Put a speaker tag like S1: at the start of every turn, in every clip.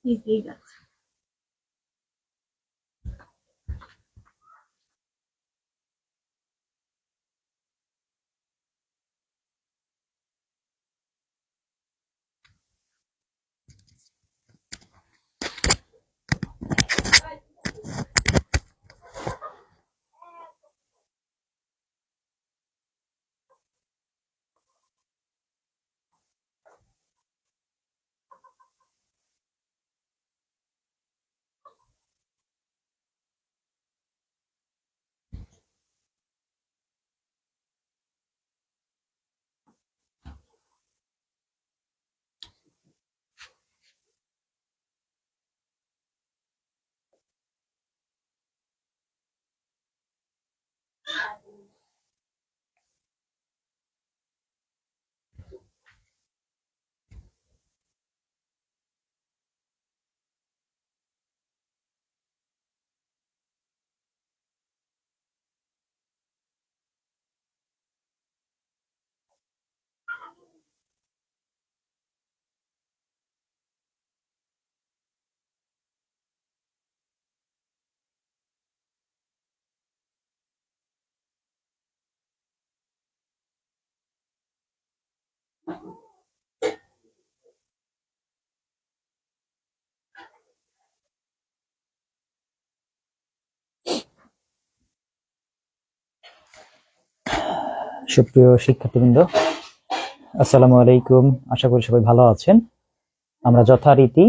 S1: ঠিক আছে।
S2: সুপ্রিয় শিক্ষার্থীবৃন্দ, আসসালামু আলাইকুম। আশা করি সবাই ভালো আছেন। আমরা যথারীতি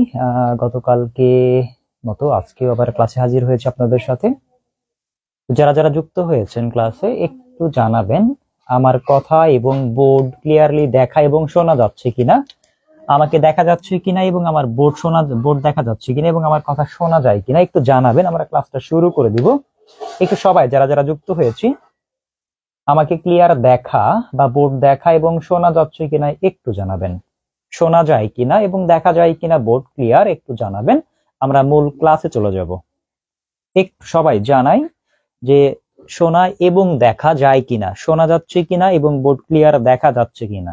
S2: গতকালকে মতো আজকেও আবার ক্লাসে হাজির হয়েছে আপনাদের সাথে। যারা যারা যুক্ত হয়েছেন ক্লাসে একটু জানাবেন আমার কথা এবং বোর্ড ক্লিয়ারলি দেখা এবং শোনা যাচ্ছে কিনা, আমাকে দেখা যাচ্ছে কিনা এবং আমার বোর্ড দেখা যাচ্ছে কিনা এবং আমার কথা শোনা যায় কিনা একটু জানাবেন। আমরা ক্লাসটা শুরু করে দিব। একটু সবাই যারা যারা যুক্ত হয়েছি আমাকে ক্লিয়ার দেখা বা বোর্ড দেখা এবং শোনা যাচ্ছে কিনা একটু জানাবেন। শোনা যায় কিনা এবং দেখা যায় কিনা বোর্ড ক্লিয়ার একটু জানাবেন। আমরা মূল ক্লাসে চলে যাব। একটু সবাই জানাই যে শোনা এবং দেখা যায় কিনা, শোনা যাচ্ছে কিনা এবং বোর্ড ক্লিয়ার দেখা যাচ্ছে কিনা।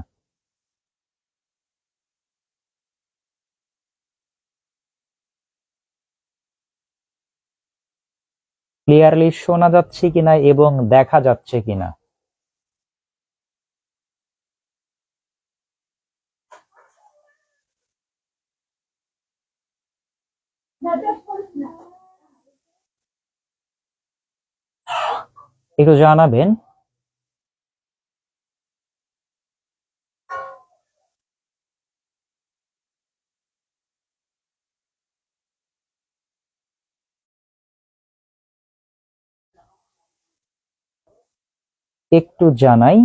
S2: ক্লিয়ারলি শোনা যাচ্ছে কিনা এবং দেখা যাচ্ছে কিনা। একটু জানাবেন। একটু জানাই।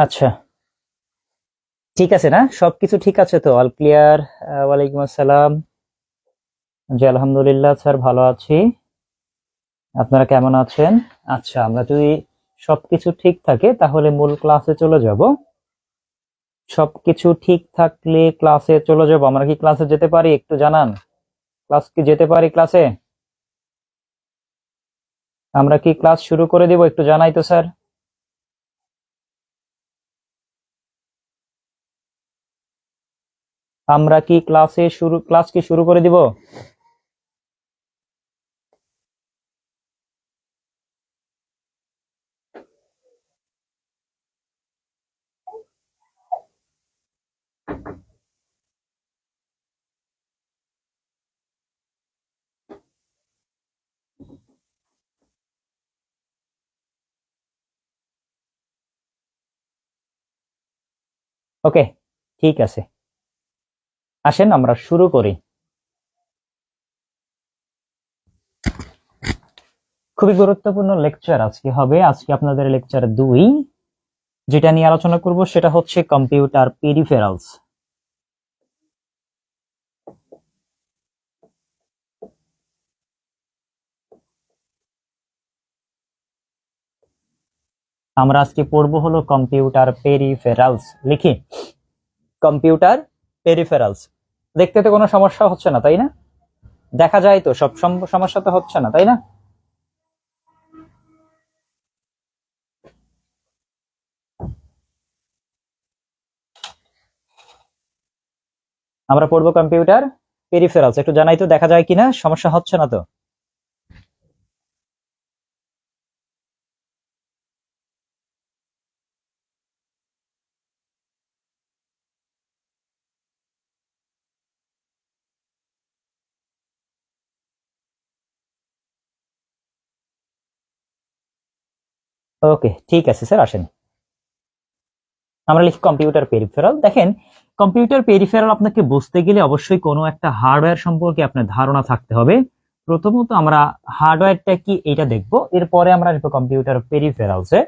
S2: আচ্ছা, ঠিক আছে না? সবকিছু ঠিক আছে তো? All clear? ওয়ালাইকুম আসসালাম। জি আলহামদুলিল্লাহ স্যার, ভালো আছি। আপনারা কেমন আছেন? আচ্ছা, আমরা যদি সবকিছু ঠিক থাকে তাহলে মূল ক্লাসে চলে যাব। সবকিছু ঠিক থাকলে ক্লাসে চলে যাব। আমরা কি ক্লাসে যেতে পারি? একটু জানান। ক্লাস কি যেতে পারি ক্লাসে? আমরা কি ক্লাস শুরু করে দিব? একটু জানাই তো স্যার। আমরা কি ক্লাস কি শুরু করে দিব? ওকে, ঠিক আছে। আসেন আমরা শুরু করি। খুবই গুরুত্বপূর্ণ লেকচার আজকে হবে। আজকে আপনাদের লেকচার 2, যেটা নিয়ে আলোচনা করব সেটা হচ্ছে কম্পিউটার পেরিফেরালস। আমরা আজকে পড়বো হলো কম্পিউটার পেরিফেরালস। লিখি কম্পিউটার পেরিফেরালস। দেখতে তো কোনো সমস্যা হচ্ছে না, তাই না? দেখা যায় তো, সব সমস্যা তো হচ্ছে না, তাই না? আমরা পড়বো কম্পিউটার পেরিফেরালস। একটু জানাই তো, দেখা যায় কিনা, সমস্যা হচ্ছে না তো? ওকে, ঠিক আছে স্যার, আসেন আমরা লিখি কম্পিউটার পেরিফেরাল। দেখেন, কম্পিউটার পেরিফেরাল আপনাকে বুঝতে গেলে অবশ্যই কোনো একটা হার্ডওয়্যার সম্পর্কে আপনার ধারণা থাকতে হবে। প্রথমত আমরা হার্ডওয়্যারটা কি এটা দেখবো, এরপরে আমরা আসবো কম্পিউটার পেরিফেরালসে।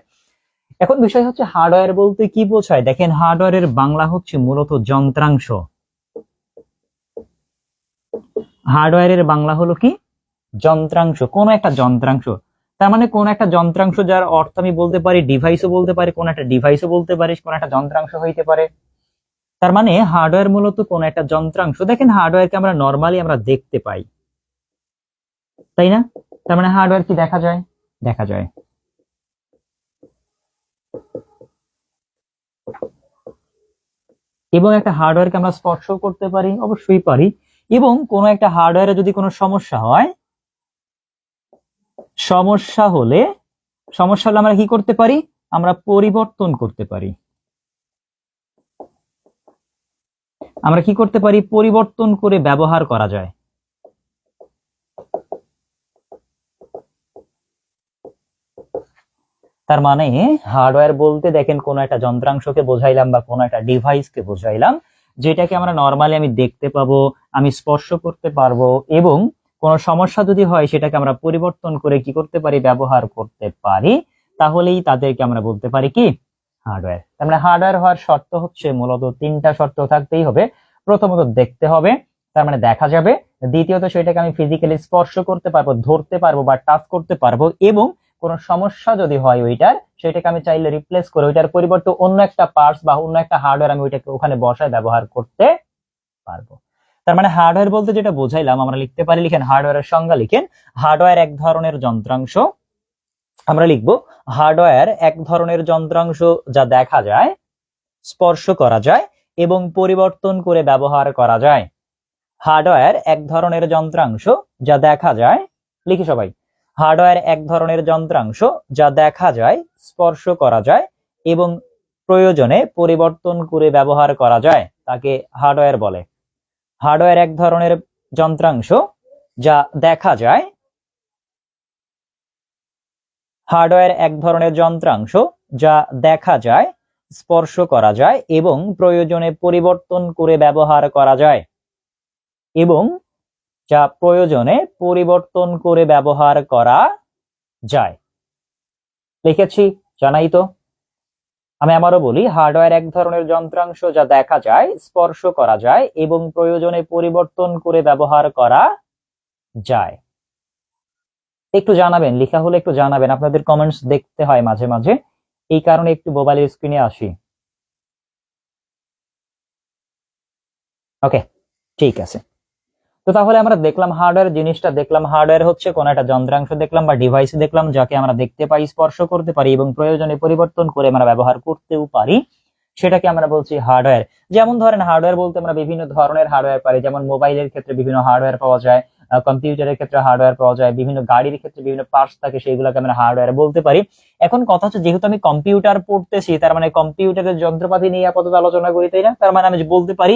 S2: এখন বিষয় হচ্ছে হার্ডওয়্যার বলতে কি বোঝায়। দেখেন, হার্ডওয়্যারের বাংলা হচ্ছে মূলত যন্ত্রাংশ। হার্ডওয়্যারের বাংলা হলো কি? যন্ত্রাংশ, কোন একটা যন্ত্রাংশ। তার মানে কোন একটা যন্ত্রাংশ, যার অর্থ আমি বলতে পারি ডিভাইসও বলতে পারি, কোন একটা ডিভাইসও বলতে পারি, কোন একটা যন্ত্রাংশ হইতে পারে। তার মানে হার্ডওয়্যার মূলত কোন একটা যন্ত্রাংশ। দেখেন, হার্ডওয়্যারকে আমরা নরমালি আমরা দেখতে পাই, তাই না? তার মানে হার্ডওয়্যার কি দেখা যায়? দেখা যায়। এবং একটা হার্ডওয়্যারকে আমরা স্পর্শ করতে পারি, অবশ্যই পারি। এবং কোন একটা হার্ডওয়্যারে যদি কোনো সমস্যা হয়, সমস্যা হলে আমরা কি করতে পারি? আমরা পরিবর্তন করতে পারি। আমরা কি করতে পারি? পরিবর্তন করে ব্যবহার করা যায়। তার মানে হার্ডওয়্যার বলতে দেখেন কোন একটা যন্ত্রাংশকে বোঝাইলাম বা কোন একটা ডিভাইসকে বোঝাইলাম, যেটাকে আমরা নরমালি আমি দেখতে পাবো, আমি স্পর্শ করতে পারবো, এবং কোনো সমস্যা যদি হয় সেটাকে আমরা পরিবর্তন করে কি করতে পারি? ব্যবহার করতে পারি। তাহলেই তাদেরকে আমরা বলতে পারি কি? হার্ডওয়্যার। তার মানে হার্ডওয়্যার হওয়ার শর্ত হচ্ছে মূলত 3টা শর্ত থাকতেই হবে। প্রথমত দেখতে হবে, তার মানে দেখা যাবে। দ্বিতীয়ত সেটাকে আমি ফিজিক্যালি স্পর্শ করতে পারবো, ধরতে পারবো বা টাচ করতে পারবো, এবং কোনো সমস্যা যদি হয় ওইটার, সেটাকে আমি চাইলে রিপ্লেস করে ওইটার পরিবর্তে অন্য একটা পার্টস বা অন্য একটা হার্ডওয়্যার আমি ওইটাকে ওখানে বসায় ব্যবহার করতে পারবো। তার মানে হার্ডওয়্যার বলতে যেটা বোঝাইলাম, আমরা লিখতে পারি, লিখেন হার্ডওয়্যারের সংজ্ঞা লিখেন। হার্ডওয়্যার এক ধরনের যন্ত্রাংশ। আমরা লিখবো হার্ডওয়্যার এক ধরনের যন্ত্রাংশ যা দেখা যায়, স্পর্শ করা যায় এবং পরিবর্তন করে ব্যবহার করা যায়। হার্ডওয়্যার এক ধরনের যন্ত্রাংশ যা দেখা যায়, লিখি সবাই, হার্ডওয়্যার এক ধরনের যন্ত্রাংশ যা দেখা যায়, স্পর্শ করা যায় এবং প্রয়োজনে পরিবর্তন করে ব্যবহার করা যায়, তাকে হার্ডওয়্যার বলে। হার্ডওয়্যার এক ধরনের যন্ত্রাংশ যা দেখা যায়, হার্ডওয়্যার এক ধরনের যন্ত্রাংশ যা দেখা যায়, স্পর্শ করা যায় এবং প্রয়োজনে পরিবর্তন করে ব্যবহার করা যায়, এবং যা প্রয়োজনে পরিবর্তন করে ব্যবহার করা যায়। লিখেছি, জানাই তো। আমি আবারও বলি, হার্ডওয়্যার এক ধরনের যন্ত্রাংশ যা দেখা যায়, স্পর্শ করা যায় এবং প্রয়োজনে পরিবর্তন করে ব্যবহার করা যায়। একটু জানাবেন, লেখা হলে একটু জানাবেন, আপনাদের কমেন্টস দেখতে হয় মাঝে মাঝে, এই কারণে একটু মোবাইলের স্ক্রিনে আসি। ওকে, ঠিক আছে। তো তাহলে আমরা দেখলাম হার্ডওয়্যার জিনিসটা, দেখলাম হার্ডওয়্যার হচ্ছে কোন একটা যন্ত্রাংশ দেখলাম বা ডিভাইস দেখলাম, যাকে আমরা দেখতে পাই, স্পর্শ করতে পারি এবং প্রয়োজনে পরিবর্তন করে আমরা ব্যবহার করতেও পারি, সেটাকে আমরা বলছি হার্ডওয়্যার। যেমন ধরেন, হার্ডওয়্যার বলতে আমরা বিভিন্ন ধরনের হার্ডওয়্যার পাই, যেমন মোবাইলের ক্ষেত্রে বিভিন্ন হার্ডওয়্যার পাওয়া যায়, কম্পিউটারের ক্ষেত্রে হার্ডওয়্যার পাওয়া যায়, বিভিন্ন গাড়ির ক্ষেত্রে বিভিন্ন পার্টস থাকে, সেগুলোকে আমরা হার্ডওয়্যার বলতে পারি। এখন কথা হচ্ছে, যেহেতু আমি কম্পিউটার পড়তেছি, তার মানে কম্পিউটারের যন্ত্রপাতি নিয়ে আপাতত আলোচনা করি, তাই না? তার মানে আমি বলতে পারি,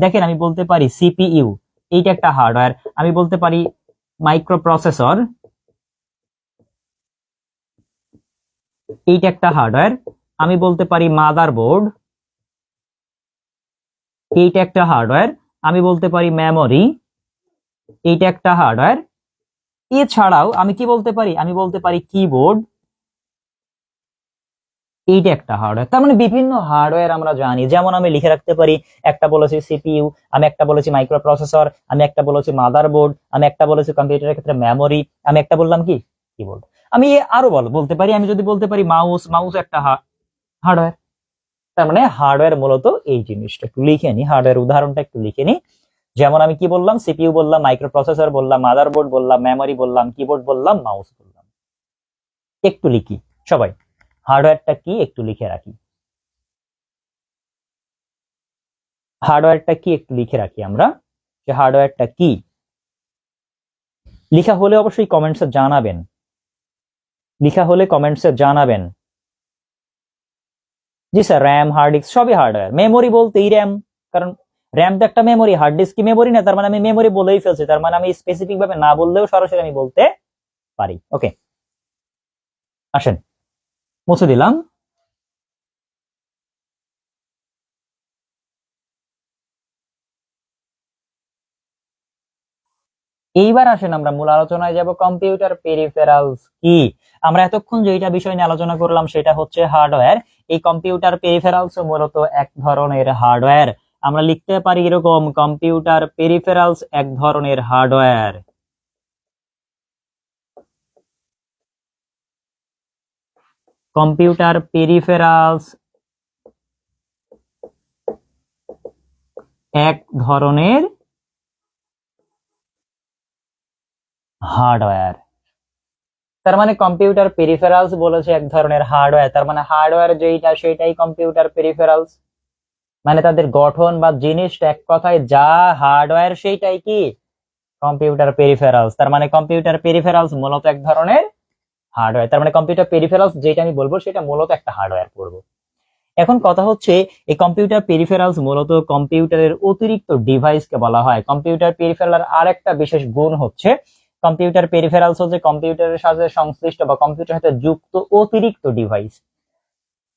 S2: দেখেন আমি বলতে পারি সিপিইউ, এইটা একটা হার্ডওয়্যার। আমি বলতে পারি মাইক্রো প্রসেসর, এইটা একটা হার্ডওয়্যার। আমি বলতে পারি মাদারবোর্ড, এইটা একটা হার্ডওয়্যার। আমি বলতে পারি মেমোরি, এইটা একটা হার্ডওয়্যার। এছাড়াও আমি কি বলতে পারি, আমি বলতে পারি কিবোর্ড, এইটা একটা হার্ডওয়্যার। তার মানে বিভিন্ন হার্ডওয়্যার আমরা জানি, যেমন আমি লিখে রাখতে পারি, একটা বলেছি সিপিইউ, আমি একটা বলেছি মাইক্রো প্রসেসর, আমি একটা বলেছি মাদারবোর্ড, আমি একটা বলেছি কম্পিউটারের ক্ষেত্রে মেমোরি, আমি একটা বললাম কি কিবোর্ড। আমি আরো বলতে পারি, আমি যদি বলতে পারি মাউস, মাউস একটা হার্ডওয়্যার। তার মানে হার্ডওয়্যার মূলত এই জিনিসটা একটু লিখে নি, হার্ডওয়্যার উদাহরণটা একটু লিখে নি। যেমন আমি কি বললাম, সিপিইউ বললাম, মাইক্রো প্রসেসর বললাম, মাদারবোর্ড বললাম, মেমোরি বললাম, কিবোর্ড বললাম, মাউস বললাম। একটু লিখি সবাই, হার্ডওয়্যারটা কি একটু লিখে রাখি, হার্ডওয়্যারটা কি একটু লিখে রাখি আমরা, যে হার্ডওয়্যারটা কি। লিখা হলে অবশ্যই কমেন্টসে জানাবেন, লিখা হলে কমেন্টসে জানাবেন। জি স্যার, র্যাম, হার্ড ডিস্ক সবই হার্ডওয়্যার। মেমোরি বলতেই র্যাম, কারণ র্যাম তো একটা মেমোরি, হার্ড ডিস্ক কি মেমোরি না? তার মানে আমি মেমোরি বলেই ফেলছি, তার মানে আমি স্পেসিফিক ভাবে না বললেও সরাসরি আমি বলতে পারি। ওকে, আসেন মুছে দিলাম। এইবার আসেন আমরা মূল আলোচনায় যাব, কম্পিউটার পেরিফেরালস কি। আমরা এতক্ষণ যেটা বিষয় নিয়ে আলোচনা করলাম সেটা হচ্ছে হার্ডওয়্যার। এই কম্পিউটার পেরিফেরালস মূলত এক ধরনের হার্ডওয়্যার। আমরা লিখতে পারি এরকম, কম্পিউটার পেরিফেরালস এক ধরনের হার্ডওয়্যার। কম্পিউটার পেরিফেরালস এক ধরনের হার্ডওয়্যার। তার মানে কম্পিউটার পেরিফেরালস বলেছে এক ধরনের হার্ডওয়্যার, তার মানে হার্ডওয়্যার যেইটা সেটাই কম্পিউটার পেরিফেরালস। মানে তাদের গঠন বা জিনিসটা এক কথায় যা হার্ডওয়্যার সেইটাই কি কম্পিউটার পেরিফেরালস। তার মানে কম্পিউটার পেরিফেরালস মূলত এক ধরনের হার্ডওয়্যার। তার মানে কম্পিউটার পেরিফেরালস যেটা আমি বলবো সেটা মূলত একটা হার্ডওয়্যার পড়বো। এখন কথা হচ্ছে, এই কম্পিউটার পেরিফেরালস মূলত কম্পিউটারের অতিরিক্ত ডিভাইসকে বলা হয়। কম্পিউটার পেরিফেরাল আর একটা বিশেষ গুণ হচ্ছে, কম্পিউটার পেরিফেরালস হচ্ছে কম্পিউটারের সাথে সংশ্লিষ্ট বা কম্পিউটারের সাথে যুক্ত অতিরিক্ত ডিভাইস।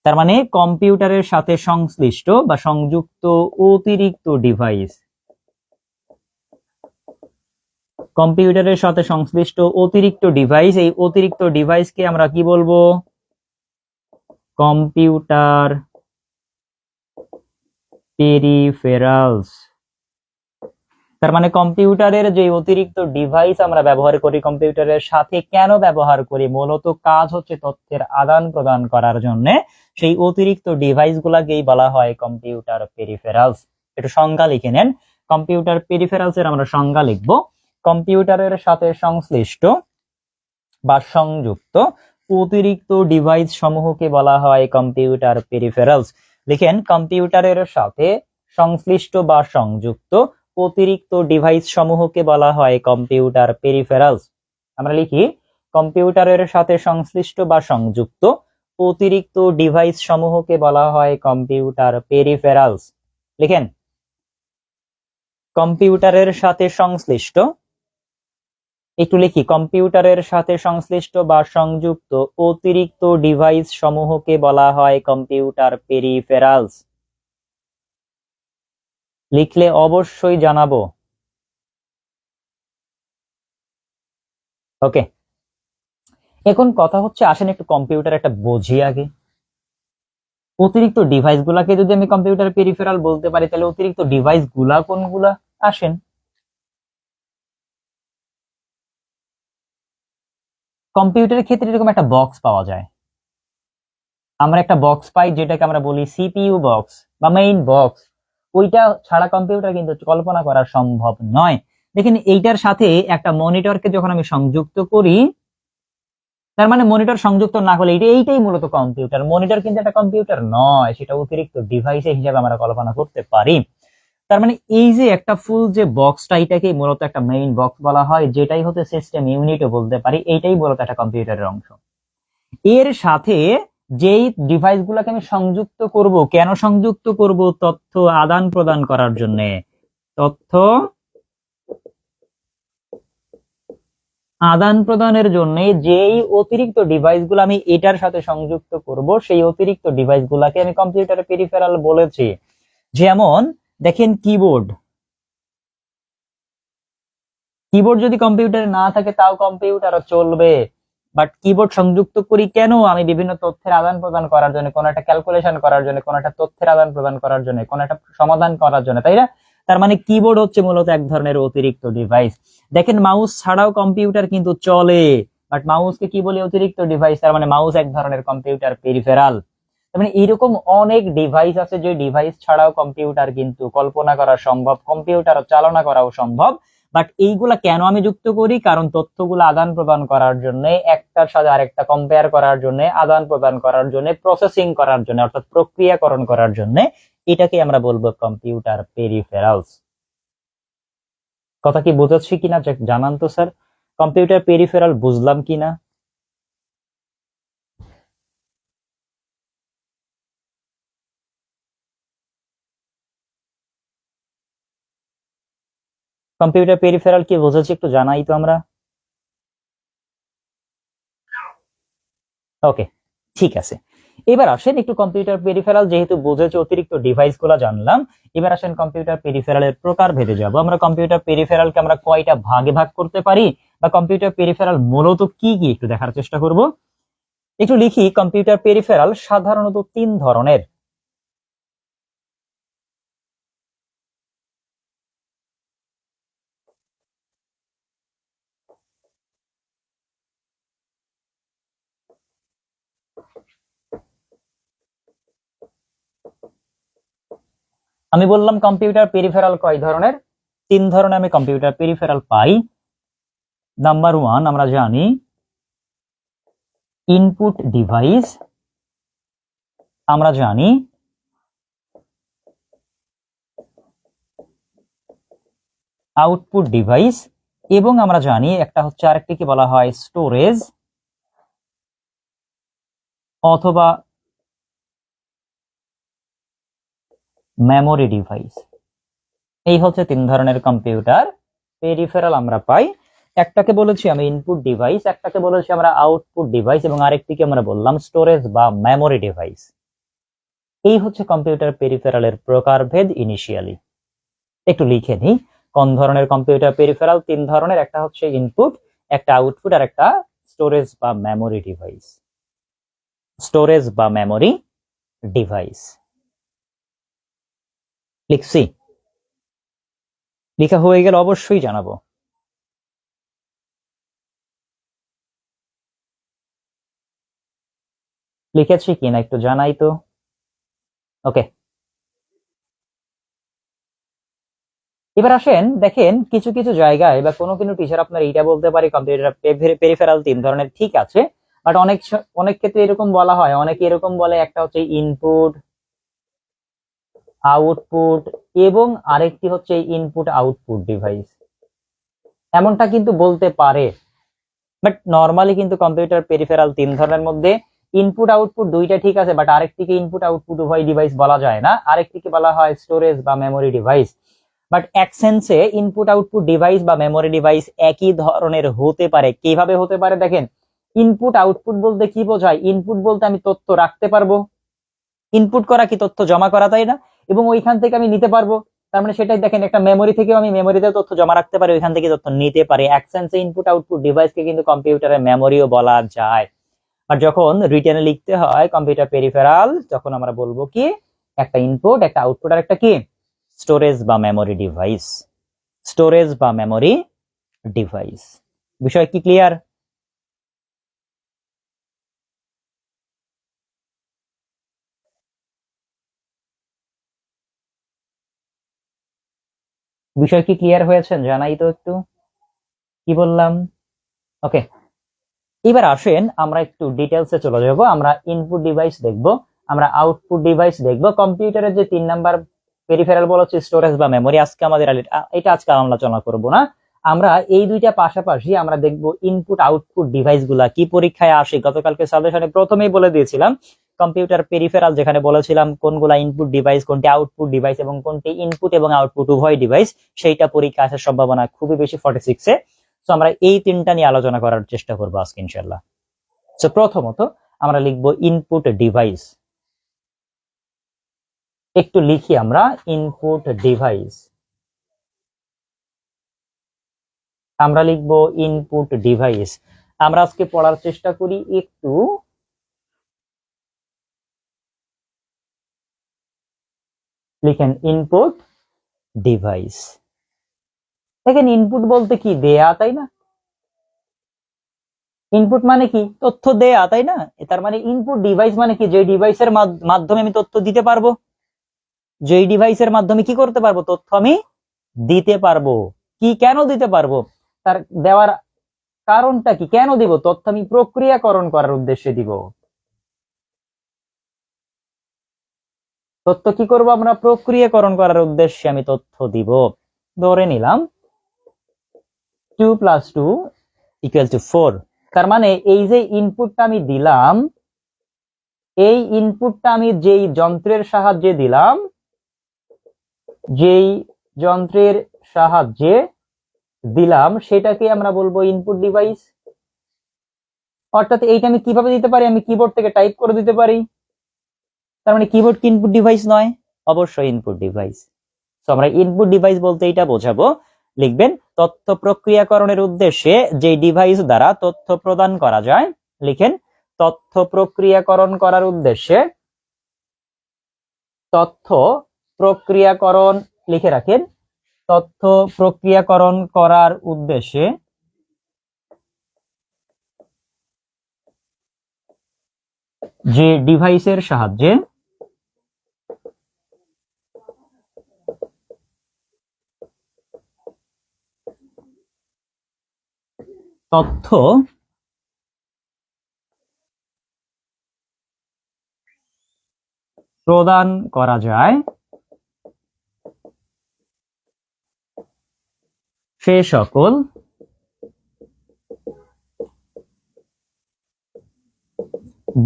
S2: তার মানে কম্পিউটারের সাথে সংশ্লিষ্ট বা সংযুক্ত অতিরিক্ত ডিভাইস, কম্পিউটারের সাথে সংশ্লিষ্ট অতিরিক্ত ডিভাইস, এই অতিরিক্ত ডিভাইসকে আমরা কি বলবো? Computer peripherals. তার মানে কম্পিউটারের যে অতিরিক্ত ডিভাইস আমরা ব্যবহার করি, কম্পিউটারের সাথে কেন ব্যবহার করি? মূলত কাজ হচ্ছে তথ্যের আদান প্রদান করার জন্য। সেই অতিরিক্ত ডিভাইস গুলাকেই বলা হয় কম্পিউটার পেরিফেরালস। একটু সংজ্ঞা লিখে নেন, কম্পিউটার পেরিফেরালস এর আমরা সংজ্ঞা লিখব, কম্পিউটারের সাথে সংশ্লিষ্ট বা সংযুক্ত অতিরিক্ত ডিভাইস সমূহকে বলা হয় কম্পিউটার পেরিফেরালস। লিখেন, কম্পিউটারের সাথে সংশ্লিষ্ট বা সংযুক্ত অতিরিক্ত ডিভাইস সমূহকে বলা হয় কম্পিউটার পেরিফেরালস। আমরা লিখি, কম্পিউটারের সাথে সংশ্লিষ্ট বা সংযুক্ত অতিরিক্ত ডিভাইস সমূহকে বলা হয় কম্পিউটার পেরিফেরালস। লিখেন, কম্পিউটারের সাথে সংশ্লিষ্ট, একটু লিখি, কম্পিউটারের সাথে সংশ্লিষ্ট বা সংযুক্ত অতিরিক্ত ডিভাইস সমূহকে বলা হয় কম্পিউটার পেরিফেরালস। লিখলে অবশ্যই জানাবো। ওকে, এখন কথা হচ্ছে, আসেন একটু কম্পিউটার একটা বুঝি আগে। অতিরিক্ত ডিভাইস গুলাকে যদি আমি কম্পিউটার পেরিফেরাল বলতে পারি, তাহলে অতিরিক্ত ডিভাইস গুলা কোনগুলা? আসেন, কম্পিউটারের ক্ষেত্রে এরকম একটা বক্স পাওয়া যায়, আমরা একটা বক্স পাই যেটাকে আমরা বলি সিপিইউ বক্স বা মেইন বক্স। ওইটা ছাড়া কম্পিউটার কিন্তু কল্পনা করা সম্ভব নয়। দেখেন, এইটার সাথে একটা মনিটরকে যখন আমি সংযুক্ত করি, তার মানে মনিটর সংযুক্ত না হলে এইটাই মূলত কম্পিউটার। মনিটর কিন্তু একটা কম্পিউটার নয়, সেটা অতিরিক্ত ডিভাইস হিসেবে আমরা কল্পনা করতে পারি। তার মানে এই যে একটা ফুল যে বক্সটা, এটাকে মূলত একটা মেইন বক্স বলা হয়, যেটাই হতে সিস্টেম ইউনিটও বলতে পারি। এইটাই মূলত একটা কম্পিউটারের অংশ। এর সাথে যেই ডিভাইস গুলাকে আমি সংযুক্ত করব, কেন সংযুক্ত করব? তথ্য আদান প্রদান করার জন্য। তথ্য আদান প্রদানের জন্য যেই অতিরিক্ত ডিভাইস গুলো আমি এটার সাথে সংযুক্ত করব, সেই অতিরিক্ত ডিভাইস গুলাকে আমি কম্পিউটার পেরিফেরাল বলেছি। যেমন দেখেন, কিবোর্ড, কিবোর্ড যদি কম্পিউটারে না থাকে তাও কম্পিউটারও চলবে, বাট কিবোর্ড সংযুক্ত করি কেন? আমি বিভিন্ন তথ্যের আদান প্রদান করার জন্য, কোন একটা ক্যালকুলেশন করার জন্য, কোন একটা তথ্যের আদান প্রদান করার জন্য, কোন একটা সমাধান করার জন্য, তাই না? তার মানে কিবোর্ড হচ্ছে মূলত এক ধরনের অতিরিক্ত ডিভাইস। দেখেন মাউস ছাড়াও কম্পিউটার কিন্তু চলে, বাট মাউসকে কি বলে? অতিরিক্ত ডিভাইস। তার মানে মাউস এক ধরনের কম্পিউটার পেরিফেরাল। তার মানে এরকম অনেক ডিভাইস আছে যে ডিভাইস ছাড়াও কম্পিউটার কিন্তু কল্পনা করা সম্ভব, কম্পিউটার চালনা করাও সম্ভব। বাট এইগুলা কেন আমি যুক্ত করি? কারণ তথ্যগুলো আদান প্রদান করার জন্য, একটার সাথে আরেকটা কম্পেয়ার করার জন্য, আদান প্রদান করার জন্য, প্রসেসিং করার জন্য, অর্থাৎ প্রক্রিয়াকরণ করার জন্য, এটাকে আমরা বলবো কম্পিউটার পেরিফেরালস। কথা কি বোঝাচ্ছি কিনা জানান তো স্যার, কম্পিউটার পেরিফেরাল বুঝলাম কিনা? কম্পিউটার পেরিফেরাল কি বোঝাচ্ছি একটু জানাই তো আমরা। ওকে, ঠিক আছে। এবার আসেন একটু কম্পিউটার পেরিফেরাল যেহেতু বুঝেছে, অতিরিক্ত ডিভাইস গুলা জানলাম, এবার আসেন কম্পিউটার পেরিফেরালের প্রকার ভেদে যাব। আমরা কম্পিউটার পেরিফেরালকে আমরা কয়টা ভাগে ভাগ করতে পারি, বা কম্পিউটার পেরিফেরাল মূলত কি কি একটু দেখার চেষ্টা করব। একটু লিখি, কম্পিউটার পেরিফেরাল সাধারণত 3 ধরনের। আমি বললাম কম্পিউটার পেরিফেরাল কয় ধরনের? 3 ধরনের আমি কম্পিউটার পেরিফেরাল পাই। নাম্বার 1 আমরা জানি ইনপুট ডিভাইস, আমরা জানি আউটপুট ডিভাইস, এবং আমরা জানি একটা হচ্ছে আরেকটিকে বলা হয় স্টোরেজ অথবা মেমোরি ডিভাইস। এই হচ্ছে 3 ধরনের কম্পিউটার পেরিফেরাল আমরা পাই। একটাকে বলেছি আমি ইনপুট ডিভাইস, একটাকে বলেছি আমরা আউটপুট ডিভাইস, এবং আরেকটিকে আমরা বললাম স্টোরেজ বা মেমোরি ডিভাইস। এই হচ্ছে কম্পিউটার পেরিফেরালের প্রকারভেদ ইনিশিয়ালি। একটু লিখে নিই, কোন ধরনের কম্পিউটার পেরিফেরাল? 3 ধরনের, একটা হচ্ছে ইনপুট, একটা আউটপুট, আর একটা স্টোরেজ বা মেমোরি ডিভাইস। স্টোরেজ বা মেমোরি ডিভাইস লিখছি, লেখা হয়ে গেলে অবশ্যই জানাবো। লিখেছি কিনা একটু জানাই তো। ওকে, এবার আসেন দেখেন কিছু কিছু জায়গায় বা কোনো কোনো টিচার আপনার এইটা বলতে পারে কম্পিউটার পেরিফেরাল 3 ধরনের, ঠিক আছে। বাট অনেক অনেক ক্ষেত্রে এরকম বলা হয়, অনেকে এরকম বলে একটা হচ্ছে ইনপুট, আউটপুট, এবং আরেকটি হচ্ছে ইনপুট আউটপুট ডিভাইস। এমনটা কিন্তু বলতে পারে, বাট নর্মালি কিন্তু কম্পিউটার পেরিফেরাল 3 ধরনের মধ্যে ইনপুট আউটপুট দুইটা ঠিক আছে, বাট আরেকটিকে ইনপুট আউটপুট উভয় ডিভাইস বলা যায় না, আরেকটিকে বলা হয় স্টোরেজ বা মেমোরি ডিভাইস। বাট এক সেন্সে ইনপুট আউটপুট ডিভাইস বা মেমোরি ডিভাইস একই ধরনের হতে পারে। কিভাবে হতে পারে দেখেন, ইনপুট আউটপুট বলতে কি বোঝায়? ইনপুট বলতে আমি তথ্য রাখতে পারবো, ইনপুট করা কি তথ্য জমা করা, তাই না? এবং ওইখান থেকে আমি নিতে পারবো। তার মানে সেটাই দেখেন, একটা মেমোরি থেকেও আমি মেমোরিতে তথ্য জমা রাখতে পারি, ওইখান থেকে তথ্য নিতে পারি। এক সেন্সে ইনপুট আউটপুট ডিভাইসকে কিন্তু কম্পিউটারের মেমোরিও বলা যায়। আর যখন রিটেনে লিখতে হয় কম্পিউটার পেরিফেরাল, তখন আমরা বলবো কি একটা ইনপুট, একটা আউটপুট, আর একটা কি স্টোরেজ বা মেমোরি ডিভাইস। স্টোরেজ বা মেমোরি ডিভাইস। বিষয় কি ক্লিয়ার? বিষয় কি ক্লিয়ার হয়েছেন জানাই তো একটু, কি বললাম। ওকে, এবার আসেন আমরা একটু ডিটেলসে চলে যাব। আমরা ইনপুট ডিভাইস দেখব, আমরা আউটপুট ডিভাইস দেখব। কম্পিউটারের যে 3 নাম্বার পেরিফেরাল বলা হচ্ছে স্টোরেজ বা মেমোরি, আজকে আমাদের এটা আজকে আলোচনা করব না। আমরা এই দুইটা পাশাপাশি আমরা দেখব ইনপুট আউটপুট ডিভাইস গুলা কি পরীক্ষায় আসে। গতকালকে সাজেশনে প্রথমেই বলে দিয়েছিলাম কম্পিউটার পেরিফেরাল, যেখানে বলেছিলাম কোনগুলা ইনপুট ডিভাইস, কোনটি আউটপুট ডিভাইস, এবং কোনটি ইনপুট এবং আউটপুট উভয় ডিভাইস, সেইটা পরীক্ষা আসার সম্ভাবনা খুবই বেশি 46-এ। তো আমরা এই 3টা নিয়ে আলোচনা করার চেষ্টা করবো আজকে ইনশাল্লাহ। তো প্রথমত আমরা লিখবো ইনপুট ডিভাইস। একটু লিখি আমরা ইনপুট ডিভাইস। আমরা লিখবো ইনপুট ডিভাইস। আমরা আজকে পড়ার চেষ্টা করি একটু লিখেন ইনপুট ডিভাইস। দেখেন ইনপুট বলতে কি দেয়া, তাই না? ইনপুট মানে কি তথ্য দেয়া, তাই না? তার মানে ইনপুট ডিভাইস মানে কি যে ডিভাইসের মাধ্যমে আমি তথ্য দিতে পারবো, যেই ডিভাইসের মাধ্যমে কি করতে পারবো তথ্য আমি দিতে পারবো। কি কেন দিতে পারবো, তার দেওয়ার কারণটা কি, কেন দিব? তথ্য আমি প্রক্রিয়াকরণ করার উদ্দেশ্যে দিব। তথ্য কি করব আমরা? প্রক্রিয়াকরণ করার উদ্দেশ্যে আমি তথ্য দিব। ধরে নিলাম 2 + 2 = 4। তার মানে এই যে ইনপুটটা আমি দিলাম, এই ইনপুটটা আমি যেই যন্ত্রের সাহায্যে দিলাম, যেই যন্ত্রের সাহায্যে দিলাম সেটাকে আমরা বলবো ইনপুট ডিভাইস। অর্থাৎ এইটা আমি কিভাবে দিতে পারি? আমি কিবোর্ড থেকে টাইপ করে দিতে পারি। তার মানে কিবোর্ড কি ইনপুট ডিভাইস নয়? অবশ্যই ইনপুট ডিভাইস। তো আমরা ইনপুট ডিভাইস বলতে এটা বোঝাবো। লিখবেন তথ্য প্রক্রিয়াকরণের উদ্দেশ্যে যে ডিভাইস দ্বারা তথ্য প্রদান করা যায়। লিখেন তথ্য প্রক্রিয়াকরণ করার উদ্দেশ্যে, তথ্য প্রক্রিয়াকরণ লিখে রাখেন, তথ্য প্রক্রিয়াকরণ করার উদ্দেশ্যে যে ডিভাইসের সাহায্যে তথ্য প্রদান করা যায় সে সকল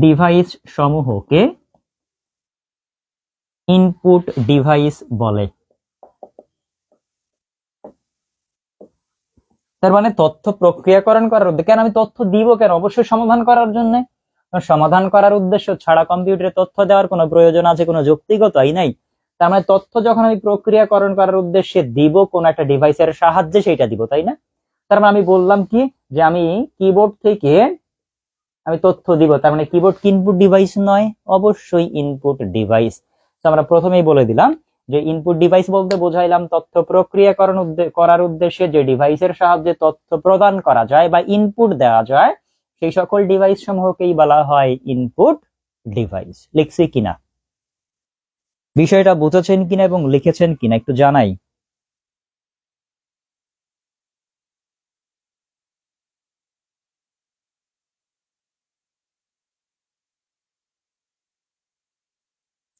S2: ডিভাইস সমূহকে ইনপুট ডিভাইস বলে। তার মানে তথ্য প্রক্রিয়াকরণ করার উদ্দেশ্যে, কেন আমি তথ্য দিব কেন? অবশ্যই সমাধান করার জন্য। সমাধান করার উদ্দেশ্য ছাড়া কম্পিউটারে তথ্য দেওয়ার কোনো প্রয়োজন আছে? কোনো যৌক্তিকতাই নাই। তার মানে তথ্য যখন আমি প্রক্রিয়াকরণ করার উদ্দেশ্যে দিব কোন একটা ডিভাইসের সাহায্যে, সেইটা দিব, তাই না? তার মানে আমি বললাম কি যে আমি কিবোর্ড থেকে আমি তথ্য দিব, তার মানে কিবোর্ড কি ইনপুট ডিভাইস নয়? অবশ্যই ইনপুট ডিভাইস। তো আমরা প্রথমেই বলে দিলাম যে ইনপুট ডিভাইস বলতে বোঝাইলাম তথ্য প্রক্রিয়াকরণ করার উদ্দেশ্যে যে ডিভাইসের সাহায্যে তথ্য প্রদান করা যায় বা ইনপুট দেওয়া যায়, সেই সকল ডিভাইস সমূহকেই বলা হয় ইনপুট ডিভাইস। লিখছি কিনা, বিষয়টা বুঝেছেন কিনা এবং লিখেছেন কিনা একটু জানাই।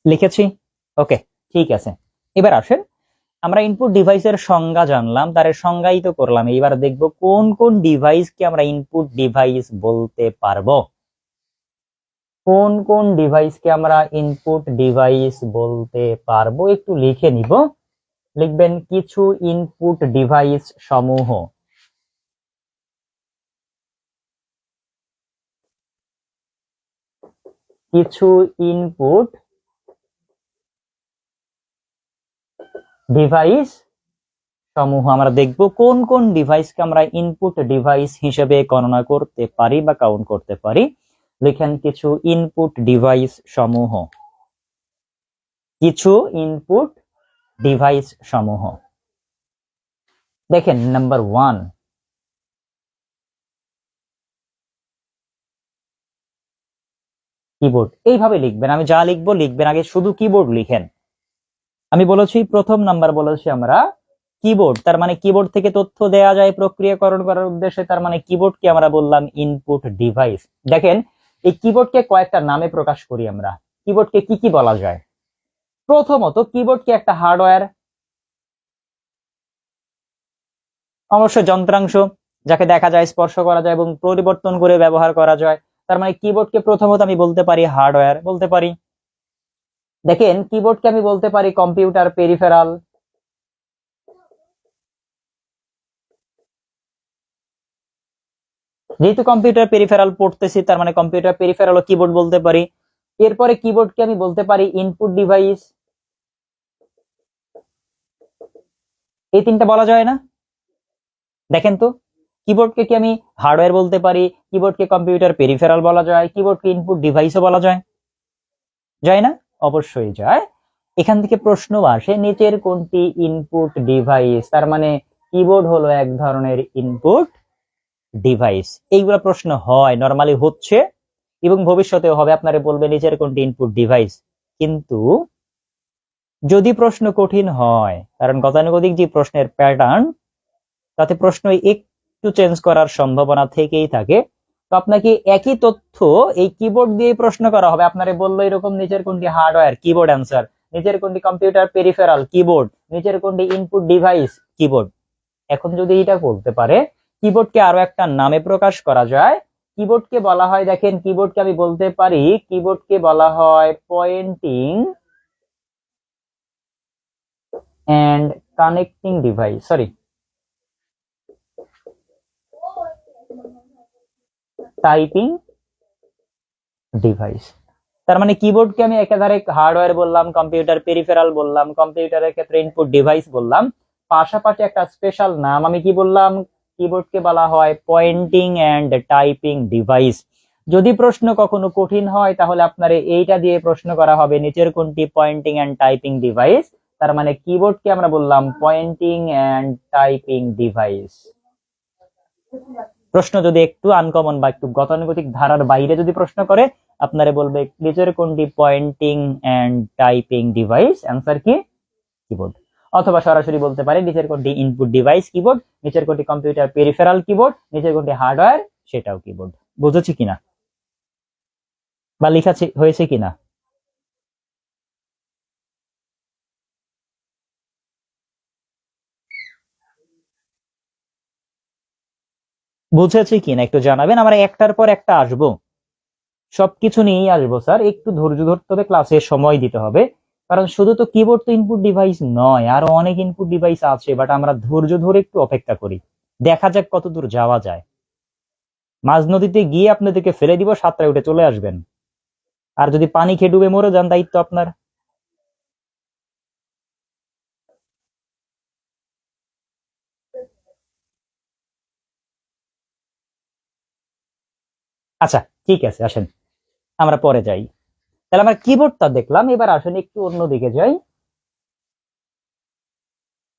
S2: লিখেছি? ওকে, ঠিক আছে। এবার আসেন আমরা ইনপুট ডিভাইসের সংজ্ঞা জানলাম, তার সংজ্ঞায়িত করলাম। এবার দেখব কোন কোন ডিভাইসকে আমরা ইনপুট ডিভাইস বলতে পারবো। কোন কোন ডিভাইসকে আমরা ইনপুট ডিভাইস বলতে পারবো একটু লিখে নিব। লিখবেন কিছু ইনপুট ডিভাইস সমূহ। কিছু ইনপুট ডিভাইস সমূহ। আমরা দেখব কোন কোন ডিভাইসকে আমরা ইনপুট ডিভাইস হিসেবে গণনা করতে পারি বা কাউন্ট করতে পারি। লিখেন কিছু ইনপুট ডিভাইস সমূহ। কিছু ইনপুট ডিভাইস সমূহ। দেখেন নাম্বার 1, কিবোর্ড। এইভাবে লিখবেন, আমি যা লিখবো লিখবেন আগে শুধু কিবোর্ড লিখেন। আমি বলেছি প্রথম নাম্বার বলেছি আমরা কিবোর্ড, তার মানে কিবোর্ড থেকে তথ্য দেয়া যায় প্রক্রিয়াকরণ করার উদ্দেশ্যে, তার মানে কিবোর্ডকে আমরা বললাম ইনপুট ডিভাইস। দেখেন এই কিবোর্ডকে কয়েকটা নামে প্রকাশ করি আমরা। কিবোর্ডকে কি কি বলা যায়? প্রথমত কিবোর্ডকে একটা হার্ডওয়্যার, অবশ্যই যন্ত্রাংশ যাকে দেখা যায়, স্পর্শ করা যায় এবং পরিবর্তন করে ব্যবহার করা যায়। তার মানে কিবোর্ডকে প্রথমত আমি বলতে পারি হার্ডওয়্যার বলতে পারি। দেখেন কিবোর্ডকে আমি বলতে পারি কম্পিউটার পেরিফেরাল। যেহেতু কম্পিউটার পেরিফেরাল পড়তেছি, তার মানে কম্পিউটার পেরিফেরাল ও কিবোর্ড বলতে পারি। এরপরে কিবোর্ডকে আমি বলতে পারি ইনপুট ডিভাইস। এই তিনটা বলা যায় না? দেখেন তো কিবোর্ডকে কি আমি হার্ডওয়্যার বলতে পারি, কিবোর্ডকে কম্পিউটার পেরিফেরাল বলা যায়, কিবোর্ডকে ইনপুট ডিভাইসও বলা যায়, যায় না? অবশ্যই যায়। এখান থেকে প্রশ্ন আসে নিচের কোনটি ইনপুট ডিভাইস, তার মানে কিবোর্ড হলো এক ধরনের ইনপুট ডিভাইস। এইগুলো প্রশ্ন হয়, নরমালি হচ্ছে এবং ভবিষ্যতেও হবে। আপনারা বলবে নিচের কোনটি ইনপুট ডিভাইস। কিন্তু যদি প্রশ্ন কঠিন হয়, কারণ গতানুগতিক যে প্রশ্নের প্যাটার্ন, তাতে প্রশ্ন একটু চেঞ্জ করার সম্ভাবনা থেকেই থাকে। তো আপনাকে একই তথ্য এই কিবোর্ড দিয়ে প্রশ্ন করা হবে। আপনারে বললো এরকম নিচের কোনটি হার্ডওয়্যার, কিবোর্ড অ্যান্সার, নিচের কোনটি কম্পিউটার পেরিফেরাল, কিবোর্ড, নিচের কোনটি ইনপুট ডিভাইস, কিবোর্ড। এখন যদি এটা বলতে পারে কিবোর্ডকে আরো একটা নামে প্রকাশ করা যায়, কিবোর্ডকে বলা হয়, দেখেন কিবোর্ডকে আমি বলতে পারি, কিবোর্ডকে বলা হয় pointing and connecting device, sorry typing device. তার মানে কিবোর্ডকে আমি একেবারে হার্ডওয়্যার বললাম, কম্পিউটার পেরিফেরাল বললাম, কম্পিউটারের ক্ষেত্রে ইনপুট ডিভাইস বললাম, পাশাপাশি একটা স্পেশাল নাম আমি কি বললাম, কিবোর্ডকে বলা হয় পয়েন্টিং এন্ড টাইপিং ডিভাইস। যদি প্রশ্ন কখনো কঠিন হয় তাহলে আপনার এইটা দিয়ে প্রশ্ন করা হবে নিচের কোনটি পয়েন্টিং এন্ড টাইপিং ডিভাইস, তার মানে কিবোর্ডকে আমরা বললাম পয়েন্টিং এন্ড টাইপিং ডিভাইস। প্রশ্ন যদি একটু আনকমন বা একটু গতানুগতিক ধারার বাইরে যদি প্রশ্ন করে, আপনারা বলবে নিচের কোনটি pointing and typing device, answer কি কিবোর্ড। অথবা সরাসরি বলতে পারে নিচের কোনটি ইনপুট ডিভাইস, কিবোর্ড, নিচের কোনটি কম্পিউটার পেরিফেরাল, কিবোর্ড, নিচের কোনটি হার্ডওয়্যার, সেটাও কিবোর্ড। বুঝেছি কিনা বা লেখা হয়েছে কিনা? বুঝেছি কিনা একটু জানাবেন, আমরা একটার পর একটা আসবো, সবকিছু নিয়েই আসবো স্যার, একটু ধৈর্য ধরতে হবে, ক্লাসে সময় দিতে হবে। কারণ শুধু তো কিবোর্ড তো ইনপুট ডিভাইস নয়, আরো অনেক ইনপুট ডিভাইস আছে, বাট আমরা ধৈর্য ধরে একটু অপেক্ষা করি, দেখা যাক কত দূর যাওয়া যায়। মাঝ নদীতে গিয়ে আপনাদেরকে ফেলে দিব, সাঁতরে উঠে চলে আসবেন, আর যদি পানি খেয়ে ডুবে মরে যান দায়িত্ব আপনার। আচ্ছা ঠিক আছে, আসেন আমরা পরে যাই। তাহলে আমরা কিবোর্ডটা দেখলাম, এবার আসেন একটু অন্যদিকে যাই।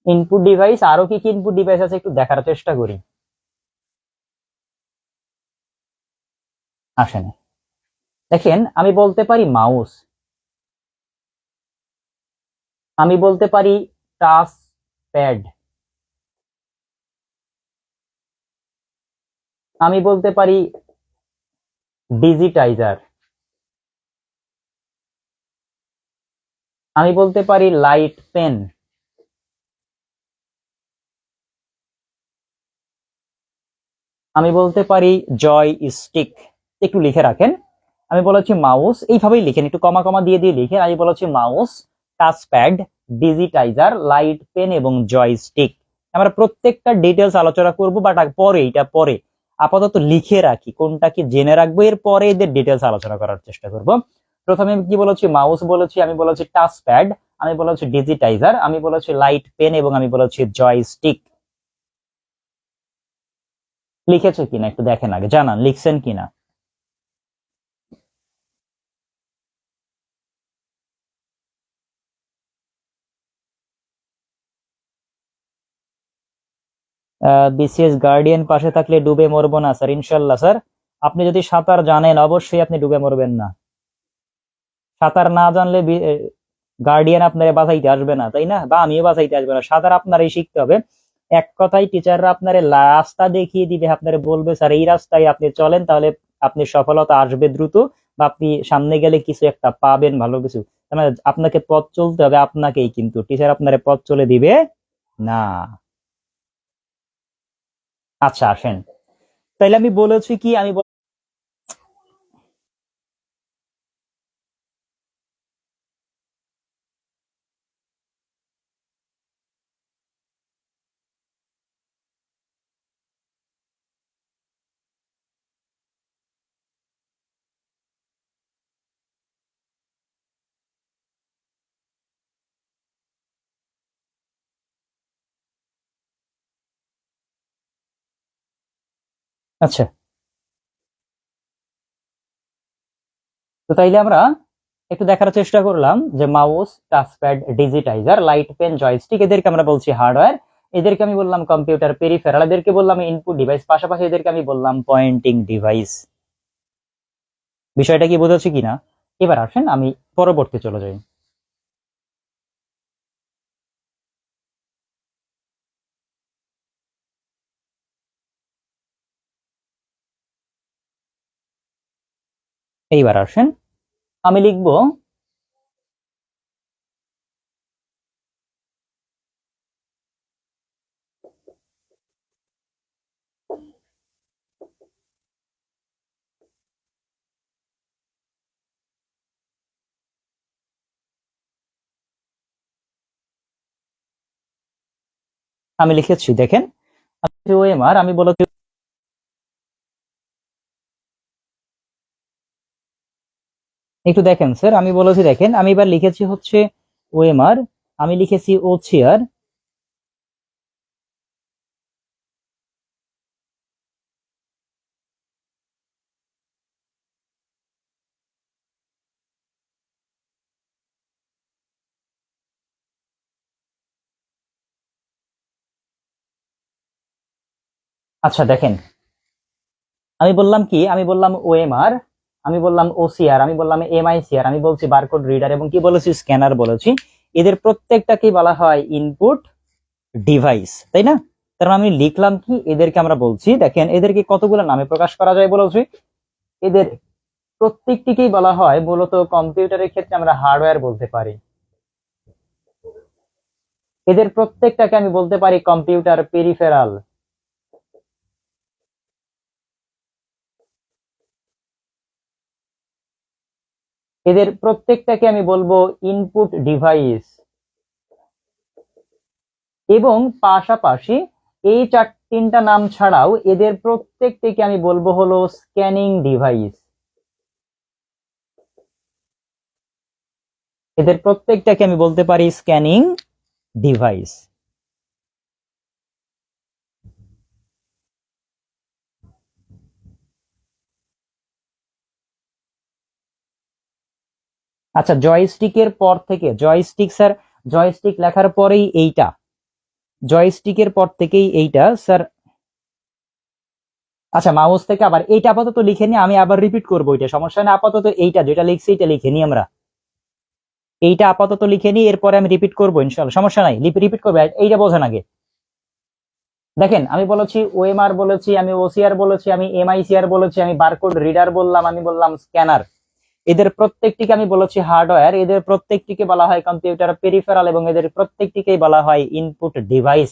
S2: ইনপুট ডিভাইস আরো কি কি ইনপুট ডিভাইস আছে একটু দেখার চেষ্টা করি। আসেন, দেখেন আমি বলতে পারি মাউস, আমি বলতে পারি টাচ প্যাড, আমি বলতে পারি ডিজিটাইজার, আমি বলতে পারি লাইট পেন, আমি বলতে পারি জয় স্টিক। একটু লিখে রাখেন, আমি বলেছি মাউস, এইভাবেই লিখেন, একটু কমা কমা দিয়ে দিয়ে লিখেন। আমি বলেছি mouse, touch pad, digitizer, light pen এবং জয় স্টিক। আমরা প্রত্যেকটা ডিটেলস আলোচনা করব, বাট পরে, এটা পরে আপাতত লিখে রাখি, কোনটা কি জেনে রাখবো, এর পরে এদের ডিটেলস আলোচনা করার চেষ্টা করব। প্রথমে আমি কি বলেছি, মাউস বলেছি, আমি বলেছি টাচ প্যাড, আমি বলেছি ডিজিটাইজার, আমি বলেছি লাইট পেন এবং আমি বলেছি জয় স্টিক। লিখেছে কিনা একটু দেখেন, আগে জানান লিখছেন কিনা। বিসিএস গার্ডিয়ান পাশে থাকলে ডুবে মরবো না স্যার, ইনশাল্লাহ স্যার। আপনি যদি সাঁতার জানেন অবশ্যই আপনি ডুবে মরবেন না। সাঁতার না জানলে গার্ডিয়ান আপনারে বাঁচাইতে আসবে না, তাই না? বা আমিও বাঁচাইতে আসবে না, সাঁতার আপনারই শিখতে হবে। এক কথায় টিচাররা আপনারে রাস্তা দেখিয়ে দিবে, আপনারে বলবে স্যার এই রাস্তায় আপনি চলেন, তাহলে আপনি সফলতা আসবে দ্রুত, বা আপনি সামনে গেলে কিছু একটা পাবেন, ভালো কিছু। মানে আপনাকে পথ চলতে হবে, আপনাকেই, কিন্তু টিচার আপনারে পথ চলে দিবে না। আচ্ছা আসেন, তাইলে আমি বলেছি কি, আমি আচ্ছা, তো তাইলে আমরা একটু দেখার চেষ্টা করলাম যে mouse, touchpad, digitizer, light pen, joystick, এদেরকে আমরা বলছি হার্ডওয়্যার। এদেরকে আমি বললাম কম্পিউটার পেরিফেরাল, এদেরকে বললাম ইনপুট ডিভাইস, পাশাপাশি এদেরকে আমি বললাম পয়েন্টিং ডিভাইস। বিষয়টা কি বোঝাচ্ছি কিনা? এবার আসেন আমি পরবর্তী চলে যাই। এইবার আসেন আমি লিখব আমি লিখেছি, দেখেন ওএমআর আমি বলেছি, একটু দেখেন স্যার, আমি বলেছি দেখেন, আমি এবার লিখেছি হচ্ছে ওএমআর, আমি লিখেছি ওসিআর, আচ্ছা দেখেন আমি বললাম কি, আমি বললাম ওএমআর, আমি বললাম ওসিআর, আমি বললাম এমআইসিআর, আমি বলছি বারকোড রিডার, এবং কি বলেছি স্ক্যানার বলেছি। এদের প্রত্যেকটাকেই বলা হয় ইনপুট ডিভাইস, তাই না? তার মানে আমি লিখলাম কি, এদেরকে আমরা বলছি, দেখেন এদেরকে কতগুলো নামে প্রকাশ করা যায় বলেছি। এদের প্রত্যেকটিকেই বলা হয় মূলত কম্পিউটারের ক্ষেত্রে আমরা হার্ডওয়্যার বলতে পারি। এদের প্রত্যেকটাকে আমি বলতে পারি কম্পিউটার পেরিফেরাল। এদের প্রত্যেকটাকে আমি বলবো ইনপুট ডিভাইস, এবং পাশাপাশি এই তিনটা নাম ছাড়াও এদের প্রত্যেকটিকে আমি বলবো হলো স্ক্যানিং ডিভাইস। এদের প্রত্যেকটাকে আমি বলতে পারি স্ক্যানিং ডিভাইস। আচ্ছা, জয়স্টিকের পর থেকে, জয়স্টিক স্যার, জয়স্টিক লেখার পরেই এইটা, জয়স্টিকের পর থেকেই এইটা স্যার। আচ্ছা, মাউস থেকে আবার এইটা আপাতত লিখে নি, আমি আবার রিপিট করবো, এটা সমস্যা না, আপাতত এইটা যেটা লিখছি এটা লিখে নি আমরা, এইটা আপাতত লিখে নি, এরপরে আমি রিপিট করবো ইনশাল্লাহ, সমস্যা নাই, রিপিট করবো, এইটা বোঝেন আগে। দেখেন আমি বলেছি ওএমআর বলেছি, আমি ওসিআর বলেছি, আমি এমআইসিআর বলেছি, আমি বারকোড রিডার বললাম, আমি বললাম স্ক্যানার। এদের প্রত্যেকটিকে আমি বলেছি হার্ডওয়্যার, এদের প্রত্যেকটিকে বলা হয় কম্পিউটার পেরিফেরাল, এবং এদের প্রত্যেকটিকেই বলা হয় ইনপুট ডিভাইস।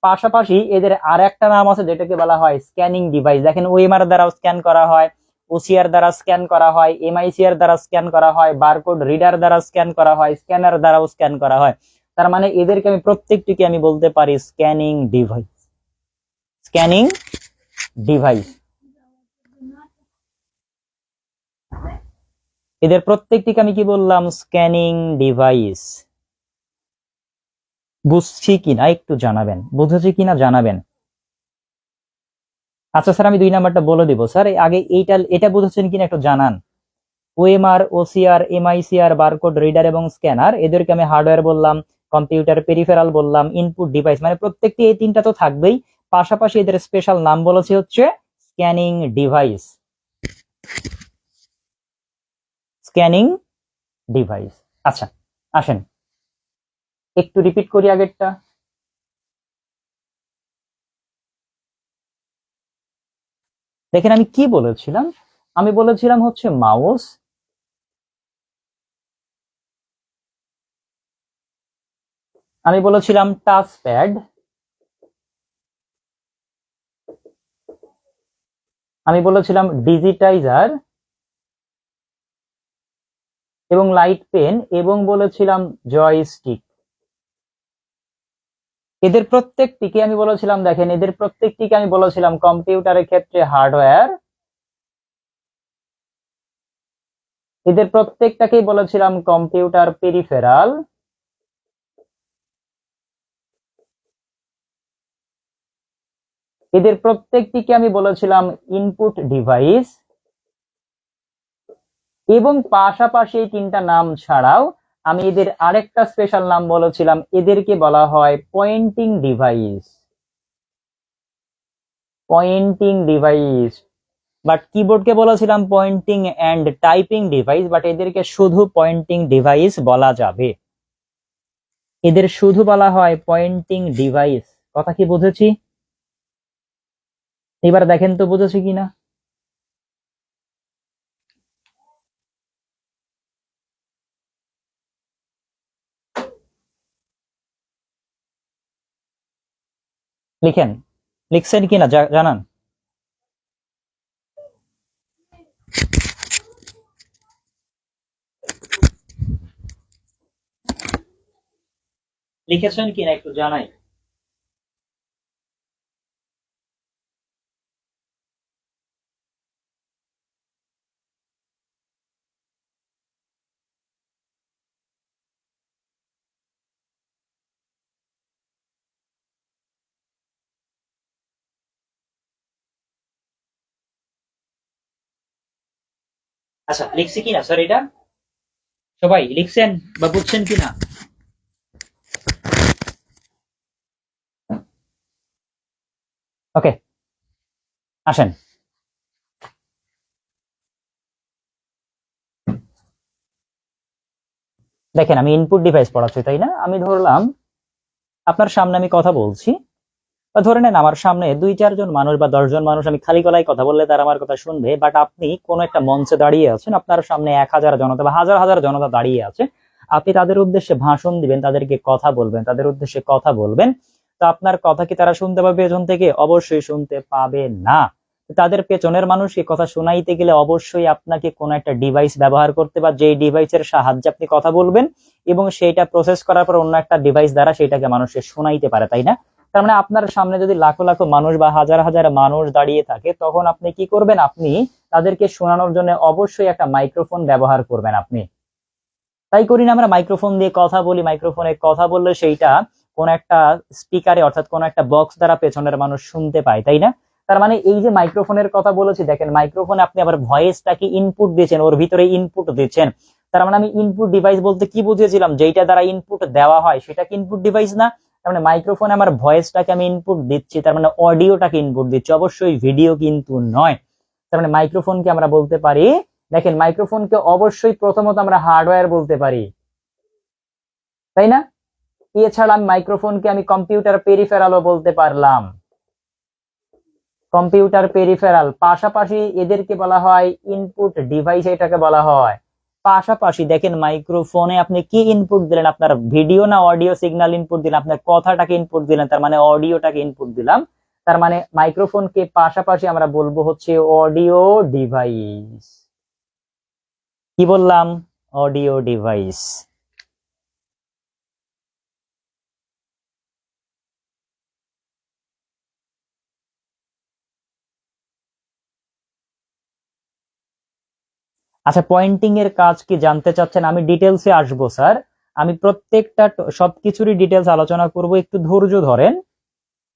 S2: পাশাপাশি এদের আর একটা নাম আছে যেটাকে বলা হয় স্ক্যানিং ডিভাইস। দেখেন ওএমআর দ্বারাও স্ক্যান করা হয়, ওসিআর দ্বারা স্ক্যান করা হয়, এমআইসিআর দ্বারা স্ক্যান করা হয়, বারকোড রিডার দ্বারা স্ক্যান করা হয়, স্ক্যানার দ্বারাও স্ক্যান করা হয়। তার মানে এদেরকে আমি প্রত্যেকটিকে আমি বলতে পারি স্ক্যানিং ডিভাইস, স্ক্যানিং ডিভাইস। এদের প্রত্যেকটিকে আমি কি বললাম, স্ক্যানিং ডিভাইস। বুঝছি কিনা একটু জানাবেন, বুঝেছি কিনা জানাবেন। আচ্ছা স্যার, আমি 2 নাম্বারটা বলে দিব স্যার, আগে এটা বুঝেছেন কিনা একটু জানান। OMR, OCR, MICR, barcode reader এবং স্ক্যানার, এদেরকে আমি হার্ডওয়্যার বললাম, কম্পিউটার পেরিফেরাল বললাম, ইনপুট ডিভাইস, মানে প্রত্যেকটি এই তিনটা তো থাকবেই, পাশাপাশি এদের স্পেশাল নাম বলেছি হচ্ছে স্ক্যানিং ডিভাইস, স্ক্যানিং ডিভাইস। আচ্ছা আসেন একটু রিপিট করি আগেরটা। দেখেন আমি কি বলেছিলাম, আমি বলেছিলাম হচ্ছে মাউস, আমি বলেছিলাম টাচ প্যাড, আমি বলেছিলাম ডিজিটাইজার এবং লাইট পেন, এবং বলেছিলাম জয়স্টিক। এদের প্রত্যেকটিকে আমি বলেছিলাম, দেখেন এদের প্রত্যেকটিকে আমি বলেছিলাম কম্পিউটারের ক্ষেত্রে হার্ডওয়্যার, এদের প্রত্যেকটাকেই বলেছিলাম কম্পিউটার পেরিফেরাল, এদের প্রত্যেকটিকে আমি বলেছিলাম ইনপুট ডিভাইস, এবং পাশাপাশি এই তিনটা নাম ছাড়াও আমি এদের আরেকটা স্পেশাল নাম বলেছিলাম, এদেরকে বলা হয় pointing device. Pointing device, but কিবোর্ডকে বলেছিলাম pointing and typing device, but এদেরকে শুধু পয়েন্টিং ডিভাইস বলা যাবে। এদের শুধু বলা হয় পয়েন্টিং ডিভাইস। কথা কি বুঝেছি? এবার দেখেন তো বুঝেছি কিনা। লিখেন, লিখছেন কিনা জানান। লিখেছেন কিনা একটু জানাই। আচ্ছা, লিখছি কিনা স্যার এটা? সবাই লিখছেন বা বুঝছেন কিনা? ওকে, আসেন। দেখেন, আমি ইনপুট ডিভাইস পড়াচ্ছি, তাই না? আমি ধরলাম আপনার সামনে আমি কথা বলছি, বা ধরে নেন আমার সামনে 2-4 জন মানুষ বা 10 জন মানুষ, আমি খালি গলায় কথা বললে তারা আমার কথা শুনবে, বাট আপনি কোনো একটা মঞ্চে দাঁড়িয়ে আছেন, আপনার সামনে 1000 জনতা বা হাজার হাজার জনতা দাঁড়িয়ে আছে, আপনি তাদের উদ্দেশ্যে ভাষণ দিবেন, তাদেরকে কথা বলবেন, তাদের উদ্দেশ্যে কথা বলবেন। তো আপনার কথা কি তারা শুনতে পাবে পেছন থেকে? অবশ্যই শুনতে পাবে না। তাদের পেছনের মানুষকে কথা শোনাইতে গেলে অবশ্যই আপনাকে কোনো একটা ডিভাইস ব্যবহার করতে, বা যেই ডিভাইসের সাহায্যে আপনি কথা বলবেন এবং সেইটা প্রসেস করার পর অন্য একটা ডিভাইস দ্বারা সেটাকে মানুষকে শোনাইতে পারে, তাই না? তার মানে আপনার সামনে যদি লাখো লাখো মানুষ বা হাজার হাজার মানুষ দাঁড়িয়ে থাকে, তখন আপনি কি করবেন? আপনি তাদেরকে শোনানোর জন্য অবশ্যই একটা মাইক্রোফোন ব্যবহার করবেন। আপনি তাই করি না? আমরা মাইক্রোফোন দিয়ে কথা বলি, মাইক্রোফোনে কথা বললে সেইটা কোন একটা স্পিকারে অর্থাৎ কোন একটা বক্স দ্বারা পেছনের মানুষ শুনতে পায়, তাই না? তার মানে এই যে মাইক্রোফোনের কথা বলেছি, দেখেন মাইক্রোফোনে আপনি আবার ভয়েসটাকে ইনপুট দিয়েছেন, ওর ভিতরে ইনপুট দিচ্ছেন। তার মানে আমি ইনপুট ডিভাইস বলতে কি বুঝিয়েছিলাম? যেটা দ্বারা ইনপুট দেওয়া হয় সেটা কি ইনপুট ডিভাইস না? তার মানে মাইক্রোফোনে আমার ভয়েসটাকে আমি ইনপুট দিচ্ছি, তার মানে অডিওটাকে ইনপুট দিচ্ছি, অবশ্যই ভিডিও কিন্তু নয়। তার মানে মাইক্রোফোনকে আমরা বলতে পারি, দেখেন মাইক্রোফোনকে অবশ্যই প্রথমত আমরা হার্ডওয়্যার বলতে পারি, তাই না? এছাড়া আমি মাইক্রোফোনকে আমি কম্পিউটার পেরিফেরালও বলতে পারলাম, কম্পিউটার পেরিফেরাল। পাশাপাশি এদেরকে বলা হয় ইনপুট ডিভাইস, এটাকে বলা হয়। পাশাপাশি দেখেন মাইক্রোফোনে আপনি কি ইনপুট দিলেন? আপনার ভিডিও না অডিও সিগন্যাল ইনপুট দিলেন, আপনার কথাটাকে ইনপুট দিলেন, তার মানে অডিওটাকে ইনপুট দিলাম। তার মানে মাইক্রোফোনকে পাশাপাশি আমরা বলবো হচ্ছে অডিও ডিভাইস। কি বললাম? Audio device. আচ্ছা, পয়েন্টিং এর কাজ কি জানতে চাচ্ছেন? আমি ডিটেলসে আসবো স্যার, আমি প্রত্যেকটা সবকিছুরই ডিটেলস আলোচনা করব, একটু ধৈর্য ধরেন,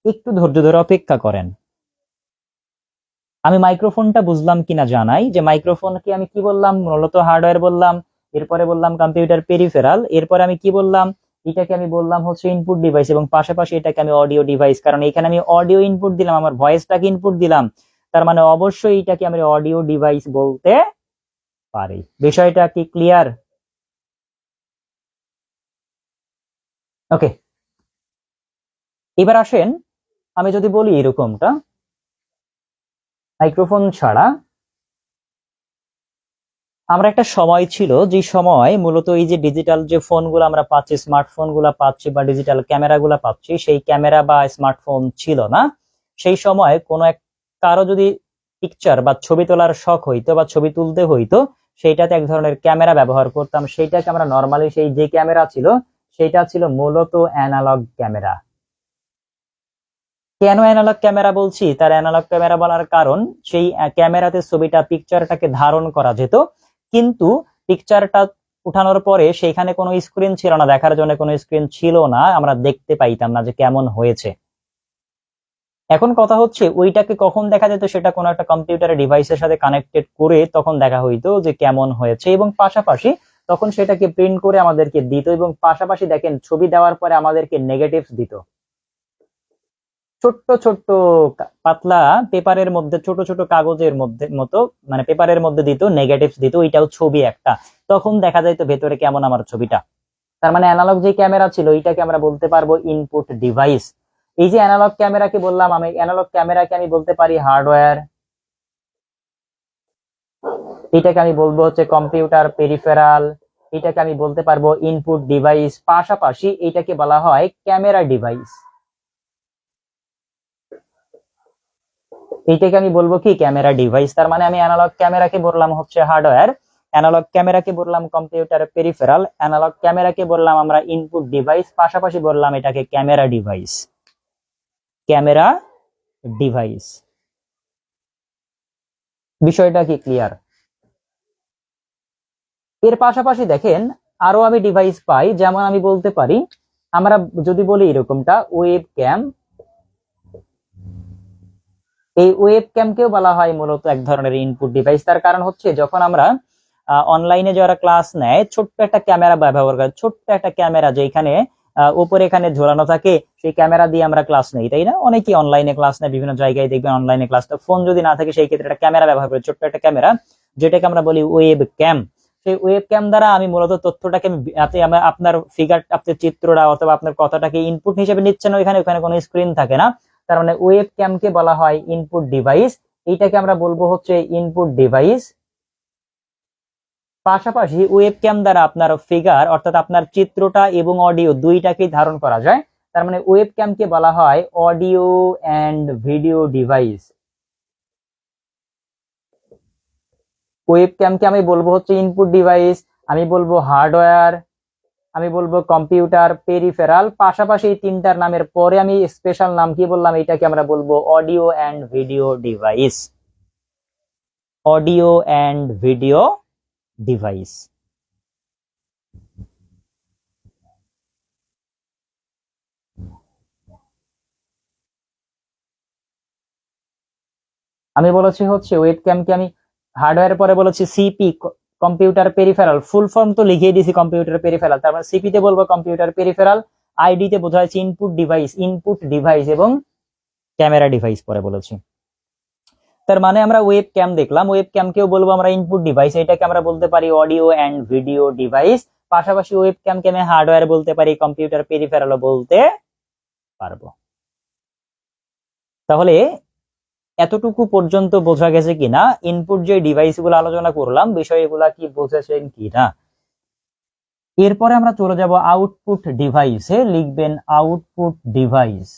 S2: একটু ধৈর্য ধরে অপেক্ষা করেন। আমি মাইক্রোফোনটা বুঝলাম কিনা জানাই, যে মাইক্রোফোনকে আমি কি বললাম? মূলত হার্ডওয়্যার বললাম, এরপরে বললাম কম্পিউটার পেরিফেরাল, এরপরে আমি কি বললাম? এটাকে আমি বললাম হচ্ছে ইনপুট ডিভাইস, এবং পাশাপাশি এটাকে আমি অডিও ডিভাইস, কারণ এখানে আমি অডিও ইনপুট দিলাম, আমার ভয়েসটাকে ইনপুট দিলাম, তার মানে অবশ্যই এটাকে আমি অডিও ডিভাইস বলতে পারি। বিষয়টা কি ক্লিয়ার? ওকে, এবার আসেন, আমি যদি বলি এরকমটা, মাইক্রোফোন ছাড়া আমরা একটা সময় ছিল, যে সময় মূলত এই যে ডিজিটাল যে ফোনগুলো আমরা পাচ্ছি, স্মার্টফোন গুলা পাচ্ছি বা ডিজিটাল ক্যামেরা গুলা পাচ্ছি, সেই ক্যামেরা বা স্মার্টফোন ছিল না। সেই সময় কোনো এক কারো যদি পিকচার বা ছবি তোলার শখ হইতো বা ছবি তুলতে হইতো, সেইটাতে এক ধরনের ক্যামেরা ব্যবহার করতাম। সেইটাকে আমরা নর্মালি, সেই যে ক্যামেরা ছিল সেটা ছিল মূলত অ্যানালগ ক্যামেরা। কেন অ্যানালগ ক্যামেরা বলছি? তার অ্যানালগ ক্যামেরা বলার কারণ, সেই ক্যামেরাতে ছবিটা পিকচারটাকে ধারণ করা যেত, কিন্তু পিকচারটা উঠানোর পরে সেইখানে কোনো স্ক্রিন ছিল না, দেখার জন্য কোনো স্ক্রিন ছিল না, আমরা দেখতে পাইতাম না যে কেমন হয়েছে। এখন কথা হচ্ছে ওইটাকে কখন দেখা যেত, সেটা কোনো একটা কম্পিউটারের ডিভাইসের সাথে কানেক্টেড করে তখন দেখা হইতো যে কেমন হয়েছে, এবং পাশাপাশি তখন সেটাকে প্রিন্ট করে আমাদেরকে দিত, এবং পাশাপাশি দেখেন ছবি দেওয়ার পরে আমাদেরকে নেগেটিভস দিত, ছোট্ট ছোট্ট পাতলা পেপারের মধ্যে, ছোট ছোট কাগজের মধ্যে মতো, মানে পেপারের মধ্যে দিত, নেগেটিভস দিত, ওইটাও ছবি একটা। তখন দেখা যাইত ভেতরে কেমন আমার ছবিটা। তার মানে অ্যানালগ যে ক্যামেরা ছিল এটাকে আমরা বলতে পারবো ইনপুট ডিভাইস। এই যে অ্যানালগ ক্যামেরাকে বললাম, আমি অ্যানালগ ক্যামেরাকে আমি বলতে পারি হার্ডওয়্যার, এটাকে আমি বলবো হচ্ছে কম্পিউটার পেরিফেরাল, এটাকে আমি বলতে পারবো ইনপুট ডিভাইস, পাশাপাশি এটাকে বলা হয় ক্যামেরা ডিভাইস। এইটাকে আমি বলবো কি ক্যামেরা ডিভাইস। তার মানে আমি অ্যানালগ ক্যামেরাকে বললাম হচ্ছে হার্ডওয়্যার, অ্যানালগ ক্যামেরাকে বললাম কম্পিউটার পেরিফেরাল, অ্যানালগ ক্যামেরাকে বললাম আমরা ইনপুট ডিভাইস, পাশাপাশি বললাম এটাকে ক্যামেরা ডিভাইস। ক্যামেরা ডিভাইস, বিষয়টা কি ক্লিয়ার? এর পাশাপাশি দেখেন আরো আমি ডিভাইস পাই, যেমন আমি বলতে পারি, আমরা যদি বলি এরকমটা ওয়েব ক্যাম, এই ওয়েব ক্যামকেও বলা হয় মূলত এক ধরনের ইনপুট ডিভাইস। তার কারণ হচ্ছে যখন আমরা অনলাইনে যারা ক্লাস নেয়, ছোট্ট একটা ক্যামেরা ব্যবহার করে, ছোট্ট একটা ক্যামেরা যেখানে উপরে এখানে ঝোলানো থাকে, সেই ক্যামেরা দিয়ে আমরা ক্লাস নেই, তাই না? অনেকেই অনলাইনে ক্লাস নেয়, বিভিন্ন জায়গায় দেখবেন অনলাইনে ক্লাস। তো ফোন যদি না থাকে সেই ক্ষেত্রে একটা ক্যামেরা ব্যবহার করে, ছোট্ট একটা ক্যামেরা, যেটাকে আমরা বলি ওয়েব ক্যাম। সেই ওয়েব ক্যাম দ্বারা আমি মূলত তথ্যটাকে আপনার ফিগার, আপনার চিত্রটা অথবা আপনার কথাটাকে ইনপুট হিসেবে নিচ্ছেন, ওইখানে কোনো স্ক্রিন থাকে না। তার মানে ওয়েব ক্যামকে বলা হয় ইনপুট ডিভাইস, এইটাকে আমরা বলবো হচ্ছে ইনপুট ডিভাইস। পাশাপাশি ওয়েব ক্যাম দ্বারা আপনার ফিগার অর্থাৎ আপনার চিত্রটা এবং অডিও দুইটাকেই ধারণ করা যায়। তার মানে ওয়েব ক্যামকে বলা হয় audio and video device. Web ক্যামকে আমি বলবো হচ্ছে ইনপুট ডিভাইস, আমি বলবো হার্ডওয়্যার, আমি বলবো কম্পিউটার পেরিফেরাল, পাশাপাশি এই তিনটার নামের পরে আমি স্পেশাল নাম কি বললাম, এটাকে আমরা বলবো audio and video device. Audio and video device. আমি বলেছি হচ্ছে ওয়েব ক্যামকে আমি হার্ডওয়্যার পরে বলেছি CP, computer peripheral, full form তো লিখিয়ে দিয়েছি কম্পিউটার পেরিফেরাল, তার মানে সিপি তে বলবো কম্পিউটার পেরিফেরাল, আইডি তে বোঝাচ্ছি ইনপুট ডিভাইস, ইনপুট ডিভাইস এবং ক্যামেরা ডিভাইস পরে বলেছি। তার মানে আমরা ওয়েব ক্যাম দেখলাম, ওয়েব ক্যামকেও বলবো আমরা ইনপুট ডিভাইস, এটাকে আমরা বলতে পারি অডিও এন্ড ভিডিও ডিভাইস। পাশাপাশি ওয়েব ক্যামকে আমি হার্ডওয়্যার বলতে পারি, কম্পিউটার পেরিফেরালও বলতে পারবো। তাহলে এতটুকু পর্যন্ত বোঝা গেছে কিনা, ইনপুট যে ডিভাইস গুলো আলোচনা করলাম বিষয়গুলা কি বুঝেছেন কিনা? এরপরে আমরা চলে যাব আউটপুট ডিভাইসে, লিখবেন আউটপুট ডিভাইস।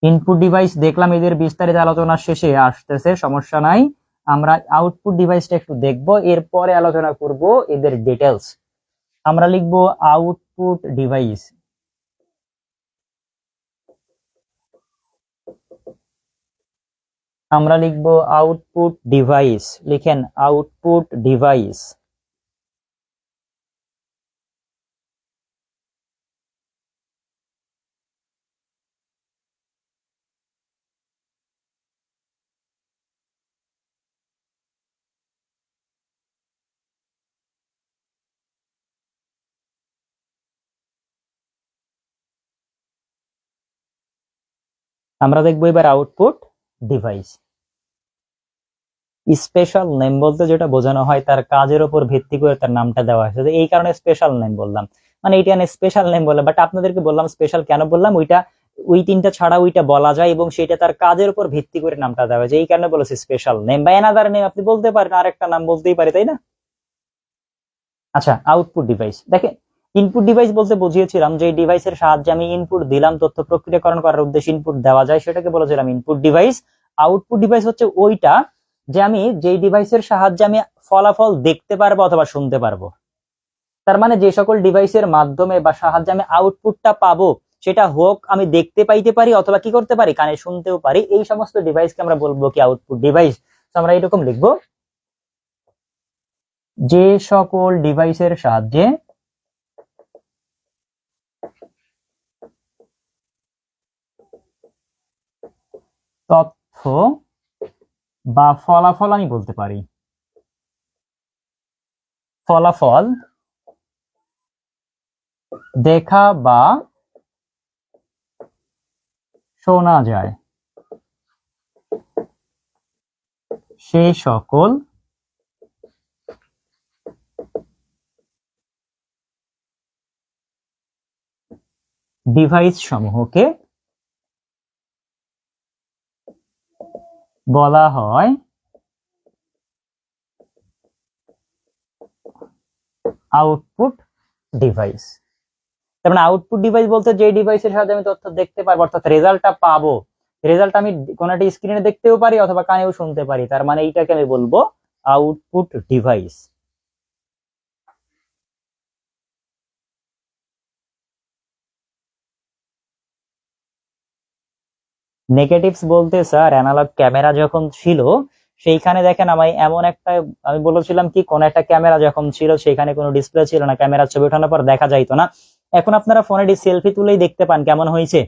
S2: ইনপুট ডিভাইস দেখলাম, এদের বিস্তারিত আলোচনা শেষে আসতেছে, সমস্যা নাই। আমরা আউটপুট ডিভাইসটা একটু দেখবো, এরপরে আলোচনা করব এদের ডিটেলস। আমরা লিখব আউটপুট ডিভাইস। আমরা লিখব আউটপুট ডিভাইস, লিখেন আউটপুট ডিভাইস। আমরা দেখবো এবার আউটপুট ডিভাইস। স্পেশাল নেম বলতে যেটা বোঝানো হয় তার কাজের উপর ভিত্তি করে তার নামটা দেওয়া হয়েছে, এই কারণে স্পেশাল নেম বললাম, মানে এটা স্পেশাল নেম বললাম, বাট আপনাদেরকে বললাম স্পেশাল কেন বললাম, ওইটা ওই তিনটা ছাড়া ওইটা বলা যায় এবং সেটা তার কাজের উপর ভিত্তি করে নামটা দেওয়া হয়েছে, এই কারণে বলেছি স্পেশাল নেম। বা এনাদার নেম আপনি বলতে পারেন, আরেকটা নাম বলতেই পারে, তাই না? আচ্ছা, আউটপুট ডিভাইস দেখেন, ইনপুট ডিভাইস বলতে বুঝিয়েছিলাম যে ডিভাইসের সাহায্যে আমি ইনপুট দিলাম, তথ্য প্রক্রিয়াকরণ করার উদ্দেশ্যে ইনপুট দেওয়া যায়, সেটাকে বলেছিলাম ইনপুট ডিভাইস। আউটপুট ডিভাইস হচ্ছে ওইটা যে আমি যেই ডিভাইসের সাহায্যে আমি ফলাফল দেখতে পারবো অথবা শুনতে পারবো। তার মানে যে সকল ডিভাইসের মাধ্যমে বা সাহায্যে আমি আউটপুটটা পাবো, সেটা হোক আমি দেখতে পাইতে পারি অথবা কি করতে পারি, কানে শুনতেও পারি, এই সমস্ত ডিভাইসকে আমরা বলবো কি আউটপুট ডিভাইস। আমরা এরকম লিখবো, যে সকল ডিভাইসের সাহায্যে তথ্য বা ফলাফল আমি বলতে পারি। ফলাফল দেখা বা শোনা যায় সে সকল ডিভাইস সমূহকে বলা হয় আউটপুট ডিভাইস। তার মানে আউটপুট ডিভাইস বলতে যে ডিভাইসের সাহায্যে আমি তথ্য দেখতে পারবো, অর্থাৎ রেজাল্টটা পাবো, রেজাল্ট আমি কোনো একটা স্ক্রিনে দেখতেও পারি অথবা কানেও শুনতে পারি, তার মানে এইটাকে আমি বলবো আউটপুট ডিভাইস। নেগেটিভস বলতে স্যার অ্যানালগ ক্যামেরা যখন ছিল সেইখানে দেখেন আমি বলেছিলাম কি, কোন একটা ক্যামেরা যখন ছিল সেখানে কোনো ডিসপ্লে ছিল না, ক্যামেরার ছবি ওঠানোর পর দেখা যাইতো না। এখন আপনারা ফোনে সেলফি তুলেই দেখতে পান কেমন হয়েছে।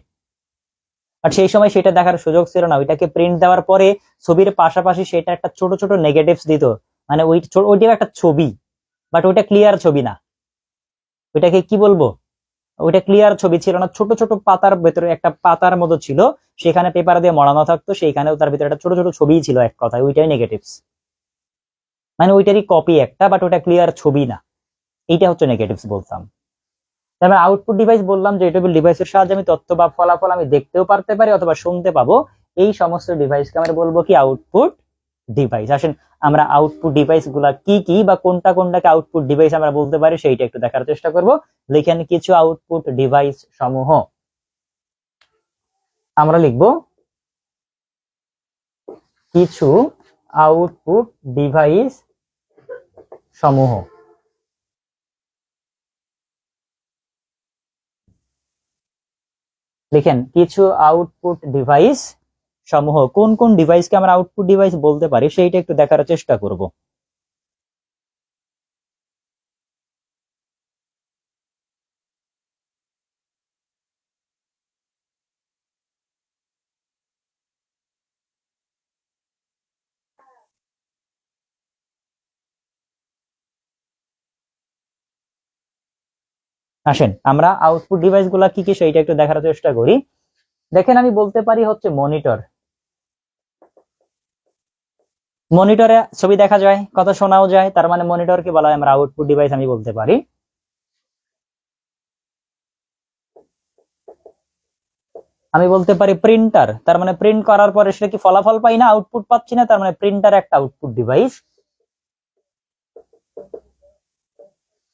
S2: আর সেই সময় সেটা দেখার সুযোগ ছিল না, ওইটাকে প্রিন্ট দেওয়ার পরে ছবির পাশাপাশি সেটা একটা ছোট ছোট নেগেটিভস দিত, মানে ওইটা একটা ছবি, বাট ওইটা ক্লিয়ার ছবি না। ওইটাকে কি বলবো, ওইটা ক্লিয়ার ছবি ছিল না, ছোট ছোট পাতার ভেতরে একটা পাতার মতো ছিল, সেখানে পেপার দিয়ে মড়ানো থাকতো, সেইখানেও তার ভিতরে একটা ছোট ছোট ছবি ছিল, এক কথায় ওইটাই নেগেটিভস, মানে ওইটারই কপি একটা, বাট ওটা ক্লিয়ার ছবি না, এইটা হচ্ছে নেগেটিভস বলতাম। তারপরে আউটপুট ডিভাইস বললাম যে এটা ডিভাইসের সাহায্যে আমি তথ্য বা ফলাফল আমি দেখতেও পারতে পারি অথবা শুনতে পাবো, এই সমস্ত ডিভাইসকে আমরা বলবো কি আউটপুট ডিভাইস। আসেন আমরা আউটপুট ডিভাইস গুলা কি কি বা কোনটা কোনটাকে আউটপুট ডিভাইস আমরা বলতে পারি সেইটা একটু দেখার চেষ্টা করব। লিখেন কিছু আউটপুট ডিভাইস সমূহ। আমরা লিখব কিছু আউটপুট ডিভাইস সমূহ। লিখেন কিছু আউটপুট ডিভাইস সমূহ। কোন কোন ডিভাইসকে আমরা আউটপুট ডিভাইস বলতে পারি সেইটা একটু দেখার চেষ্টা করব। আসেন আমরা আউটপুট ডিভাইস গুলা কি কি সেইটা একটু দেখার চেষ্টা করি। দেখেন আমি বলতে পারি হচ্ছে মনিটর। মনিটরে ছবি দেখা যায়, কথা শোনাও যায়, তার মানে মনিটরকে বলা হয় আমরা আউটপুট ডিভাইস আমি বলতে পারি। আমি বলতে পারি প্রিন্টার, তার মানে প্রিন্ট করার পরে সেটা কি ফলাফল পাই না, আউটপুট পাচ্ছি না, তার মানে প্রিন্টার একটা আউটপুট ডিভাইস।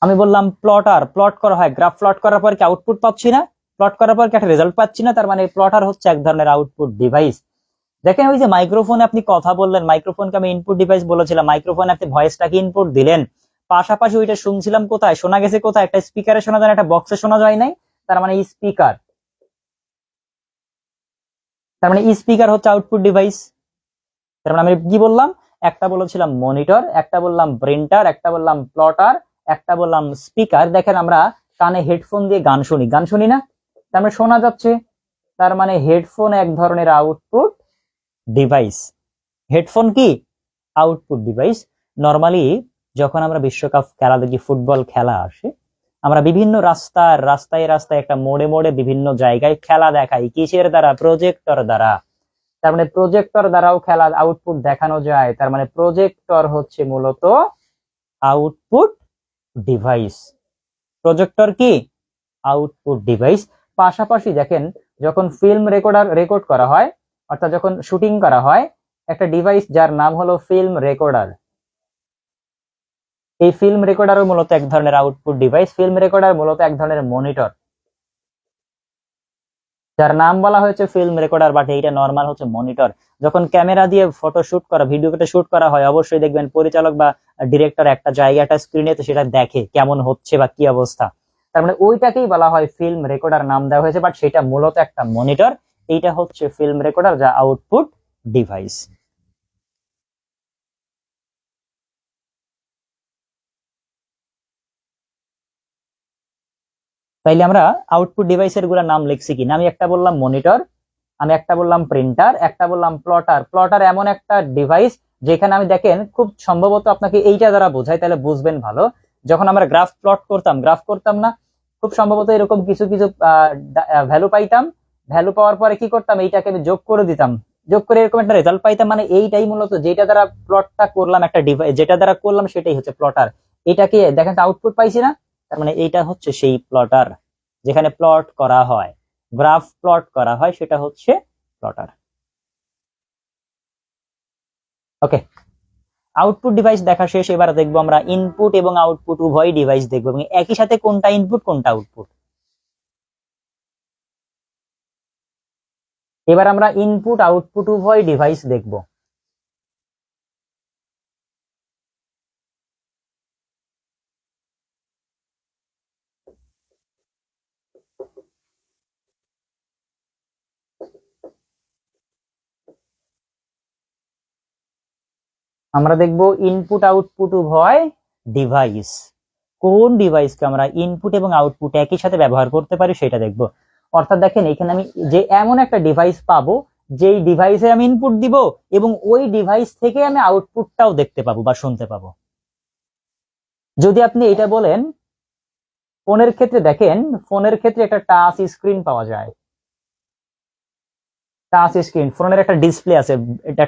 S2: আমি বললাম প্লটার, প্লট করা হয়, গ্রাফ প্লট করার পর কি আউটপুট পাচ্ছি না, প্লট করার পর কি একটা রেজাল্ট পাচ্ছি না, তার মানে প্লটার হচ্ছে এক ধরনের আউটপুট ডিভাইস। দেখেন ওই যে মাইক্রোফোনে আপনি কথা বললেন, মাইক্রোফোনকে আমি ইনপুট ডিভাইস বলেছিলাম, মাইক্রোফোনে আপনি ভয়েসটাকে ইনপুট দিলেন, পাশাপাশি ওইটা শুনছিলাম কোথায়, শোনা গেছে কোথায়, একটা স্পিকারে শোনা যায়, একটা বক্সে শোনা যায় নাই, তার মানে স্পিকার। তার মানে স্পিকার হচ্ছে আউটপুট ডিভাইস। তার মানে আমি কি বললাম, একটা বলেছিলাম মনিটর, একটা বললাম প্রিন্টার, একটা বললাম প্লটার, একটা বললাম স্পিকার। দেখেন আমরা কানে হেডফোন দিয়ে গান শুনি, গান শুনি না, তার মানে শোনা যাচ্ছে, তার মানে হেডফোন এক ধরনের আউটপুট ডিভাইস। হেডফোন কি আউটপুট ডিভাইস। নরমালি যখন আমরা বিশ্বকাপ খেলা দেখি, ফুটবল খেলা আসে, আমরা বিভিন্ন রাস্তায় রাস্তায় একটা মোড়ে মোড়ে বিভিন্ন জায়গায় খেলা দেখাই, কিসের দ্বারা, প্রজেক্টর দ্বারা। তার মানে প্রজেক্টর দ্বারাও খেলার আউটপুট দেখানো যায়, তার মানে প্রজেক্টর হচ্ছে মূলত আউটপুট ডিভাইস। প্রজেক্টর কি আউটপুট ডিভাইস। পাশাপাশি দেখেন যখন ফিল্ম রেকর্ড করা হয়, অর্থাৎ যখন শুটিং করা হয়, একটা ডিভাইস যার নাম হলো ফিল্ম রেকর্ডার। এই ফিল্ম রেকর্ডারও মূলত এক ধরনের আউটপুট ডিভাইস। ফিল্ম রেকর্ডার মূলত এক ধরনের মনিটর, যার নাম বলা হয়েছে ফিল্ম রেকর্ডার, বাট এইটা নর্মাল হচ্ছে মনিটর। যখন ক্যামেরা দিয়ে ফটো শুট করা, ভিডিওটা শুট করা হয়, অবশ্যই দেখবেন পরিচালক বা ডিরেক্টর একটা জায়গাটা স্ক্রিনে তো সেটা দেখে কেমন হচ্ছে বা কি অবস্থা, তার মানে ওইটাকেই বলা হয় ফিল্ম রেকর্ডার নাম দেওয়া হয়েছে, বাট সেটা মূলত একটা মনিটর। এইটা হচ্ছে ফিল্ম রেকর্ডার, যা আউটপুট ডিভাইস। তাইলে আমরা আউটপুট ডিভাইসের গুলা নাম লিখছি কিনা, আমি একটা বললাম মনিটর, আমি একটা বললাম প্রিন্টার, একটা বললাম প্লটার। প্লটার এমন একটা ডিভাইস যেখানে আমি দেখেন খুব সম্ভবত আপনাকে এইটা দ্বারা বোঝাই, তাহলে বুঝবেন ভালো। যখন আমরা গ্রাফ প্লট করতাম, গ্রাফ করতাম না, খুব সম্ভবত এরকম কিছু কিছু ভ্যালু পাইতাম। ভ্যালু পাওয়ার পরে কি করতাম, এইটাকে আমি যোগ করে দিতাম, যোগ করে এরকম একটা রেজাল্ট পাইতাম। মানে এইটাই মূলত যেটা দ্বারা প্লটটা করলাম, একটা ডিভাইস যেটা দ্বারা করলাম সেটাই হচ্ছে প্লটার। এটাকে দেখেন আউটপুট পাইছি না, তার মানে এইটা হচ্ছে সেই প্লটার, যেখানে প্লট করা হয়, গ্রাফ প্লট করা হয়, সেটা হচ্ছে প্লটার। ওকে, আউটপুট ডিভাইস দেখা শেষ। এবার দেখবো আমরা ইনপুট এবং আউটপুট উভয় ডিভাইস দেখবো, এবং একই সাথে কোনটা ইনপুট কোনটা আউটপুট। এবার আমরা ইনপুট আউটপুট উভয় ডিভাইস দেখব। আমরা দেখব ইনপুট আউটপুট উভয় ডিভাইস। কোন ডিভাইসকে আমরা ইনপুট এবং আউটপুট একই সাথে ব্যবহার করতে পারি সেটা দেখব। অর্থাৎ দেখেন এখানে আমি যে এমন একটা ডিভাইস পাবো, যেই ডিভাইসে আমি ইনপুট দিব এবং ওই ডিভাইস থেকে আমি আউটপুটটাও দেখতে পাবো বা শুনতে পাবো। যদি আপনি এটা বলেন ফোনের ক্ষেত্রে, দেখেন ফোনের ক্ষেত্রে একটা টাচ স্ক্রিন পাওয়া যায়, টাচ স্ক্রিন, ফোনের একটা ডিসপ্লে আছে, এটা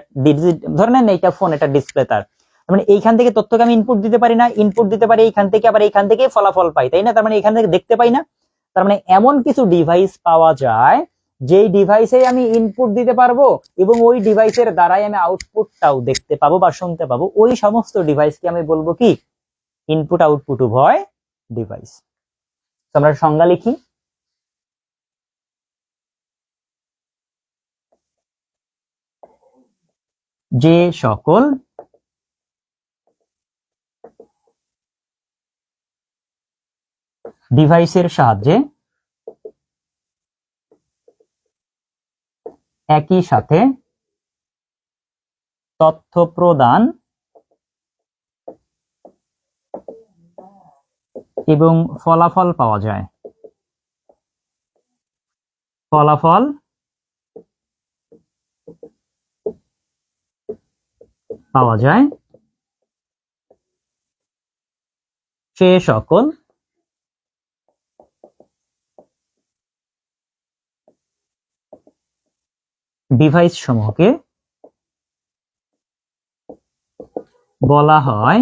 S2: ধরে নেন এইটা ফোন, এটা ডিসপ্লে তার মানে এইখান থেকে তথ্যকে আমি ইনপুট দিতে পারি না, ইনপুট দিতে পারি এইখান থেকে, আবার এইখান থেকে ফলাফল পাই, তাই না? তার মানে এখান থেকে দেখতে পাই না। তার মানে এমন কিছু ডিভাইস পাওয়া যায় যেই ডিভাইসে আমি ইনপুট দিতে পারবো এবং ওই ডিভাইসের দ্বারাই আমি আউটপুটটাও দেখতে পাবো বা শুনতে পাবো। ওই সমস্ত ডিভাইসকে আমি বলবো কি ইনপুট আউটপুট উভয় ডিভাইস। আমরা সংজ্ঞা লিখি। যে সকল ডিভাইসের সাহায্যে একই সাথে তথ্য প্রদান এবং ফলাফল পাওয়া যায়, ফলাফল পাওয়া যায়, সে সকল ডিভাইস সমূহকে বলা হয়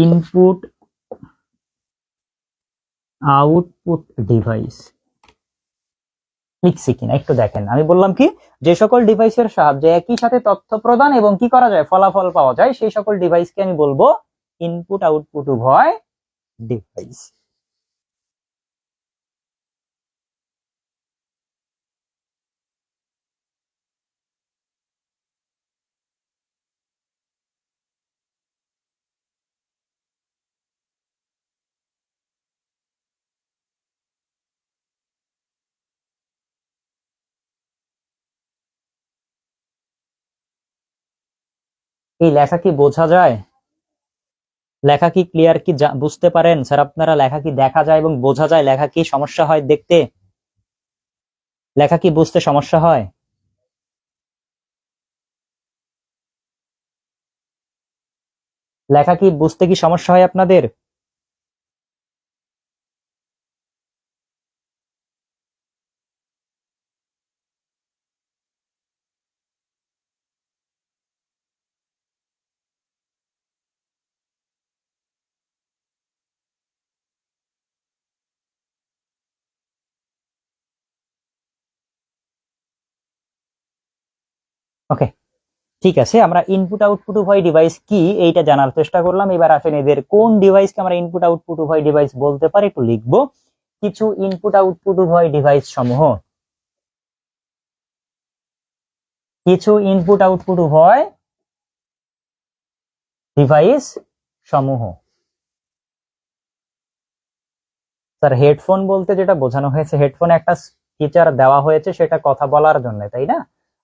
S2: ইনপুট আউটপুট ডিভাইস। লিখছি কিনা একটু দেখেন। আমি বললাম কি, যে সকল ডিভাইসের সাহায্যে একই সাথে তথ্য প্রদান এবং কি করা যায়, ফলাফল পাওয়া যায়, সেই সকল ডিভাইসকে আমি বলবো ইনপুট আউটপুট উভয় ডিভাইস। এই লেখা কি বোঝা যায়? লেখা কি ক্লিয়ার, কি বুঝতে পারেন স্যার আপনারা? লেখা কি দেখা যায় এবং বোঝা যায়? লেখা কি সমস্যা হয় দেখতে? লেখা কি বুঝতে সমস্যা হয়? লেখা কি বুঝতে কি সমস্যা হয় আপনাদের? ওকে, ঠিক আছে। আমরা ইনপুট আউটপুট উভয় ডিভাইস কি এইটা জানার চেষ্টা করলাম। এবার আসেন এদের কোন ডিভাইসকে আমরা ইনপুট আউটপুট উভয় ডিভাইস বলতে পারি একটু লিখবো। কিছু ইনপুট আউটপুট উভয় ডিভাইস সমূহ, কিছু ইনপুট আউটপুট উভয় ডিভাইস সমূহ। স্যার হেডফোন বলতে যেটা বোঝানো হয়েছে, হেডফোনে একটা ফিচার দেওয়া হয়েছে সেটা কথা বলার জন্য, তাই না?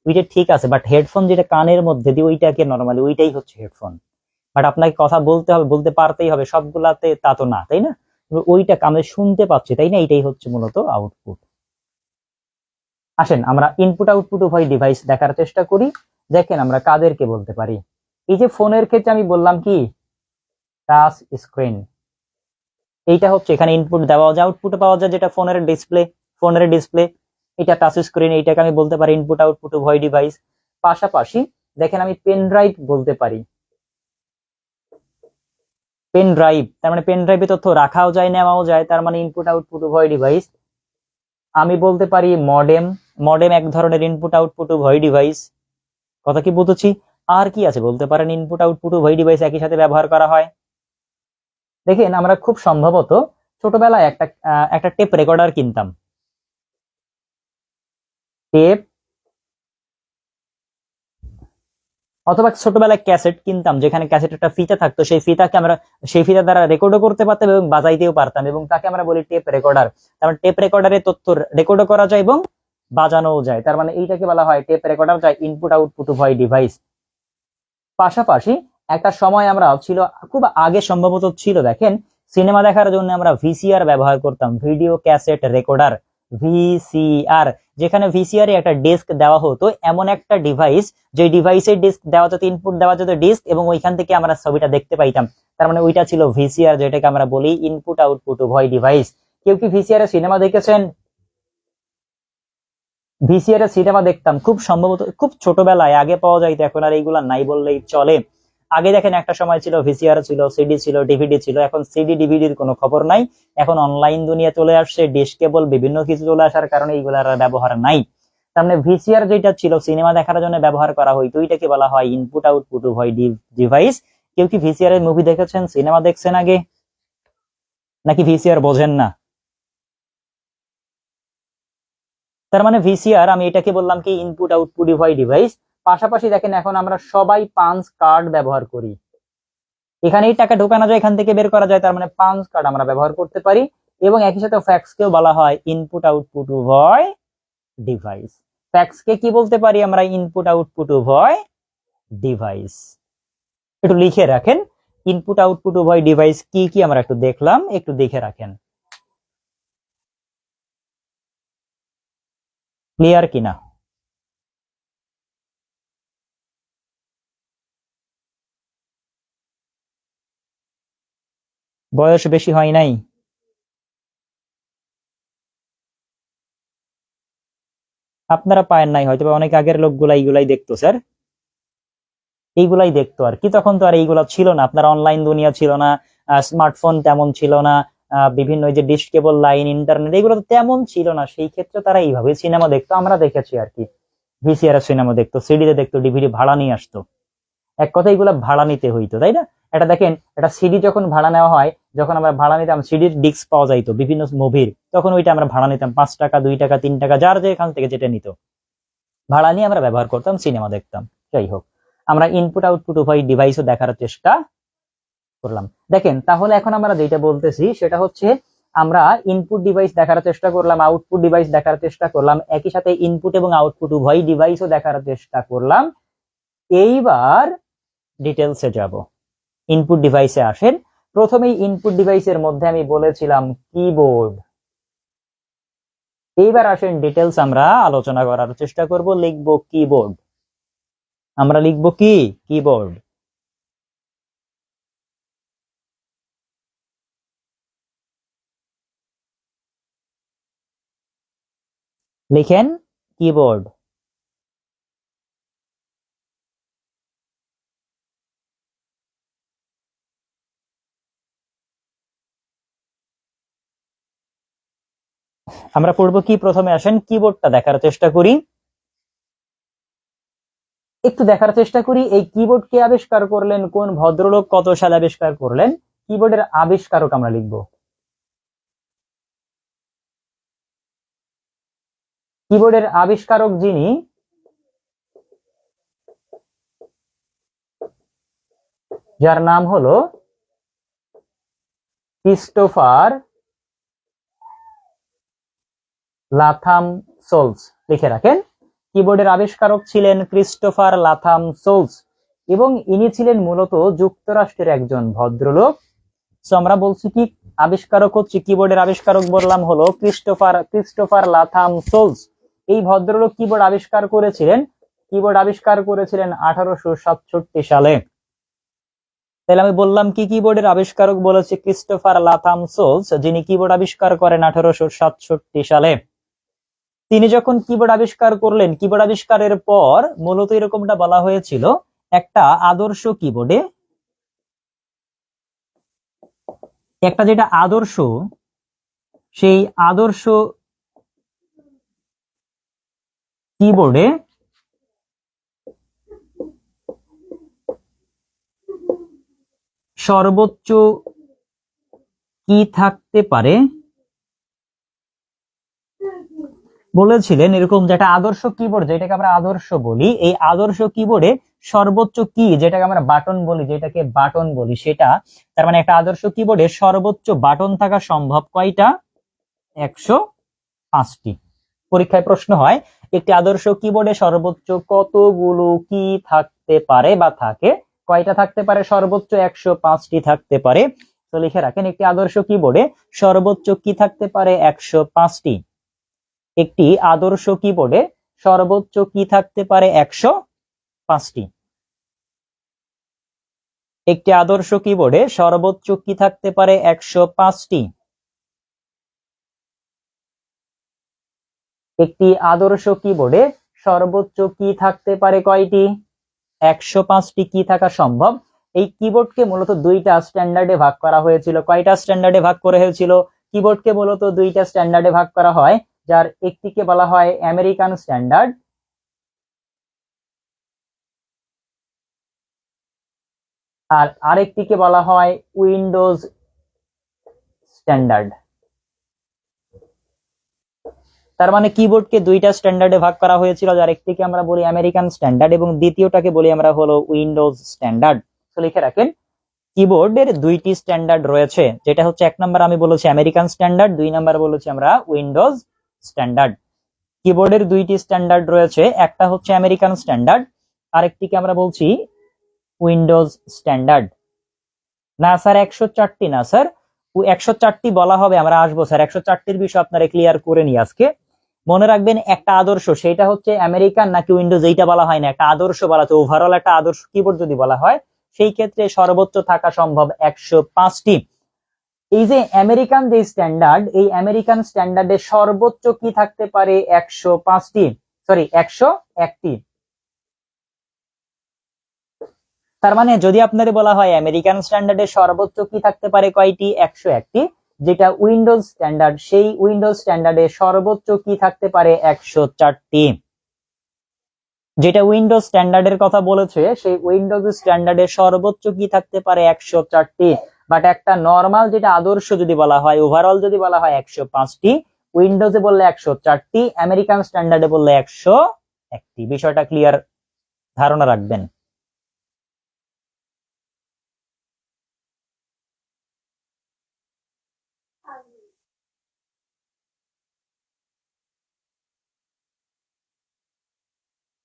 S2: ওইটা ঠিক আছে, বাট হেডফোন যেটা কানের মধ্যে দিয়ে ওইটাকে নর্মালি ওইটাই হচ্ছে হেডফোন। বাট আপনাকে কথা বলতে হবে, বলতে পারতেই হবে, সবগুলাতে তা তো না, তাই না? ওইটা কানে শুনতে পাচ্ছি, তাই না? এটাই হচ্ছে মূলত আউটপুট। আসেন আমরা ইনপুট আউটপুট উভয় ডিভাইস দেখার চেষ্টা করি। দেখেন আমরা কাদেরকে বলতে পারি। এই যে ফোনের ক্ষেত্রে আমি বললাম কি টাচ স্ক্রিন, এইটা হচ্ছে এখানে ইনপুট দেওয়া যায় আউটপুট পাওয়া যায়, যেটা ফোনের ডিসপ্লে এটা টাচ স্ক্রিন, এইটাকে আমি বলতে পারি ইনপুট আউটপুট উভয় ডিভাইস। পাশাপাশি দেখেন আমি পেন ড্রাইভ বলতে পারি, পেন ড্রাইভ, তার মানে পেন ড্রাইভে তথ্য রাখাও যায় নেওয়াও যায়, তার মানে ইনপুট আউটপুট উভয় ডিভাইস। আমি বলতে পারি মডেম, মডেম এক ধরনের ইনপুট আউটপুট উভয় ডিভাইস। কথা কি বুঝেছি? আর কি আছে বলতে পারেন ইনপুট আউটপুট উভয় ডিভাইস একই সাথে ব্যবহার করা হয়। দেখেন আমরা খুব সম্ভবত ছোটবেলায় একটা টেপ রেকর্ডার কিনতাম, টেপ, অথবা ছোটবেলায় ক্যাসেট কিনতাম, যেখানে ক্যাসেট একটা ফিতা থাকতো, সেই ফিতা দ্বারা রেকর্ডও করতে পারতাম এবং বাজাইতেও পারতাম, এবং তাকে আমরা বলি টেপ রেকর্ডার। তার মানে টেপ রেকর্ডারে তথ্য রেকর্ডও করা যায় এবং বাজানোও যায়, তার মানে এইটাকে বলা হয় টেপ রেকর্ডার, যা ইনপুট আউটপুট উভয় ডিভাইস। পাশাপাশি একটা সময় আমরা ছিল, খুব আগে সম্ভবত ছিল, দেখেন সিনেমা দেখার জন্য আমরা ভিসিআর ব্যবহার করতাম, ভিডিও ক্যাসেট রেকর্ডার, ভিসিআর, যেখানে ভিসিআর এ একটা ডিস্ক দেওয়া হতো, এমন একটা ডিভাইস যে ডিভাইসের ডিস্ক দেওয়া যেত, ইনপুট দেওয়া যেত ডিস্ক, এবং ওইখান থেকে আমরা ছবিটা দেখতে পাইতাম, তার মানে ওইটা ছিল ভিসিআর, যেটাকে আমরা বলি ইনপুট আউটপুট উভয় ডিভাইস। কেউ কি ভিসিআর এ সিনেমা দেখেছেন? ভিসিআর এ সিনেমা দেখতাম খুব সম্ভবত খুব ছোটবেলায়, আগে পাওয়া যাইতো, এখন আর এইগুলা নাই বললেই চলে। আগে দেখেন একটা সময় ছিল ভিসিআর ছিল, সিডি ছিল, ডিভিডি ছিল, এখন সিডি ডিভিডির কোনো খবর নাই, এখন অনলাইন দুনিয়া চলে আসছে, ডিশ কেবল বিভিন্ন কিছু চলে আসার কারণে এইগুলার আর ব্যবহার নাই। তার মানে ভিসিআর যেটা ছিল সিনেমা দেখার জন্য ব্যবহার করা হইতো, ওইটাকে বলা হয় ইনপুট আউটপুট উভয় ডিভাইস। কেউ কি ভিসিআর এর মুভি দেখেছেন, সিনেমা দেখছেন আগে, নাকি ভিসিআর বোঝেন না? তার মানে ভিসিআর, আমি এটাকে বললাম কি ইনপুট আউটপুট উভয় ডিভাইস। পাশাপাশি দেখেন এখন আমরা সবাই পাঞ্চ কার্ড ব্যবহার করি, এখানেই টাকা ঢোকানো যায়, এখান থেকে বের করা যায়, তার মানে পাঞ্চ কার্ড আমরা ব্যবহার করতে পারি। এবং একই সাথে ফ্যাক্সকেও বলা হয় ইনপুট আউটপুট উভয় ডিভাইস। ফ্যাক্সকে কি বলতে পারি আমরা? ইনপুট আউটপুট উভয় ডিভাইস। একটু লিখে রাখেন ইনপুট আউটপুট উভয় ডিভাইস কি কি আমরা একটু দেখলাম, একটু দেখে রাখেন, ক্লিয়ার কিনা। বয়স বেশি হয় নাই? আপনারা পায়েন নাই হয়তো, অনেক আগের লোকগুলা এইগুলাই দেখতো স্যার, এইগুলাই দেখতো আর কি, তখন তো আর এইগুলা ছিল না, আপনার অনলাইন দুনিয়া ছিল না, স্মার্টফোন তেমন ছিল না, বিভিন্ন যে ডিশ কেবল লাইন, ইন্টারনেট, এগুলো তো তেমন ছিল না, সেই ক্ষেত্রে তারা এইভাবে সিনেমা দেখতো, আমরা দেখেছি আর কি, ভিসিআর সিনেমা দেখতো, সিডিতে দেখতো, ডিভিডি ভাড়া নিয়ে আসতো, এক কথা এগুলা ভাড়া নিতে হইতো, তাই না? এটা দেখেন, এটা সিডি যখন ভাড়া নেওয়া হয়, যখন আমরা ভাড়া নিতাম, সিডির ডিস্ক পাওয়া যাইতো বিভিন্ন মুভির, তখন ওইটা আমরা ভাড়া নিতাম, 5 টাকা 2 টাকা 3 টাকা, যার যেখান থেকে যেটা নিত, ভাড়া নিয়ে আমরা ব্যবহার করতাম, সিনেমা দেখতাম। যাই হোক, আমরা ইনপুট আউটপুট উভয় ডিভাইসও দেখার চেষ্টা করলাম। দেখেন তাহলে এখন আমরা যেটা বলতেছি সেটা হচ্ছে, আমরা ইনপুট ডিভাইস দেখার চেষ্টা করলাম, আউটপুট ডিভাইস দেখার চেষ্টা করলাম, একই সাথে ইনপুট এবং আউটপুট উভয় ডিভাইসও দেখার চেষ্টা করলাম। এইবার ডিটেলসে যাব, ইনপুট ডিভাইসে আসেন। প্রথমেই ইনপুট ডিভাইসের মধ্যে আমি বলেছিলাম কিবোর্ড। এইবার আসেন ডিটেলস আমরা আলোচনা করার চেষ্টা করব, লিখব কিবোর্ড, আমরা লিখব কি কিবোর্ড। লিখেন কিবোর্ড। আমরা পড়বো কি, প্রথমে আসেন কিবোর্ডটা দেখার চেষ্টা করি, একটু দেখার চেষ্টা করি এই কিবোর্ড কে আবিষ্কার করলেন, কোন ভদ্রলোক কত সালে আবিষ্কার করলেন। কিবোর্ডের আবিষ্কারক আমরা লিখব, কিবোর্ডের আবিষ্কারক যিনি, যার নাম হলো ক্রিস্টোফার লাথাম সোলস। লিখে রাখেন, কিবোর্ডের আবিষ্কারক ছিলেন ক্রিস্টোফার লাথাম সোলস, এবং ইনি ছিলেন মূলত যুক্তরাষ্ট্রের একজন ভদ্রলোক। সো আমরা বলছি কি আবিষ্কারক হচ্ছে, কিবোর্ডের আবিষ্কারক বললাম হলো ক্রিস্টোফার লাথাম সোলস। এই ভদ্রলোক কিবোর্ড আবিষ্কার করেছিলেন? কিবোর্ড আবিষ্কার করেছিলেন 1867 সালে। তাহলে আমি বললাম কি কিবোর্ডের আবিষ্কারক বলেছে ক্রিস্টোফার লাথাম সোলস, যিনি কিবোর্ড আবিষ্কার করেন 1867 সালে। তিনি যখন কিবোর্ড আবিষ্কার করলেন, কিবোর্ড আবিষ্কারের পর মূলত এরকমটা বলা হয়েছিল, একটা আদর্শ কিবোর্ডে একটা যেটা আদর্শ, সেই আদর্শ কিবোর্ডে সর্বোচ্চ কি থাকতে পারে বলেছিলেন। এরকম যেটা আদর্শ কিবোর্ড, যেটাকে আমরা আদর্শ বলি, এই আদর্শ কিবোর্ডে সর্বোচ্চ কি, যেটাকে আমরা বাটন বলি, যেটাকে বাটন বলি, সেটা তার মানে একটা আদর্শ কিবোর্ডে সর্বোচ্চ বাটন থাকা সম্ভব কয়টা? 105টি। পরীক্ষায় প্রশ্ন হয় একটি আদর্শ কিবোর্ডে সর্বোচ্চ কতগুলো কি থাকতে পারে বা থাকে? কয়টা থাকতে পারে? সর্বোচ্চ 105টি থাকতে পারে। তো লিখে রাখেন, একটি আদর্শ কিবোর্ডে সর্বোচ্চ কি থাকতে পারে? 105টি। একটি আদর্শ কিবোর্ডে সর্বোচ্চ কি থাকতে পারে? 105টি। একটি আদর্শ কিবোর্ডে সর্বোচ্চ কি থাকতে পারে? 105টি। একটি আদর্শ কিবোর্ডে সর্বোচ্চ কি থাকতে পারে কয়টি? 105টি কি থাকা সম্ভব। এই কিবোর্ডকে মূলত দুইটা স্ট্যান্ডার্ডে ভাগ করা হয়েছিল। কয়টা স্ট্যান্ডার্ডে ভাগ করা হয়েছিল? কিবোর্ডকে মূলত দুইটা স্ট্যান্ডার্ডে ভাগ করা হয়, যার একটিকে বলা হয় আমেরিকান স্ট্যান্ডার্ড, আর আরেকটিকে বলা হয় উইন্ডোজ স্ট্যান্ডার্ড। তার মানে কিবোর্ডকে দুইটা স্ট্যান্ডার্ডে ভাগ করা হয়েছিল, যার একটিকে আমরা বলি আমেরিকান স্ট্যান্ডার্ড এবং দ্বিতীয়টাকে বলি আমরা হলো উইন্ডোজ স্ট্যান্ডার্ড। তো লিখে রাখেন, কিবোর্ডের দুইটি স্ট্যান্ডার্ড রয়েছে, যেটা হচ্ছে এক নাম্বার আমি বলেছি আমেরিকান স্ট্যান্ডার্ড, দুই নাম্বার বলেছি আমরা উইন্ডোজ স্ট্যান্ডার্ড। কিবোর্ডের দুইটি স্ট্যান্ডার্ড রয়েছে, একটা হচ্ছে আমেরিকান স্ট্যান্ডার্ড, আরেকটিকে আমরা বলছি উইন্ডোজ স্ট্যান্ডার্ড। না স্যার 104টি না স্যার, 104টি বলা হবে, আমরা আসবো স্যার, 104টির বিষয় আপনারা ক্লিয়ার করে নিই আজকে। মনে রাখবেন একটা আদর্শ, সেটা হচ্ছে আমেরিকান নাকি উইন্ডোজ এইটা বলা হয় না, একটা আদর্শ বলা হচ্ছে। ওভারঅল একটা আদর্শ কিবোর্ড যদি বলা হয়, সেই ক্ষেত্রে সর্বোচ্চ থাকা সম্ভব 105টি। এই যে আমেরিকান যে স্ট্যান্ডার্ড, এই আমেরিকান স্ট্যান্ডার্ডে সর্বোচ্চ কি থাকতে পারে? 105টি, সরি 101টি। তার মানে যদি আপনাদের বলা হয় আমেরিকান স্ট্যান্ডার্ডে সর্বোচ্চ কি থাকতে পারে কয়টি? 101টি। যেটা উইন্ডোজ স্ট্যান্ডার্ড, সেই উইন্ডোজ স্ট্যান্ডার্ডে সর্বোচ্চ কি থাকতে পারে? 104টি। যেটা উইন্ডোজ স্ট্যান্ডার্ডের কথা বলেছে, সেই উইন্ডোজ স্ট্যান্ডার্ডে সর্বোচ্চ কি থাকতে পারে? 104টি। বাট একটা নর্মাল যেটা আদর্শ যদি বলা হয়, ওভারঅল যদি বলা হয় 105টি, উইন্ডোজে বললে 104টি, আমেরিকান স্ট্যান্ডার্ডে বললে 101টি। বিষয়টা ক্লিয়ার, ধারণা রাখবেন।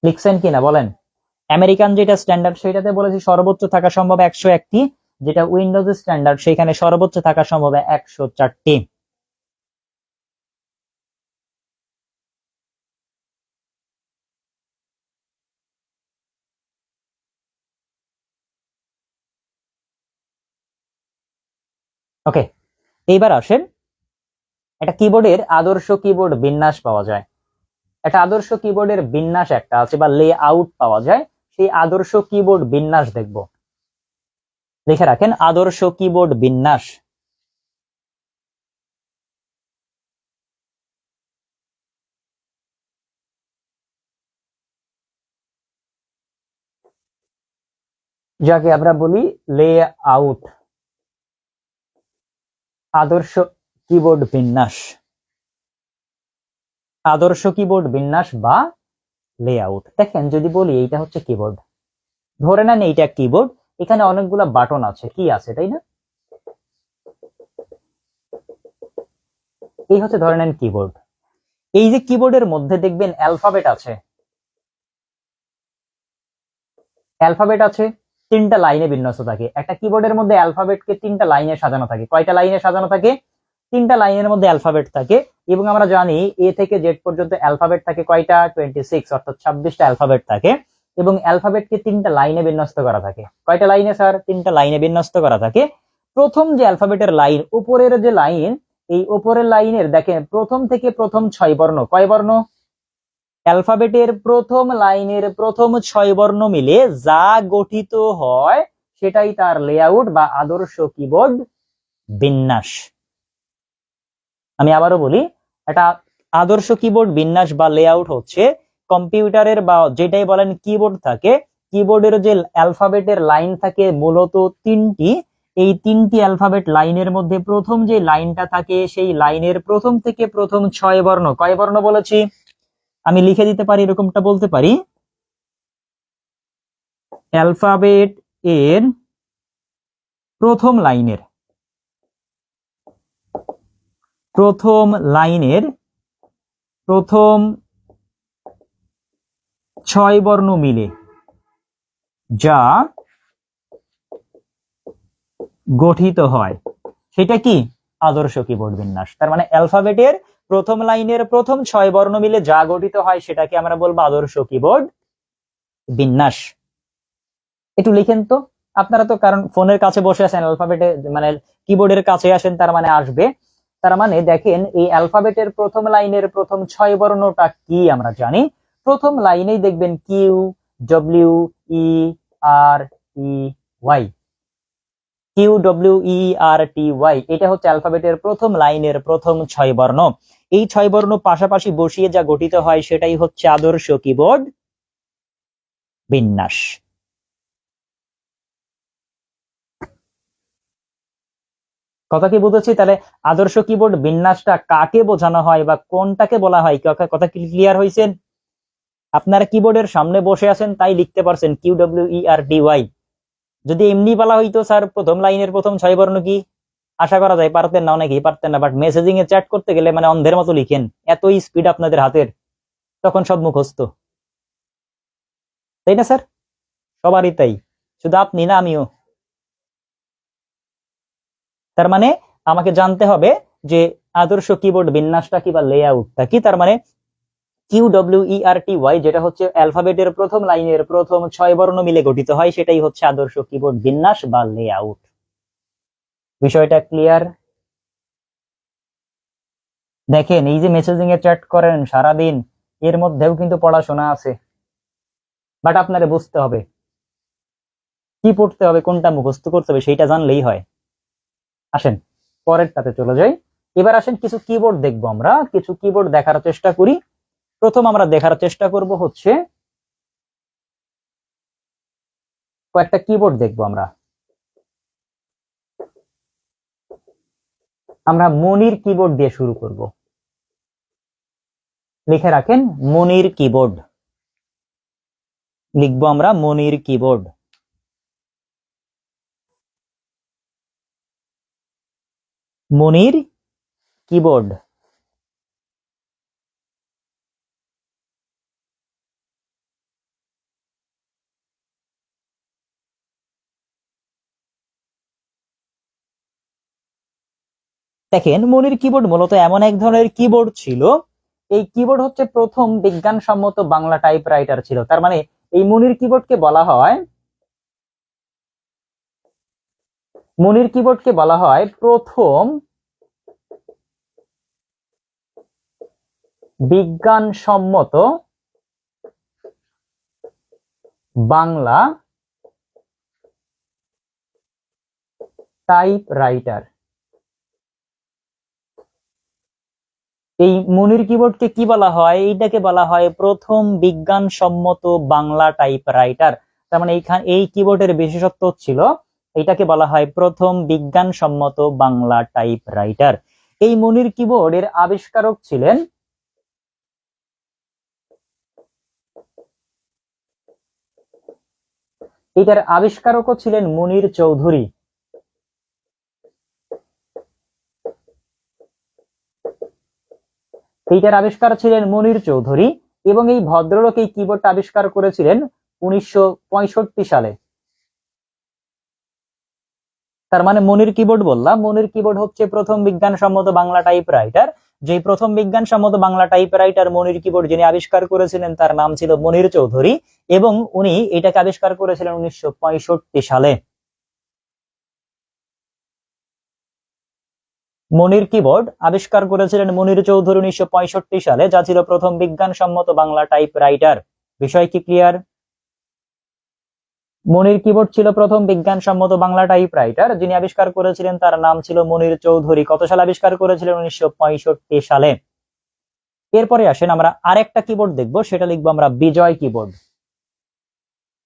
S2: লিখছেন কিনা বলেন? আমেরিকান যেটা স্ট্যান্ডার্ড সেটাতে বলেছি সর্বোচ্চ থাকা সম্ভব 101টি, যেটা উইন্ডোজ স্ট্যান্ডার্ড সেখানে সর্বোচ্চ থাকা সম্ভব 104টি। ওকে, এইবার আসেন, একটা কিবোর্ডের আদর্শ কিবোর্ড বিন্যাস পাওয়া যায়। একটা আদর্শ কিবোর্ডের বিন্যাস একটা আছে বা লে আউট পাওয়া যায়, সেই আদর্শ কিবোর্ড বিন্যাস দেখব। লিখে রাখেন, আদর্শ কিবোর্ড বিন্যাস। যাকে আমরা বলি লে আউট, আদর্শ কিবোর্ড বিন্যাস, আদর্শ কিবোর্ড বিন্যাস বা লেআউট। দেখেন যদি বলি এইটা হচ্ছে কিবোর্ড, ধরে নেন এইটা কিবোর্ড, এখানে অনেকগুলা বাটন আছে, কি আছে তাই না? এই হচ্ছে ধরে নেন কিবোর্ড। এই যে কিবোর্ডের মধ্যে দেখবেন অ্যালফাবেট আছে, অ্যালফাবেট আছে, তিনটা লাইনে বিন্যস্ত থাকে। একটা কিবোর্ডের মধ্যে অ্যালফাবেটকে তিনটা লাইনে সাজানো থাকে। কয়টা লাইনে সাজানো থাকে? তিনটা লাইনের মধ্যে অ্যালফাবেট থাকে, এবং আমরা জানি এ থেকে জেড পর্যন্ত অ্যালফাবেট থাকে কয়টা? 26, অর্থাৎ 26টা অ্যালফাবেট থাকে। এবং অ্যালফাবেটকে তিনটা লাইনে বিন্যস্ত করা থাকে। কয়টা লাইনে স্যার? তিনটা লাইনে বিন্যস্ত করা থাকে। প্রথম যে অ্যালফাবেটের লাইন, উপরের যে লাইন, এই উপরের লাইনের দেখেন প্রথম থেকে প্রথম 6 বর্ণ, কয় বর্ণ? অ্যালফাবেটের প্রথম লাইনের প্রথম 6 বর্ণ মিলে যা গঠিত হয় সেটাই তার লেআউট বা আদর্শ কিবোর্ড বিন্যাস। আমি আবারও বলি, এটা আদর্শ কিবোর্ড বিন্যাস বা লেআউট হচ্ছে কম্পিউটারের বা যেটাই বলেন কিবোর্ড থাকে, কিবোর্ডের যে অ্যালফাবেটের লাইন থাকে মূলত তিনটি। এই তিনটি অ্যালফাবেট লাইনের মধ্যে প্রথম যে লাইনটা থাকে সেই লাইনের প্রথম থেকে প্রথম 6 বর্ণ, কয় বর্ণ বলেছি? আমি লিখে দিতে পারি, এরকমটা বলতে পারি, অ্যালফাবেট এর প্রথম লাইনের প্রথম 6 বর্ণ মিলে যা গঠিত হয় সেটা কি? আদর্শ কিবোর্ড বিন্যাস। তার মানে অ্যালফাবেটের প্রথম লাইনের প্রথম 6 বর্ণ মিলে যা গঠিত হয় সেটাকে আমরা বলবো আদর্শ কিবোর্ড বিন্যাস। একটু লিখেন তো আপনারা, তো কারণ ফোনের কাছে বসে আছেন, অ্যালফাবেটে মানে কিবোর্ডের কাছে আসেন, তার মানে আসবে। তার মানে দেখেন এই অ্যালফাবেটের প্রথম লাইনের প্রথম 6 বর্ণটা কি আমরা জানি। প্রথম লাইনেই দেখবেন কিউ, ডব্লিউ, ই, আর, ই, ওয়াই। কিউ, ডব্লিউ, ই, আর, টি, ওয়াই, এটা হচ্ছে অ্যালফাবেটের প্রথম লাইনের প্রথম 6 বর্ণ। এই 6 বর্ণ পাশাপাশি বসিয়ে যা গঠিত হয় সেটাই হচ্ছে আদর্শ কিবোর্ড বিন্যাস। কথা কি বুঝেছি? তাহলে আদর্শ কিবোর্ড বিন্যাসটা কাকে বোঝানো হয় বা কোনটাকে বলা হয়, কথা কি ক্লিয়ার হয়েছেন? আপনারা কিবোর্ডের সামনে বসে আছেন তাই লিখতে পারছেন কিউ, ডব্লিউ, ই, আর, টি, ওয়াই। যদি এমনি বলা হইতো স্যার প্রথম লাইনের প্রথম 6 বর্ণ কি, আশা করা যায় পারতেন না, অনেকেই পারতেন না। বাট মেসেজিং এ চ্যাট করতে গেলে মানে অন্ধের মতো লিখেন, এতই স্পিড আপনাদের হাতের, তখন সব মুখস্থ, তাই না স্যার? সবারই তাই, শুধু আপনি না, আমিও। তার মানে আমাকে জানতে হবে যে আদর্শ কিবোর্ড বিন্যাসটা কি বা লেআউটটা কি। তার মানে কিউ, ডব্লিউ, ই, আর, টি, ওয়াই যেটা হচ্ছে অ্যালফাবেটের প্রথম লাইনের প্রথম 6 বর্ণ মিলে গঠিত হয় সেটাই হচ্ছে আদর্শ কিবোর্ড বিন্যাস বা লেআউট। বিষয়টা ক্লিয়ার? দেখেন এই যে মেসেজিং এ চ্যাট করেন সারাদিন, এর মধ্যেও কিন্তু পড়াশোনা আছে, বাট আপনারে বুঝতে হবে কি পড়তে হবে, কোনটা মুখস্থ করতে হবে, সেইটা জানলেই হয়। আসেন পরেরটাতে চলে যাই। এবার আসেন কিছু কিবোর্ড দেখবো, আমরা কিছু কিবোর্ড দেখার চেষ্টা করি। প্রথম আমরা দেখার চেষ্টা করব হচ্ছে কয়েকটা কিবোর্ড দেখবো আমরা। মনির কিবোর্ড দিয়ে শুরু করব। লিখে রাখেন মনির কিবোর্ড, লিখবো আমরা মনির কিবোর্ড। মনির কিবোর্ড। দেখেন মনির কিবোর্ড মূলত এমন এক ধরনের কিবোর্ড ছিল, এই কিবোর্ড হচ্ছে প্রথম বিজ্ঞানসম্মত বাংলা টাইপরাইটার ছিল। তার মানে এই মনির কিবোর্ডকে বলা হয়, মনির কিবোর্ডকে বলা হয় প্রথম বিজ্ঞানসম্মত বাংলা টাইপরাইটার। এই মনির কিবোর্ডকে কি বলা হয়? এইটাকে বলা হয় প্রথম বিজ্ঞানসম্মত বাংলা টাইপরাইটার। তার মানে এই কিবোর্ডের বিশেষত্ব ছিল, এটাকে বলা হয় প্রথম বিজ্ঞানসম্মত বাংলা টাইপরাইটার। এই মনির কিবোর্ডের আবিষ্কারক ছিলেন এটার আবিষ্কারকও ছিলেন মুনির চৌধুরী। এইটার আবিষ্কার ছিলেন মুনির চৌধুরী, এবং এই ভদ্রলোক এই কিবোর্ডটা আবিষ্কার করেছিলেন 1965 সালে। তার মানে মনির কিবোর্ড বললাম, মনির কিবোর্ড হচ্ছে প্রথম বিজ্ঞানসম্মত বাংলা টাইপরাইটার। যে প্রথম বিজ্ঞানসম্মত বাংলা টাইপরাইটার মনির কিবোর্ড যিনি আবিষ্কার করেছিলেন তার নাম ছিল মনির চৌধুরী, এবং উনি এটাকে আবিষ্কার করেছিলেন 1965 সালে। মনির কিবোর্ড আবিষ্কার করেছিলেন মনির চৌধুরী 1965 সালে, যা ছিল প্রথম বিজ্ঞানসম্মত বাংলা টাইপরাইটার। বিষয় কি ক্লিয়ার? মনির কিবোর্ড ছিল প্রথম বিজ্ঞানসম্মত বাংলা টাইপরাইটার, যিনি আবিষ্কার করেছিলেন তার নাম ছিল মনির চৌধুরী। কত সালে আবিষ্কার করেছিলেন? 1965 সালে। এরপরে আসেন আমরা আরেকটা কিবোর্ড দেখব, সেটা লিখবো আমরা বিজয় কিবোর্ড।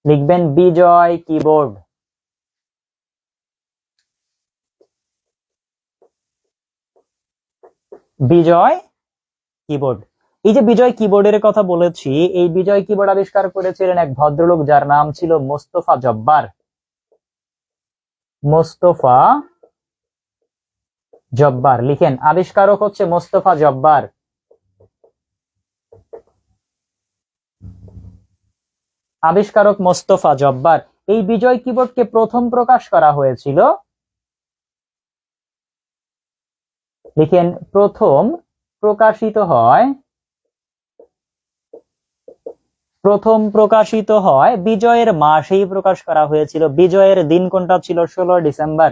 S2: লিখবেন বিজয় কিবোর্ড। বিজয় কিবোর্ড। এই যে বিজয় কিবোর্ডের কথা বলেছি, এই বিজয় কিবোর্ড আবিষ্কার করেছিলেন এক ভদ্রলোক যার নাম ছিল মোস্তফা জব্বার। মোস্তফা জব্বার লিখেন, আবিষ্কারক হচ্ছে মোস্তফা জব্বার। আবিষ্কারক মোস্তফা জব্বার। এই বিজয় কিবোর্ডকে প্রথম প্রকাশ করা হয়েছিল, লিখেন প্রথম প্রকাশিত হয়, প্রথম প্রকাশিত হয় বিজয়ের মাসেই প্রকাশ করা হয়েছিল। বিজয়ের দিন কোনটা ছিল? 16 ডিসেম্বর।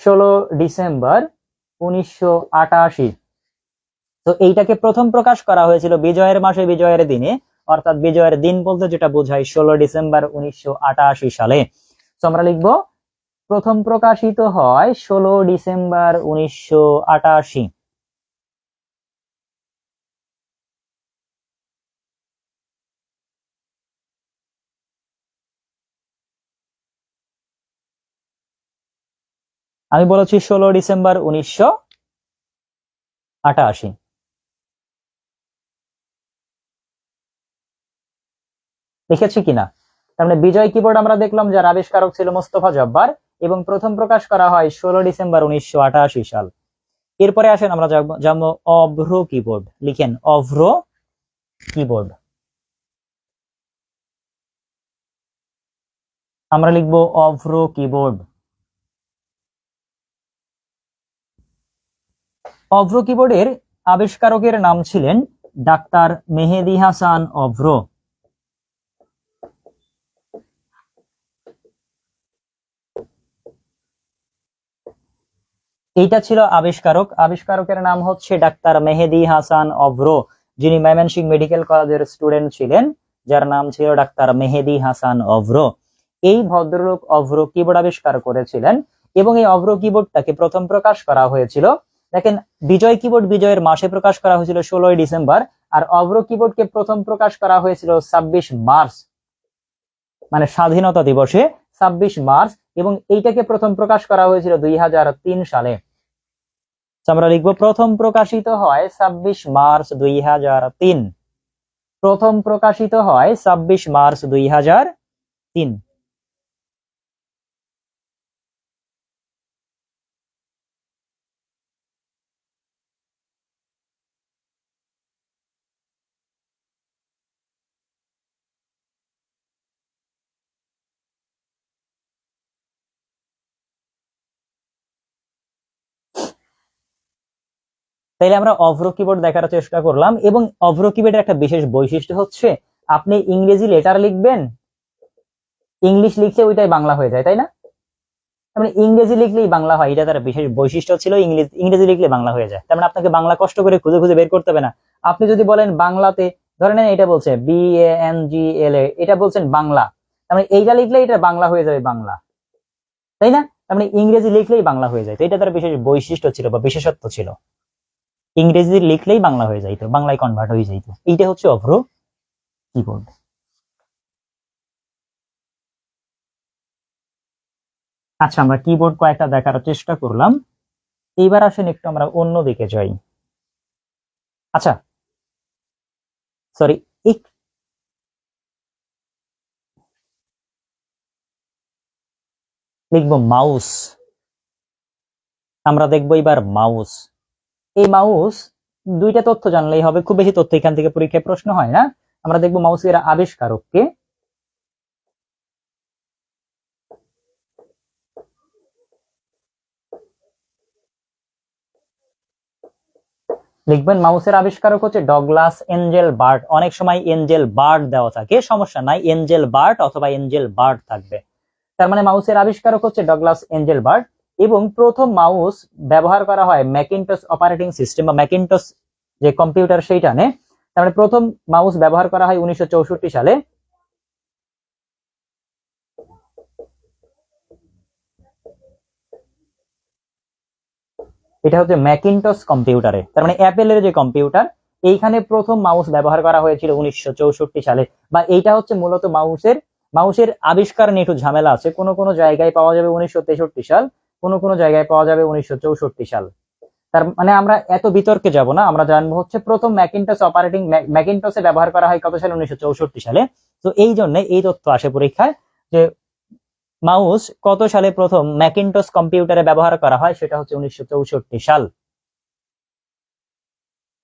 S2: 16 ডিসেম্বর 1988। তো এইটাকে প্রথম প্রকাশ করা হয়েছিল বিজয়ের মাসে বিজয়ের দিনে, অর্থাৎ বিজয়ের দিন বলতে যেটা বোঝায় 16 ডিসেম্বর 1988 সালে। তো আমরা লিখবো প্রথম প্রকাশিত হয় 16 ডিসেম্বর 1988। আমি বলেছি 16 ডিসেম্বর 1988। লিখেছি কিনা? তার মানে বিজয় কিবোর্ড আমরা দেখলাম যার আবিষ্কারক ছিল মোস্তফা জব্বার, এবং প্রথম প্রকাশ করা হয় 16 ডিসেম্বর 1988 সাল। এরপরে আসেন আমরা জানবো অভ্র কিবোর্ড। লিখেন অভ্র কিবোর্ড। আমরা লিখবো অভ্র কিবোর্ড। অভ্র কিবোর্ডের আবিষ্কারকের নাম ছিলেন ডাক্তার মেহেদী হাসান অভ্র। এইটা ছিল আবিষ্কারক। আবিষ্কারকের নাম হচ্ছে ডাক্তার মেহেদী হাসান অভ্র, যিনি ময়মনসিংহ মেডিকেল কলেজের স্টুডেন্ট ছিলেন, যার নাম ছিল ডাক্তার মেহেদী হাসান অভ্র। এই ভদ্রলোক অভ্র কিবোর্ড আবিষ্কার করেছিলেন, এবং এই অভ্র কিবোর্ডটাকে প্রথম প্রকাশ করা হয়েছিল, দেখেন বিজয় কিবোর্ড বিজয়ের মাসে প্রকাশ করা হয়েছিল 16 ডিসেম্বর, আর অভ্র কিবোর্ডকে প্রথম প্রকাশ করা হয়েছিল 26 মার্চ, মানে স্বাধীনতা দিবসে 26 মার্চ, এবং এইটাকে প্রথম প্রকাশ করা হয়েছিল 2003 সালে। আমরা লিখবো প্রথম প্রকাশিত হয় 26 মার্চ 2003। প্রথম প্রকাশিত হয় 26 মার্চ 2003। তাইলে আমরা অভ্র কিবোর্ড দেখার চেষ্টা করলাম, এবং অভ্র কিবোর্ডের একটা বিশেষ বৈশিষ্ট্য হচ্ছে আপনি ইংরেজি লেটার লিখবেন, ইংলিশ লিখলে ওইটাই বাংলা হয়ে যায়, তাই না? মানে ইংরেজি লিখলেই বাংলা হয়, এটা তার বিশেষ বৈশিষ্ট্য ছিল। ইংরেজি লিখলে বাংলা হয়ে যায়, তার মানে আপনাকে বাংলা কষ্ট করে খুঁজে খুঁজে বের করতে হবে না। আপনি যদি বলেন বাংলাতে, ধরে নেন এটা বলছে BANGLA, এটা বলছেন বাংলা, তার মানে এইটা লিখলে এটা বাংলা হয়ে যাবে বাংলা, তাই না? তার মানে ইংরেজি লিখলেই বাংলা হয়ে যায়। তো এটা তার বিশেষ বৈশিষ্ট্য ছিল বা বিশেষত্ব ছিল, ইংরেজি লিখলেই বাংলা হয়ে যাইতো, বাংলায় কনভার্ট হয়ে যাইতো। এইটা হচ্ছে অভ্র কিবোর্ড। আচ্ছা, আমরা কিবোর্ড কয়েকটা দেখার চেষ্টা করলাম, এইবার আসেন একটু আমরা অন্য দিকে যাই। আচ্ছা সরি, লিখবো মাউস। আমরা দেখবো এবার মাউস। এই মাউস দুইটা তথ্য জানলেই হবে, খুব বেশি তথ্য এখান থেকে পরীক্ষায় প্রশ্ন হয় না। আমরা দেখবো মাউসের আবিষ্কারককে, লিখবেন মাউসের আবিষ্কারক হচ্ছে ডগলাস এঞ্জেল বার্ট। অনেক সময় এঞ্জেল বার্ট দেওয়া থাকে, সমস্যা নাই, এঞ্জেল বার্ট অথবা এঞ্জেল বার্ট থাকবে। তার মানে মাউসের আবিষ্কারক হচ্ছে ডগলাস এঞ্জেল বার্ট, এবং প্রথম মাউস ব্যবহার করা হয় ম্যাকিনটস অপারেটিং সিস্টেম বা ম্যাকিনটস যে কম্পিউটার সেইটা নে। তার মানে প্রথম মাউস ব্যবহার করা হয় 1964 সালে। এটা হচ্ছে ম্যাকিনটস কম্পিউটারে, তার মানে অ্যাপেলের যে কম্পিউটার, এইখানে প্রথম মাউস ব্যবহার করা হয়েছিল 1964 সালে। বা এইটা হচ্ছে মূলত মাউসের আবিষ্কার নিয়ে একটু ঝামেলা আছে, কোন কোন জায়গায় পাওয়া যাবে 1963 সাল, কোন কোন জায়গায় পাওয়া যাবে 1964 সাল। তার মানে আমরা এত বিতর্কে যাব না, আমরা জানবো হচ্ছে প্রথম ম্যাকিনটসে ব্যবহার করা হয় কত সালে, 1964 সালে। তো এই জন্য এই তথ্য আসে পরীক্ষায় যে মাউস কত সালে প্রথম ম্যাকিনটস কম্পিউটারে ব্যবহার করা হয়, সেটা হচ্ছে 1964 সাল।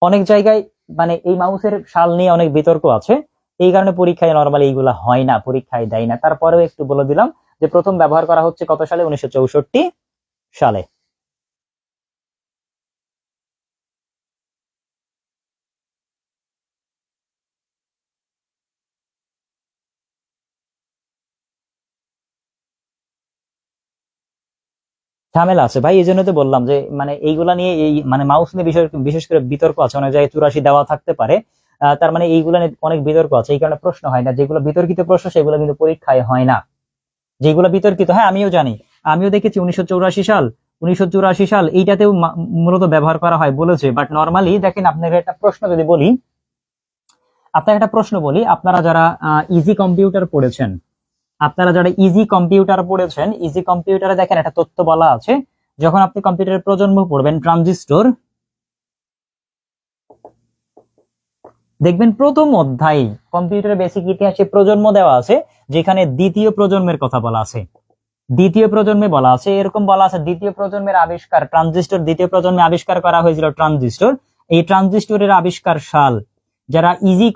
S2: অনেক জায়গায় মানে এই মাউসের সাল নিয়ে অনেক বিতর্ক আছে, এই কারণে পরীক্ষায় নরমালি এইগুলা হয় না, পরীক্ষায় দেয় না। তারপরেও একটু বলে দিলাম যে প্রথম ব্যবহার করা হচ্ছে কত সালে, 1964 সালে। ঝামেলা আছে ভাই, এই জন্য তো বললাম যে মানে এইগুলা নিয়ে এই মানে মাউস নিয়ে বিশেষ করে বিতর্ক আছে, অনেক জায়গায় 84 দেওয়া থাকতে পারে। তার মানে এইগুলা নিয়ে অনেক বিতর্ক আছে, এই কারণে প্রশ্ন হয় না। যেগুলো বিতর্কিত প্রশ্ন সেগুলো কিন্তু পরীক্ষায় হয় না। যেগুলো বিতর্কিত, হ্যাঁ আমিও জানি, আমিও দেখেছি 1984 সাল, 1984 সাল এইটাতেও মূলত ব্যবহার করা হয় বলেছে। বাট নর্মালি দেখেন, আপনাকে একটা প্রশ্ন যদি বলি, আপনারা যারা ইজি কম্পিউটার পড়েছেন, ইজি কম্পিউটারে দেখেন একটা তথ্য বলা আছে, যখন আপনি কম্পিউটারের প্রজন্ম পড়বেন ট্রানজিস্টর, দেখবেন প্রথম অধ্যায় কম্পিউটারের বেসিক ইতিহাসে প্রজন্ম দেওয়া আছে, যেখানে দ্বিতীয় প্রজন্মের কথা বলা আছে। দ্বিতীয় প্রজন্মে বলা আছে, এরকম বলা আছে, দ্বিতীয় প্রজন্মের আবিষ্কার ট্রানজিস্টর, দ্বিতীয় প্রজন্মে আবিষ্কার করা হয়েছিল ট্রানজিস্টর। এই ট্রানজিস্টরের আবিষ্কার সাল, যারা ইজি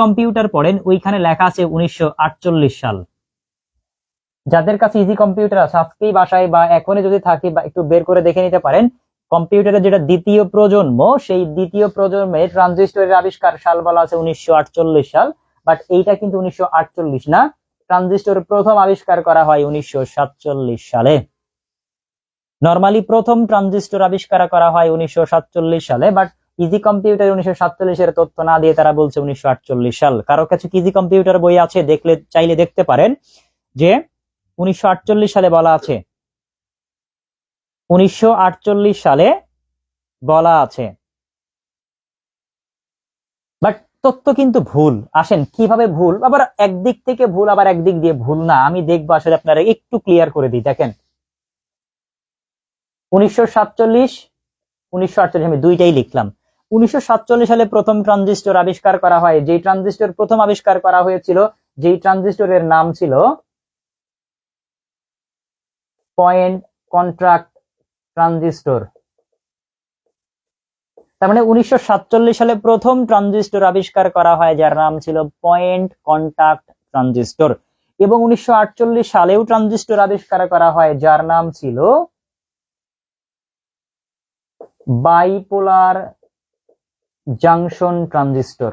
S2: কম্পিউটার পড়েন ওইখানে লেখা আছে 1948 সাল। যাদের কাছে ইজি কম্পিউটার আছে আজকেই বাসায় বা এখনই যদি থাকে বা একটু বের করে দেখে নিতে পারেন, কম্পিউটারের যেটা দ্বিতীয় প্রজন্ম, সেই দ্বিতীয় প্রজন্মে ট্রানজিস্টরের আবিষ্কার সাল বলা আছে 1948 সাল। বাট এইটা কিন্তু 1948 না, ট্রানজিস্টর প্রথম আবিষ্কার করা হয় 1947 সালে। নরমালি প্রথম ট্রানজিস্টর আবিষ্কার করা হয় 1947 সালে, বাট ইজি কম্পিউটার 1947 তথ্য না দিয়ে তারা বলছে 1948 সাল। কারো কাছে ইজি কম্পিউটার বই আছে, চাইলে দেখতে পারেন যে 1948 সালে বলা আছে, 1948 সালে বলা আছে। বাট তথ্য কিন্তু ভুল। আসেন কিভাবে ভুল, আবার একদিক থেকে ভুল আবার একদিক দিয়ে ভুল না, আমি দেখবো আসলে আপনারা একটু ক্লিয়ার করে দিই। দেখেন 1947 আমি দুইটাই লিখলাম। 1947 সালে প্রথম ট্রানজিস্টর আবিষ্কার করা হয়, যেই ট্রানজিস্টর প্রথম আবিষ্কার করা হয়েছিল, যেই ট্রানজিস্টরের নাম ছিল পয়েন্ট কন্ট্রাক্ট ট্রানজিস্টর। তার মানে 1947 সালে প্রথম ট্রানজিস্টর আবিষ্কার করা হয় যার নাম ছিল পয়েন্ট কন্টাক্ট ট্রানজিস্টর, এবং 1948 সালেও ট্রানজিস্টর আবিষ্কার করা হয় যার নাম ছিল বাইপোলার জাংশন ট্রানজিস্টর।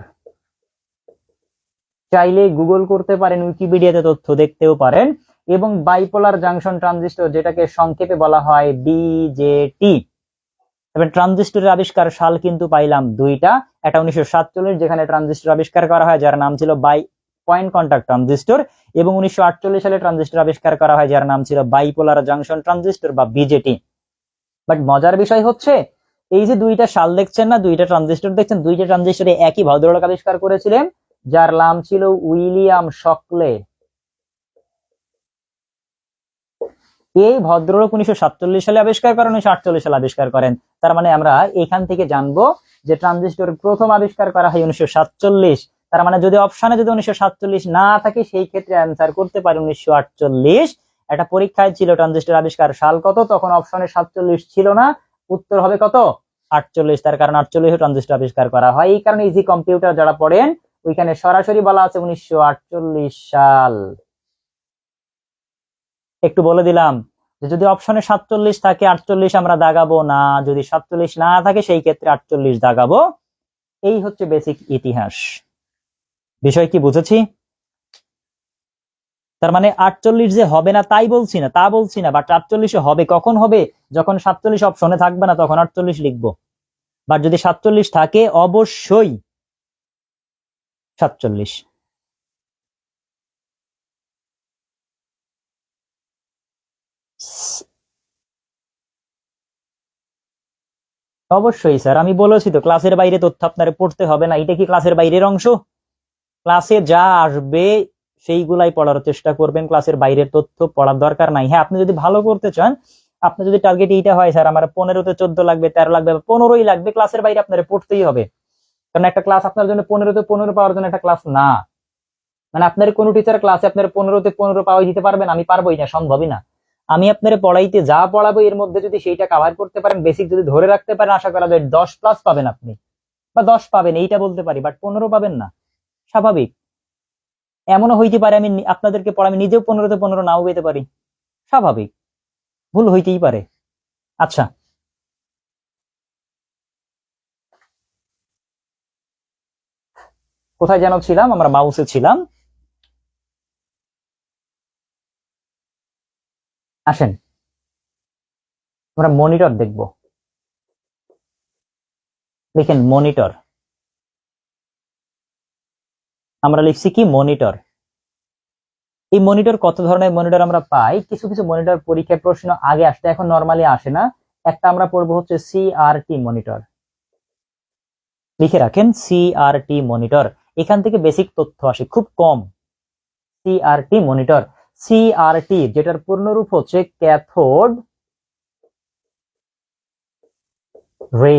S2: চাইলে গুগল করতে পারেন, উইকিপিডিয়াতে তথ্য দেখতেও পারেন। এবং বাইপোলার জাংশন ট্রানজিস্টর, যেটাকে সংক্ষেপে বলা হয় বিজেটি। তবে ট্রানজিস্টরের আবিষ্কার সাল কিন্তু পাইলাম দুইটা, একটা 1947 যেখানে ট্রানজিস্টর আবিষ্কার করা হয় যার নাম ছিল পয়েন্ট কন্টাক্ট ট্রানজিস্টর, এবং 1948 সালে ট্রানজিস্টর আবিষ্কার করা হয় যার নাম ছিল বাইপোলার জাংশন ট্রানজিস্টর বা বিজেটি। বাট মজার বিষয় হচ্ছে, এই যে দুইটা সাল দেখছেন না, দুইটা ট্রানজিস্টর দেখছেন, দুইটা ট্রানজিস্টরে একই ভদ্রলোক আবিষ্কার করেছিলেন যার নাম ছিল উইলিয়াম শকলে। এই ভদ্রলোক 1947 সালে আবিষ্কার করেন, 1948 সালে আবিষ্কার করেন। তার মানে আমরা এখান থেকে জানবো যে ট্রানজিস্টর প্রথম আবিষ্কার করা হয় 1947। তার মানে যদি অপশনে যদি 1947 না থাকে, সেই ক্ষেত্রে অ্যান্সার করতে পারে 1948। একটা পরীক্ষায় ছিল ট্রানজিস্টর আবিষ্কার সাল কত, তখন অপশনে 47 ছিল না, উত্তর হবে কত, 48। তার কারণ 48 ট্রানজিস্টর আবিষ্কার করা হয়। এই কারণে ইজি কম্পিউটার যারা পড়েন ওইখানে সরাসরি বলা আছে 1948 সাল। একটু বলে দিলাম যে যদি অপশনে 47 থাকে 48 আমরা দাগাবো না, যদি 47 না থাকে সেই ক্ষেত্রে 48 দাগাবো। এই হচ্ছে বেসিক ইতিহাস। বিষয় কি বুঝেছি? তার মানে 48 যে হবে না তাই বলছি না, তা বলছি না, বাট 48 হবে। কখন হবে? যখন 47 অপশনে থাকবে না তখন 48 লিখবো। বাট যদি 47 থাকে অবশ্যই 47। অবশ্যই স্যার, আমি বলেছি তো ক্লাসের বাইরে তথ্য আপনার পড়তে হবে না। এটা কি ক্লাসের বাইরের অংশ? ক্লাসে যা আসবে সেইগুলাই পড়ার চেষ্টা করবেন, ক্লাসের বাইরের তথ্য পড়ার দরকার নাই। হ্যাঁ, আপনি যদি ভালো করতে চান, আপনার যদি টার্গেট এইটা হয় স্যার আমার 15তে 14 লাগবে, 13 লাগবে, 15ই লাগবে, ক্লাসের বাইরে আপনার পড়তেই হবে। কারণ একটা ক্লাস আপনার জন্য 15তে 15 পাওয়ার জন্য একটা ক্লাস না। মানে আপনার কোনো টিচার ক্লাসে আপনার 15তে 15 পাওয়াই দিতে পারবেন? আমি পারবোই না, সম্ভবই না। আমি আপনার পড়াইতে যা পড়াবো এর মধ্যে যদি সেইটা কভার করতে পারেন, বেসিক যদি ধরে রাখতে পারেন, আশা করা যায় 10+ পাবেন আপনি, বা 10 পাবেন এইটা বলতে পারি, বাট 15 পাবেন না। স্বাভাবিক। এমনও হইতে পারে আমি আপনাদেরকে পড়াই নিজেও 15তে 15 নাও পেতে পারি, স্বাভাবিক, ভুল হইতেই পারে। আচ্ছা, কোথায় যেন ছিলাম? আমরা মাউসে ছিলাম। আসেন আমরা মনিটর দেখব। দেখেন মনিটর, আমরা লিখছি কি মনিটর। এই মনিটর কত ধরনের মনিটর আমরা পাই? কিছু কিছু মনিটর পরীক্ষায় প্রশ্ন আগে আসতে, এখন নরমালি আসে না। একটা আমরা পড়বো হচ্ছে সিআরটি মনিটর। লিখে রাখেন সিআরটি মনিটর। এখান থেকে বেসিক তথ্য আসে খুব কম। সিআরটি মনিটর, সিআরটি যেটার পূর্ণরূপ হচ্ছে ক্যাথোড রে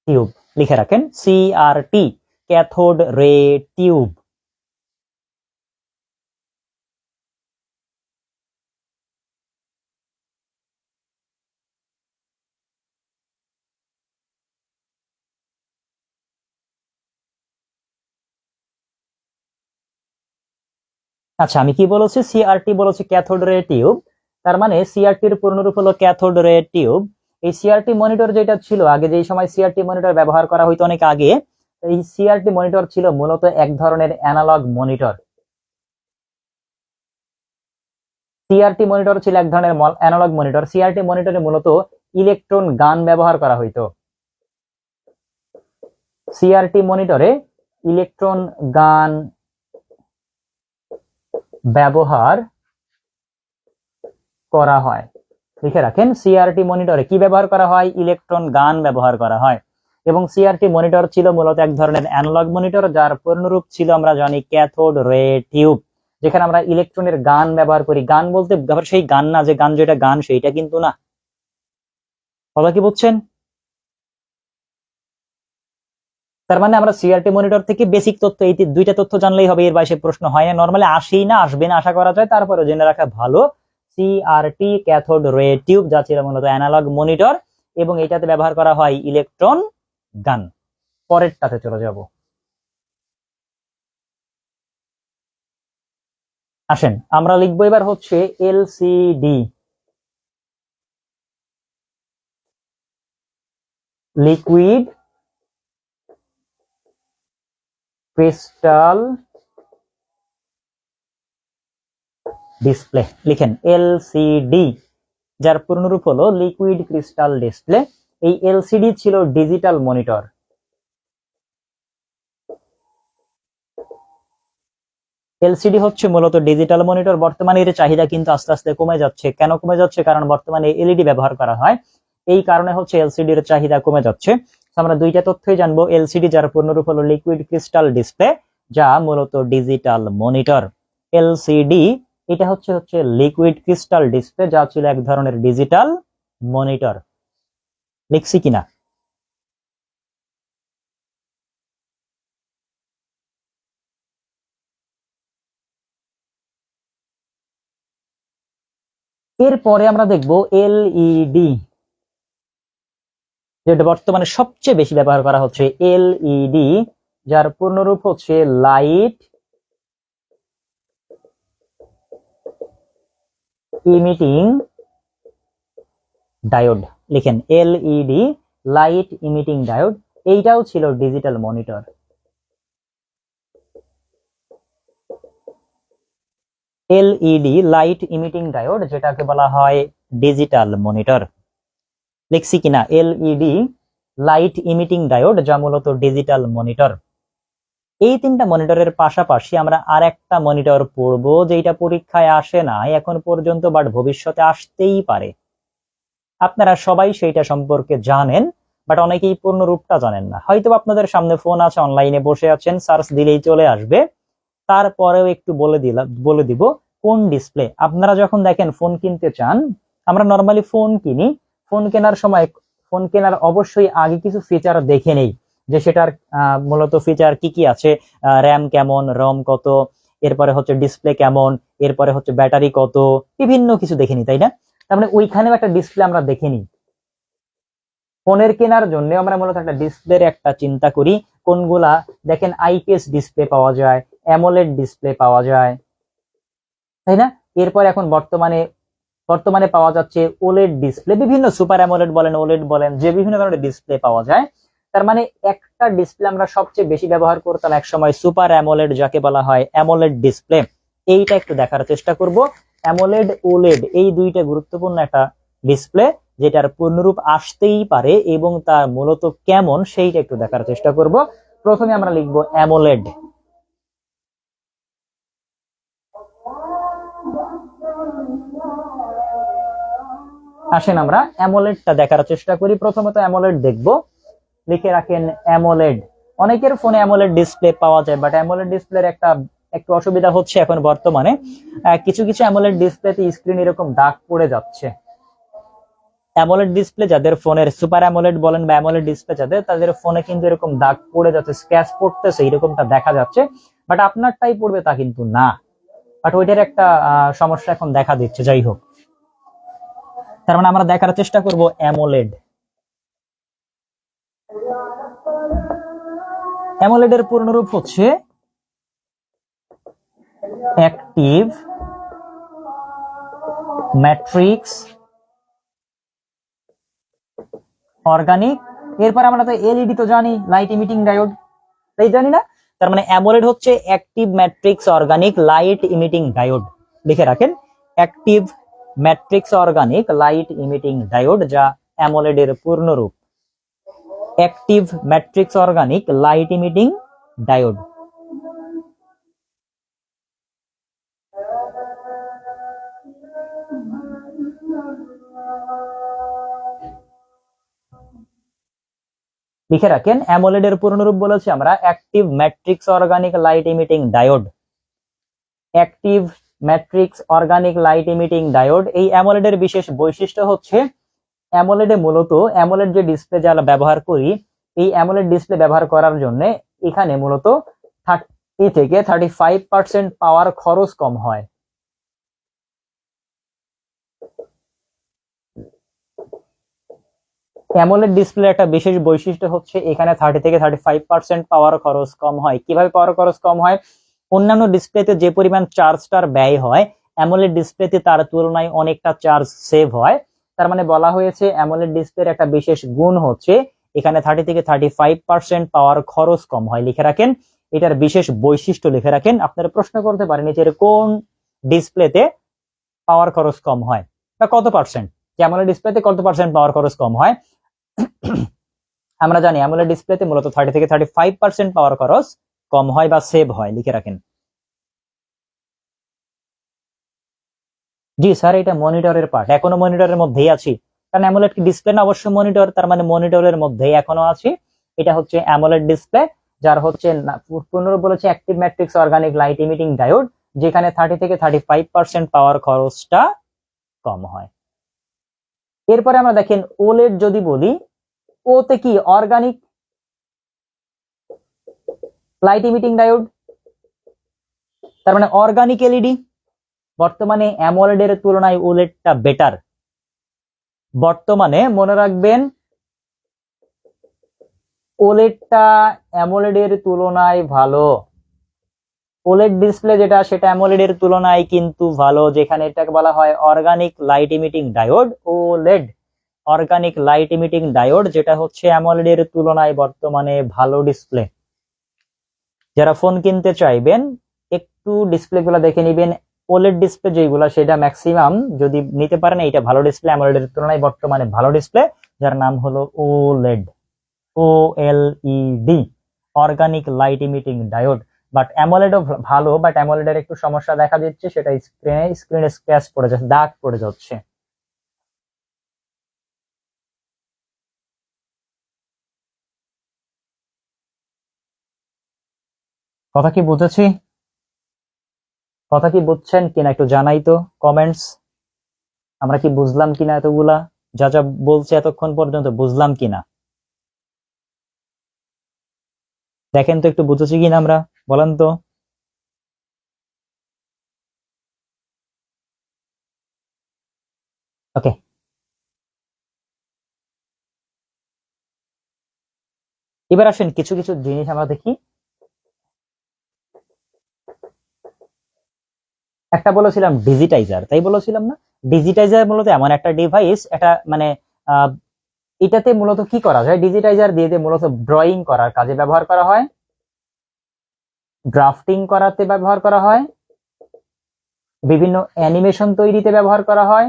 S2: টিউব। লিখে রাখেন সিআরটি, ক্যাথোড রে টিউব। আচ্ছা, আমি কি বলেছি? সিআরটি বলেছি ক্যাথোড রে টিউব। তার মানে সিআরটি এর পূর্ণরূপ হলো ক্যাথোড রে টিউব। এই সিআরটি মনিটর যেটা ছিল আগে, যেই সময় সিআরটি মনিটর ব্যবহার করা হইতো অনেক আগে, এই সিআরটি মনিটর ছিল মূলত এক ধরনের অ্যানালগ মনিটর। সিআরটি মনিটর ছিল এক ধরনের অ্যানালগ মনিটর। সিআরটি মনিটরে মূলত ইলেকট্রন গান ব্যবহার করা হইতো। সিআরটি মনিটরে ইলেকট্রন গান ব্যবহার করা হয়। লিখে রাখেন সিআরটি মনিটরে কি ব্যবহার করা হয়? ইলেকট্রন গান ব্যবহার করা হয়। এবং সিআরটি মনিটর ছিল মূলত এক ধরনের অ্যানালগ মনিটর, যার পূর্ণরূপ ছিল আমরা জানি ক্যাথোড রে টিউব, যেখানে আমরা ইলেকট্রনের গান ব্যবহার করি। গান বলতে সেই গান না যে গান, যেটা গান সেইটা কিন্তু না। কথা কি বুঝছেন? তার মানে আমরা সিআরটি মনিটর থেকে বেসিক তথ্য, এই দুইটা তথ্য জানলেই হবে, এর বাইরে প্রশ্ন হয় না। নরমালি আসেই না, আসবে না আশা করা যায়, তারপরে জেনে রাখা ভালো। সিআরটি ক্যাথোড রে টিউব, যা ছিল মূলত অ্যানালগ মনিটর, এবং এটাতে ব্যবহার করা হয় ইলেকট্রন গান। পরেরটাতে চলে যাব। আসেন আমরা লিখবো এবার হচ্ছে এলসিডি, লিকুইড ক্রিস্টাল ডিসপ্লে। লিখেন এলসিডি, যার পূর্ণরূপ হলো লিকুইড ক্রিস্টাল ডিসপ্লে। এই এলসিডি ছিল ডিজিটাল মনিটর। এলসিডি হচ্ছে মূলত ডিজিটাল মনিটর। বর্তমানে এর চাহিদা কিন্তু আস্তে আস্তে কমে যাচ্ছে। কেন কমে যাচ্ছে? কারণ বর্তমানে এলইডি ব্যবহার করা হয়, এই কারণে হচ্ছে এলসিডি এর চাহিদা কমে যাচ্ছে। আমরা দুইটা তথ্যই জানবো। এলসিডি যার পূর্ণরূপ হলো লিকুইড ক্রিস্টাল ডিসপ্লে, যা মূলত ডিজিটাল মনিটর। এলসিডি এটা হচ্ছে লিকুইড ক্রিস্টাল ডিসপ্লে, যা ছিল এক ধরনের ডিজিটাল মনিটর। লিখছি কিনা? এরপরে আমরা দেখবো এলইডি, যেটা বর্তমানে সবচেয়ে বেশি ব্যবহার করা হচ্ছে। এলইডি যার পূর্ণরূপ হচ্ছে লাইট ইমিটিং ডায়োড, লিখেন এলইডি লাইট ইমিটিং ডায়োড, এইটাও ছিল digital monitor. LED light emitting diode যেটাকে বলা হয় ডিজিটাল মনিটর, লিখছি কিনা? এলইডি লাইট ইমিটিং ডায়োড যা মূলত ডিজিটাল মনিটর। এই তিনটা মনিটরের পাশাপাশি আমরা আর একটা মনিটর পড়বো যেটা পরীক্ষায় আসে না এখন পর্যন্ত, বাট ভবিষ্যতে আসতেই পারে। আপনারা সবাই সেইটা সম্পর্কে জানেন, বাট অনেকেই পূর্ণ রূপটা জানেন না। হয়তো আপনাদের সামনে ফোন আছে, অনলাইনে বসে আছেন, সার্চ দিলেই চলে আসবে। তারপরেও একটু বলে দিব কোন ডিসপ্লে। আপনারা যখন দেখেন ফোন কিনতে চান, আমরা নর্মালি ফোন কিনি, ফোন কেনার সময় ফোন কেনার অবশ্যই আগে কিছু ফিচার দেখে নেই, যে সেটার মূলত ফিচার কি কি আছে, র্যাম কেমন, রম কত, এরপরে হচ্ছে ডিসপ্লে কেমন, এরপরে হচ্ছে ব্যাটারি কত, বিভিন্ন কিছু দেখে নিই, তাই না? তার মানে ওইখানেও একটা ডিসপ্লে আমরা দেখে নিই। ফোনের কেনার জন্য আমরা মূলত একটা ডিসপ্লের একটা চিন্তা করি। কোনগুলা দেখেন আইপিএস ডিসপ্লে পাওয়া যায়, অ্যামোলেড ডিসপ্লে পাওয়া যায়, তাই না? এরপর এখন বর্তমানে পাওয়া যাচ্ছে ওলেড ডিসপ্লে, বিভিন্ন সুপার অ্যামোলেড বলেন, ওলেড বলেন, যে বিভিন্ন ধরনের ডিসপ্লে পাওয়া যায়। তার মানে একটা ডিসপ্লে আমরা সবচেয়ে বেশি ব্যবহার করতাম এক সময় সুপার অ্যামোলেড, যাকে বলা হয় অ্যামোলেড ডিসপ্লে। এইটা একটু দেখার চেষ্টা করব। অ্যামোলেড, ওলেড এই দুইটা গুরুত্বপূর্ণ একটা ডিসপ্লে, যেটার পূর্ণরূপ আসতেই পারে এবং তার মূলত কেমন সেইটা একটু দেখার চেষ্টা করব। প্রথমে আমরা লিখবো অ্যামোলেড। আসেন আমরা অ্যামোলেডটা দেখার চেষ্টা করি। প্রথমত অ্যামোলেড দেখব, লিখে রাখেন অ্যামোলেড। অনেকের ফোনে অ্যামোলেড ডিসপ্লে পাওয়া যায়, বাট অ্যামোলেড ডিসপ্লের একটু অসুবিধা হচ্ছে এখন বর্তমানে, কিছু কিছু অ্যামোলেড ডিসপ্লেতে স্ক্রিন এরকম দাগ পড়ে যাচ্ছে। অ্যামোলেড ডিসপ্লে যাদের ফোনের, সুপার অ্যামোলেড বলেন বা অ্যামোলেড ডিসপ্লে যাদের, তাদের ফোনে কিন্তু এরকম দাগ পড়ে যাচ্ছে, স্ক্র্যাচ পড়তেছে, এরকমটা দেখা যাচ্ছে। বাট আপনারটাই পড়বে তা কিন্তু না, বাট ওইটার একটা সমস্যা এখন দেখা দিচ্ছে। যাই হোক, তার মানে আমরা দেখার চেষ্টা করব অ্যামোলেড। অ্যামোলেডের পূর্ণরূপ হচ্ছে অ্যাক্টিভ ম্যাট্রিক্স অর্গানিক। এরপর আমরা তো এলইডি তো জানি, লাইট ইমিটিং ডায়োড, তাই জানি না? তার মানে অ্যামোলেড হচ্ছে active matrix organic light emitting diode. লিখে রাখেন active matrix organic light emitting diode, যা অ্যামোলেডের পূর্ণরূপ। Active matrix organic light emitting diode. লিখে রাখেন অ্যামোলেডের পূর্ণরূপ বলেছি আমরা active matrix organic light emitting diode. Active matrix organic light emitting diode. এই অ্যামোলেডের বিশেষ বৈশিষ্ট্য হচ্ছে, অ্যামোলেডে মূলত অ্যামোলেড যে ডিসপ্লে যারা ব্যবহার করি, এই অ্যামোলেড ডিসপ্লে ব্যবহার করার জন্য এখানে মূলত 30 থেকে 35% পাওয়ার খরচ কম হয়। অ্যামোলেড ডিসপ্লে একটা বিশেষ বৈশিষ্ট্য হচ্ছে এখানে 30 থেকে 35% পাওয়ার খরচ কম হয়। কিভাবে পাওয়ার খরচ কম হয়? অন্যান্য ডিসপ্লেতে যে পরিমাণ চার্জটার ব্যয় হয়, অ্যামোলেড ডিসপ্লেতে তার তুলনায় অনেকটা চার্জ সেভ হয়। তার মানে বলা হয়েছে অ্যামোলেড ডিসপ্লের একটা বিশেষ গুণ হচ্ছে এখানে 30 থেকে 35% পাওয়ার খরচ কম হয়। লিখে রাখেন এটার বিশেষ বৈশিষ্ট্য, লিখে রাখেন। আপনারা প্রশ্ন করতে পারেন নিচের কোন ডিসপ্লেতে পাওয়ার খরচ কম হয় বা কত পার্সেন্ট, অ্যামোলেড ডিসপ্লেতে কত পার্সেন্ট পাওয়ার খরচ কম হয়? আমরা জানি অ্যামোলেড ডিসপ্লেতে মূলত 30 থেকে 35% পাওয়ার খরচ কম হয় বা সেভ হয়। লিখে রাখেন। জি স্যার, এটা মনিটরের পার্ট, এখনো মনিটরের মধ্যেই আছি, কারণ অ্যামোলেড ডিসপ্লে না, অবশ্য মনিটর, তার মানে মনিটরের মধ্যেই এখনো আছি। এটা হচ্ছে অ্যামোলেড ডিসপ্লে, যার হচ্ছে পুনরূপ বলেছে active matrix organic light emitting diode, যেখানে 30 থেকে 35% পাওয়ার খরচটা কম হয়। এরপরে আমরা দেখেন ওলেড যদি বলি, ওতে কি অর্গানিক লাইট ইমিটিং ডায়োড, তার মানে অর্গানিক এলইডি। বর্তমানে অ্যামোলেডের তুলনায় ওলেডটা বেটার। বর্তমানে মনে রাখবেন ওলেডটা অ্যামোলেডের তুলনায় ভালো। ওলেড ডিসপ্লে যেটা সেটা অ্যামোলেড এর তুলনায় কিন্তু ভালো, যেখানে এটাকে বলা হয় organic light emitting diode. OLED organic light emitting diode, যেটা হচ্ছে অ্যামোলেড এর তুলনায় বর্তমানে ভালো ডিসপ্লে। যারা ফোন কিনতে চাইবেন একটু ডিসপ্লে গুলা দেখে নিবেন। ওলেড ডিসপ্লে যেগুলো সেটা ম্যাক্সিমাম যদি নিতে পারেন, এইটা ভালো ডিসপ্লে, অ্যামোলেড এর তুলনায় বর্তমানে ভালো ডিসপ্লে, যার নাম হলো OLED, OLED, organic light emitting diode. But অ্যামোলেডও ভালো, বাট অ্যামোলেডের একটু সমস্যা দেখা দিচ্ছে, সেটা স্ক্রিনে স্ক্র্যাচ পড়ে যাচ্ছে, দাগ পড়ে যাচ্ছে। কথা কি বুঝেছি? কথা কি বুঝছেন কিনা একটু জানাই তো কমেন্টস। আমরা কি বুঝলাম কিনা এতগুলা, যা যা বলছে এতক্ষণ পর্যন্ত বুঝলাম কিনা দেখেন তো একটু বুঝেছি কিনা আমরা, বলেন তো। ওকে, এবার আসেন কিছু কিছু জিনিস আমরা দেখি। একটা বলেছিলাম ডিজিটাইজার, তাই বলেছিলাম না? ডিজিটাইজার মূলত এমন একটা ডিভাইস, এটা মানে আহ, এটাতে মূলত কি করা যায়, ডিজিটাইজার দিয়ে মূলত ড্রয়িং করার কাজে ব্যবহার করা হয়, ড্রাফটিং করাতে ব্যবহার করা হয়, বিভিন্ন অ্যানিমেশন তৈরিতে ব্যবহার করা হয়,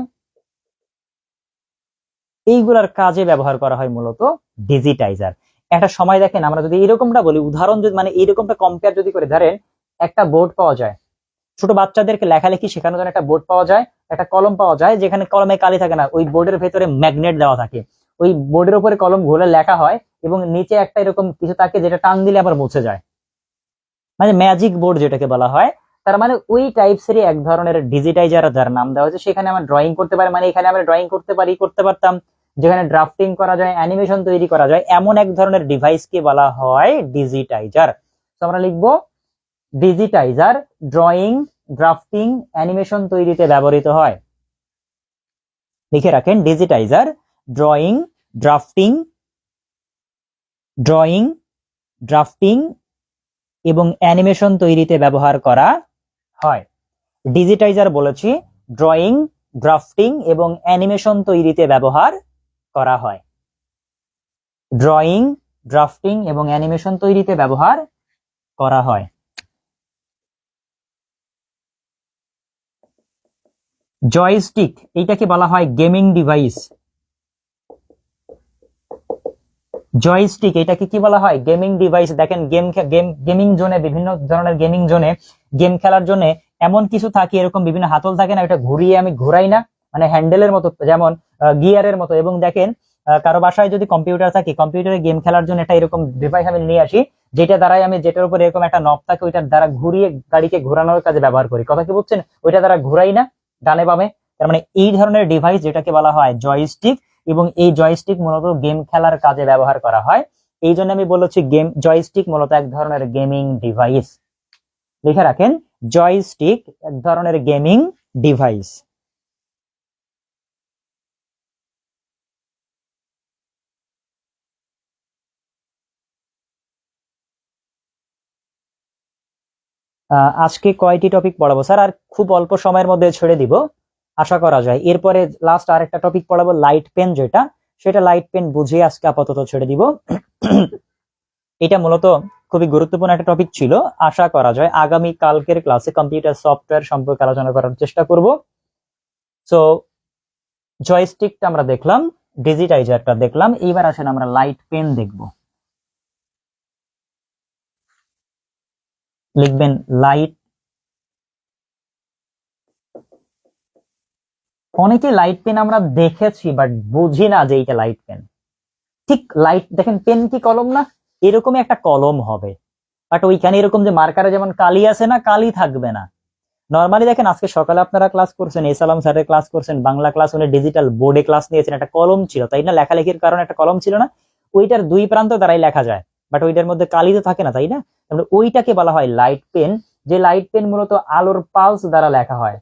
S2: এইগুলার কাজে ব্যবহার করা হয় মূলত ডিজিটাইজার। একটা সময় দেখেন, আমরা যদি এরকমটা বলি, উদাহরণ যদি মানে এরকমটা কম্পেয়ার যদি করে ধরেন, একটা বোর্ড পাওয়া যায়, ছোট বাচ্চাদেরকে লেখালেখি শেখানোর জন্য একটা বোর্ড পাওয়া যায়, একটা কলম পাওয়া যায়, যেখানে কলমে কালি থাকে না, ওই বোর্ডের ভেতরে ম্যাগনেট দেওয়া থাকে, ওই বোর্ডের উপরে কলম ঘুরে লেখা হয়, এবং নিচে একটা এরকম কিছু থাকে যেটা টান দিলে আবার মুছে যায়, মানে ম্যাজিক বোর্ড যেটাকে বলা হয়। তার মানে ওই টাইপসেরই এক ধরনের ডিজিটাইজার, যার নাম দেওয়া হয়েছে। সেখানে আমরা ড্রয়িং করতে পারি, মানে এখানে আমরা ড্রয়িং করতে পারতাম, যেখানে ড্রাফটিং করা যায়, অ্যানিমেশন তৈরি করা যায়, এমন এক ধরনের ডিভাইসকে বলা হয় ডিজিটাইজার। তো আমরা লিখবো ডিজিটাইজার ড্রয়িং, ড্রাফটিং, অ্যানিমেশন তৈরিতে ব্যবহৃত হয়। লিখে রাখেন, ডিজিটাইজার ড্রয়িং, ড্রাফটিং, ড্রয়িং, ড্রাফটিং এবং অ্যানিমেশন তৈরিতে ব্যবহার করা হয়। ডিজিটাইজার বলেছি ড্রয়িং, ড্রাফটিং এবং অ্যানিমেশন তৈরিতে ব্যবহার করা হয়। ড্রয়িং, ড্রাফটিং এবং অ্যানিমেশন তৈরিতে ব্যবহার করা হয়। জয়স্টিক, এইটাকে বলা হয় গেমিং ডিভাইস। জয়স্টিক, এটাকে কি বলা হয়? Gaming device. দেখেন গেমিং জোনে, বিভিন্ন ধরনের গেমিং জোনে গেম খেলার জন্য এমন কিছু থাকে, এরকম বিভিন্ন হাতল থাকে না, এটা ঘুরিয়ে আমি ঘুরাই না, মানে হ্যান্ডেলের মতো, যেমন গিয়ারের মতো। এবং দেখেন কারো বাসায় যদি কম্পিউটার থাকে, কম্পিউটারে গেম খেলার জন্য একটা এরকম ডিভাইস আমি নিয়ে আসি, যেটা দ্বারাই আমি, যেটার উপর এরকম একটা নব থাকে, ওইটার দ্বারা ঘুরিয়ে গাড়িকে ঘোরানোর কাজে ব্যবহার করি। কথা কি বুঝছেন? ওইটা দ্বারা ঘুরাই না ডানে বামে। তার মানে এই ধরনের ডিভাইস যেটাকে বলা হয় জয়স্টিক, এবং এই জয়স্টিক মূলত গেম খেলার কাজে ব্যবহার করা হয়। এই জন্য আমি বলেছি গেম জয়স্টিক মূলত এক ধরনের গেমিং ডিভাইস। লিখে রাখেন, জয়স্টিক এক ধরনের গেমিং ডিভাইস। আজকে কয়টি টপিক পড়াবো স্যার? আর খুব অল্প সময়ের মধ্যে ছেড়ে দিব আশা করা যায়। এরপরে লাস্ট আরেকটা টপিক পড়াবো, লাইট পেন যেটা, সেটা লাইট পেন বুঝিয়ে আজকে আপাতত ছেড়ে দিব। এটা মূলত খুবই গুরুত্বপূর্ণ একটা টপিক ছিল। আশা করা যায় আগামী কালকের ক্লাসে কম্পিউটার সফটওয়্যার সম্পর্কে আলোচনা করার চেষ্টা করব। সো জয়স্টিকটা আমরা দেখলাম, ডিজিটাইজারটা দেখলাম, এইবার আসেন আমরা লাইট পেন দেখব। লিখবেন লাইট। অনেকে লাইট পেন আমরা দেখেছি, বাট বুঝি না যে এইটা লাইট পেন। ঠিক লাইট, দেখেন পেন কি কলম না? এরকমই একটা কলম হবে, বাট ওইখানে এরকম যে মার্কারে যেমন কালি আছে না, কালি থাকবে না। নর্মালি দেখেন, আজকে সকালে আপনারা ক্লাস করছেন, এসালাম স্যারের ক্লাস করছেন, বাংলা ক্লাস, উনি ডিজিটাল বোর্ডে ক্লাস নিয়েছেন, একটা কলম ছিল, তাই না? লেখালেখির কারণে একটা কলম ছিল না? ওইটার দুই প্রান্ত দ্বারাই লেখা যায়, বাট ওইটার মধ্যে কালি তো থাকে না, তাই না? তাহলে ওইটাকে বলা হয় লাইট পেন। যে লাইট পেন মূলত আলোর পালস দ্বারা লেখা হয়।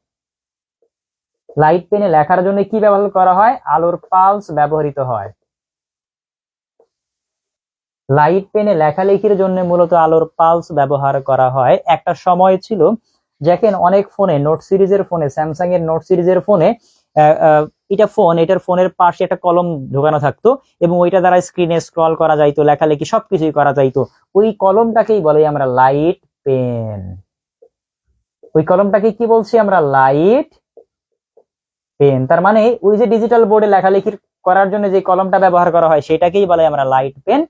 S2: লাইট পেনে লেখার জন্য কি ব্যবহার করা হয়? আলোর পালস ব্যবহৃত হয়। লাইট পেনে লেখালেখির জন্য মূলত আলোর পালস ব্যবহার করা হয়। একটা সময় ছিল দেখেন অনেক ফোনে, নোট সিরিজের ফোনে, স্যামসাং এর নোট সিরিজের ফোনে এটার ফোনের পাশে একটা কলম ঢোকানো থাকতো এবং ওইটা দ্বারা স্ক্রিনে স্ক্রল করা যাইতো, লেখালেখি সবকিছুই করা যাইতো। ওই কলমটাকেই বলে আমরা লাইট পেন। ওই কলমটাকে কি বলছি আমরা? Light pen. তার মানে ওই যে ডিজিটাল বোর্ডে লেখালেখি করার জন্য যে কলমটা ব্যবহার করা হয় সেটাকেই বলে আমরা লাইট পেন।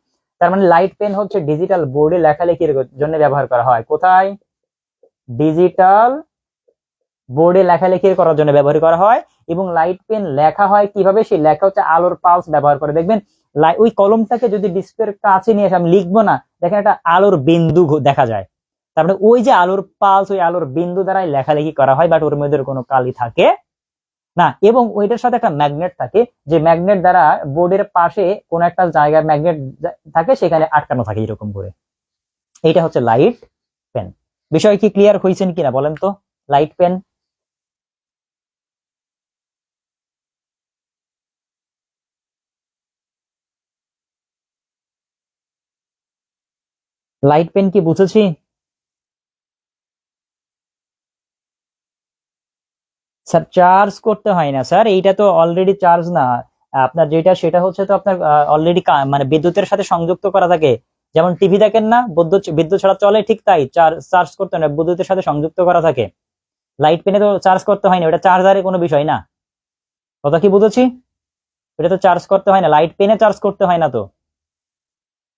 S2: তার মানে লাইট পেন হচ্ছে ডিজিটাল বোর্ডে লেখালেখির জন্য ব্যবহার করা হয়। কোথায়? ডিজিটাল বোর্ডে লেখালেখি করার জন্য ব্যবহার করা হয়। এবং লাইট পেন লেখা হয় কিভাবে? সেই লেখা হচ্ছে আলোর পালস ব্যবহার করে। দেখবেন ওই কলমটাকে যদি ডিসপ্লের কাছে নিয়ে এসে আমি লিখবো না, দেখেন একটা আলোর বিন্দু দেখা যায়। তারপরে ওই যে আলোর পালস, ওই আলোর বিন্দু দ্বারাই লেখালেখি করা হয়, বাট ওর মধ্যে কোনো কালি থাকে না। এবং ওইটার সাথে একটা ম্যাগনেট থাকে, যে ম্যাগনেট দ্বারা বোর্ডের পাশে কোন একটা জায়গায় ম্যাগনেট থাকে, সেখানে আটকানো থাকে এরকম করে। এইটা হচ্ছে লাইট পেন। বিষয় কি ক্লিয়ার হয়েছেন কিনা বলেন তো? Light pen. লাইট পেন কি বুঝেছি? স্যার চার্জ করতে হয় না স্যার, এইটা তো অলরেডি চার্জ না। আপনার যেটা সেটা হচ্ছে তো আপনার অলরেডি মানে বিদ্যুতের সাথে সংযুক্ত করা থাকে। যেমন টিভি দেখেন না, বিদ্যুৎ ছাড়া চলে, ঠিক তাই চার্জ করতে হয় না, বিদ্যুতের সাথে সংযুক্ত করা থাকে। লাইট পেনে তো চার্জ করতে হয় না, ওটা চার্জারের কোনো বিষয় না। কথা কি বুঝেছি? এটা তো চার্জ করতে হয় না, লাইট পেনে চার্জ করতে হয় না তো।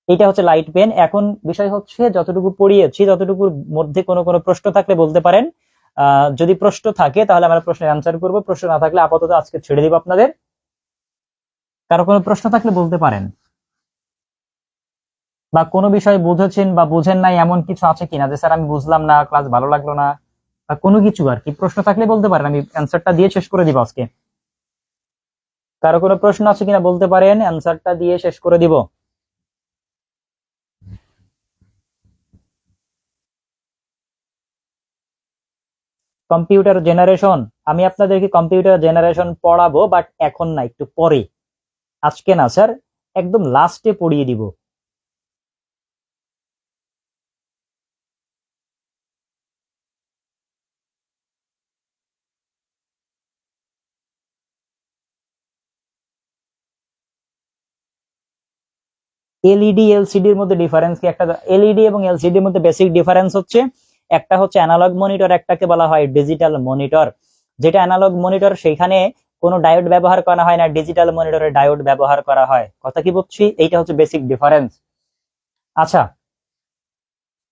S2: এটা হচ্ছে লাইট পেন। এখন বিষয় হচ্ছে যতটুকু পড়িয়েছি ততটুকুর মধ্যে কোনো কোনো প্রশ্ন থাকলে বলতে পারেন। যদি প্রশ্ন থাকে তাহলে আমরা প্রশ্নের অ্যান্সার করব, প্রশ্ন না থাকলে আপাতত আজকে ছেড়ে দিব আপনাদের। কারো কোনো প্রশ্ন থাকলে বলতে পারেন, বা কোনো বিষয় বুঝেছেন বা বুঝেন নাই এমন কিছু আছে কিনা, যে স্যার আমি বুঝলাম না, ক্লাস ভালো লাগলো না, বা কোনো কিছু আর কি। প্রশ্ন থাকলে বলতে পারেন, আমি অ্যান্সারটা দিয়ে শেষ করে দিব আজকে। কারো কোনো প্রশ্ন আছে কিনা বলতে পারেন, অ্যান্সারটা দিয়ে শেষ করে দিব। কম্পিউটার জেনারেশন, আমি আপনাদেরকে কম্পিউটার জেনারেশন পড়াবো, বাট এখন না, একটু পরে। আজকে না স্যার, একদম লাস্টে পড়িয়ে দিব। এলইডি এলসিডির মধ্যে ডিফারেন্স কি? একটা এলইডি এবং এলসিডির মধ্যে বেসিক ডিফারেন্স হচ্ছে, একটা হচ্ছে অ্যানালগ মনিটর, একটাকে বলা হয় ডিজিটাল মনিটর। যেটা অ্যানালগ মনিটর সেখানে কোনো ডায়োড ব্যবহার করা হয় না, ডিজিটাল মনিটরে ডায়োড ব্যবহার করা হয়। কথা কি বলছি? এইটা হচ্ছে বেসিক ডিফারেন্স। আচ্ছা,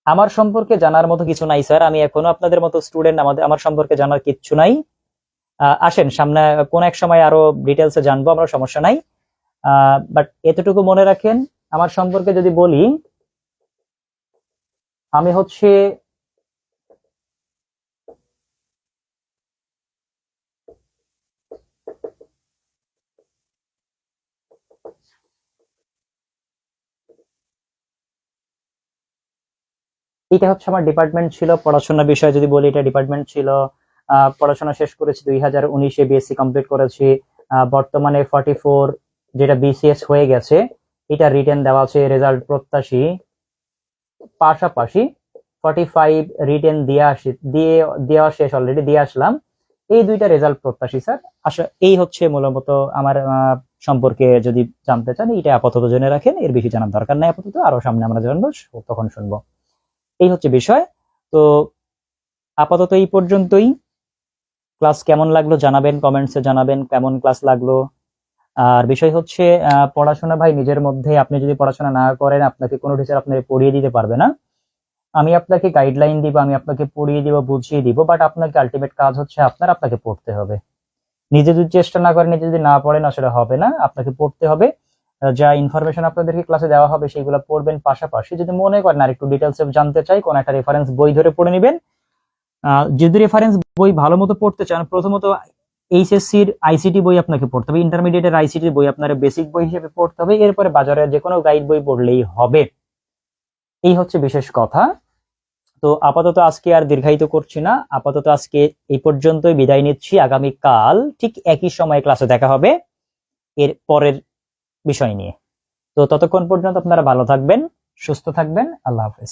S2: আমার সম্পর্কে জানার মতো কিছু নাই স্যার, আমি এখনো আপনাদের মতো স্টুডেন্ট, আমার সম্পর্কে জানার কিচ্ছু নাই। আসেন সামনে কোন এক সময় আরো ডিটেলসে জানবো আমরা, সমস্যা নাই। বাট এতটুকু মনে রাখেন, আমার সম্পর্কে যদি বলি, আমি হচ্ছে এটা হচ্ছে আমার ডিপার্টমেন্ট ছিল। পড়াশোনার বিষয়ে যদি বলি, এটা ডিপার্টমেন্ট ছিল। পড়াশোনা শেষ করেছি 2019-এ, বিএসসি কমপ্লিট করেছি। বর্তমানে 44 যেটা বিসিএস হয়ে গেছে, এটা রিটেন দেওয়া আছে, রেজাল্ট প্রত্যাশী। পাশাপাশি 45 রিটেন দেওয়া শেষ, অলরেডি দিয়ে আসলাম। এই দুইটা রেজাল্ট প্রত্যাশী স্যার। এই হচ্ছে মূলত আমার সম্পর্কে যদি জানতে চান, এটা আপাতত জেনে রাখেন, এর বেশি জানার দরকার নাই আপাতত, আরো সামনে আমরা জানবো, তখন শুনবো। এই হচ্ছে বিষয়। তো আপাতত এই পর্যন্তই। ক্লাস কেমন লাগলো জানাবেন, কমেন্টসে জানাবেন কেমন ক্লাস লাগলো। আর বিষয় হচ্ছে পড়াশোনা ভাই নিজের মধ্যে, আপনি যদি পড়াশোনা না করেন, আপনাকে কোনো টিচার আপনাকে পড়িয়ে দিতে পারবে না। আমি আপনাকে গাইডলাইন দিব, আমি আপনাকে পড়িয়ে দিব, বুঝিয়ে দিব, বাট আপনাকে আলটিমেট কাজ হচ্ছে আপনাকে পড়তে হবে। নিজে যদি চেষ্টা না করেন, নিজে যদি না পড়েন, আসলে হবে না, আপনাকে পড়তে হবে। যা ইনফরমেশন আপনাদেরকে ক্লাসে দেওয়া হবে সেগুলো পড়বেন। পাশাপাশি যদি মনে করেন আর একটু ডিটেলসে জানতে চাই, কোন একটা রেফারেন্স বই ধরে পড়ে নেবেন। যদি রেফারেন্স বই ভালো মতো পড়তে চান, প্রথমত এইচএসসির আইসিটি বই আপনাকে পড়তে হবে, ইন্টারমিডিয়েটের আইসিটি বই আপনার বেসিক বই হিসেবে পড়তে হবে, এরপরে বাজারে যে কোনো গাইড বই পড়লেই হবে। এই হচ্ছে বিশেষ কথা। তো আপাতত আজকে আর দীর্ঘায়িত করছি না, আপাতত আজকে এই পর্যন্তই বিদায় নিচ্ছি। আগামীকাল ঠিক একই সময়ে ক্লাসে দেখা হবে এর পরের বিষয় নিয়ে। তো ততক্ষণ পর্যন্ত আপনারা ভালো থাকবেন, সুস্থ থাকবেন। আল্লাহ হাফেজ।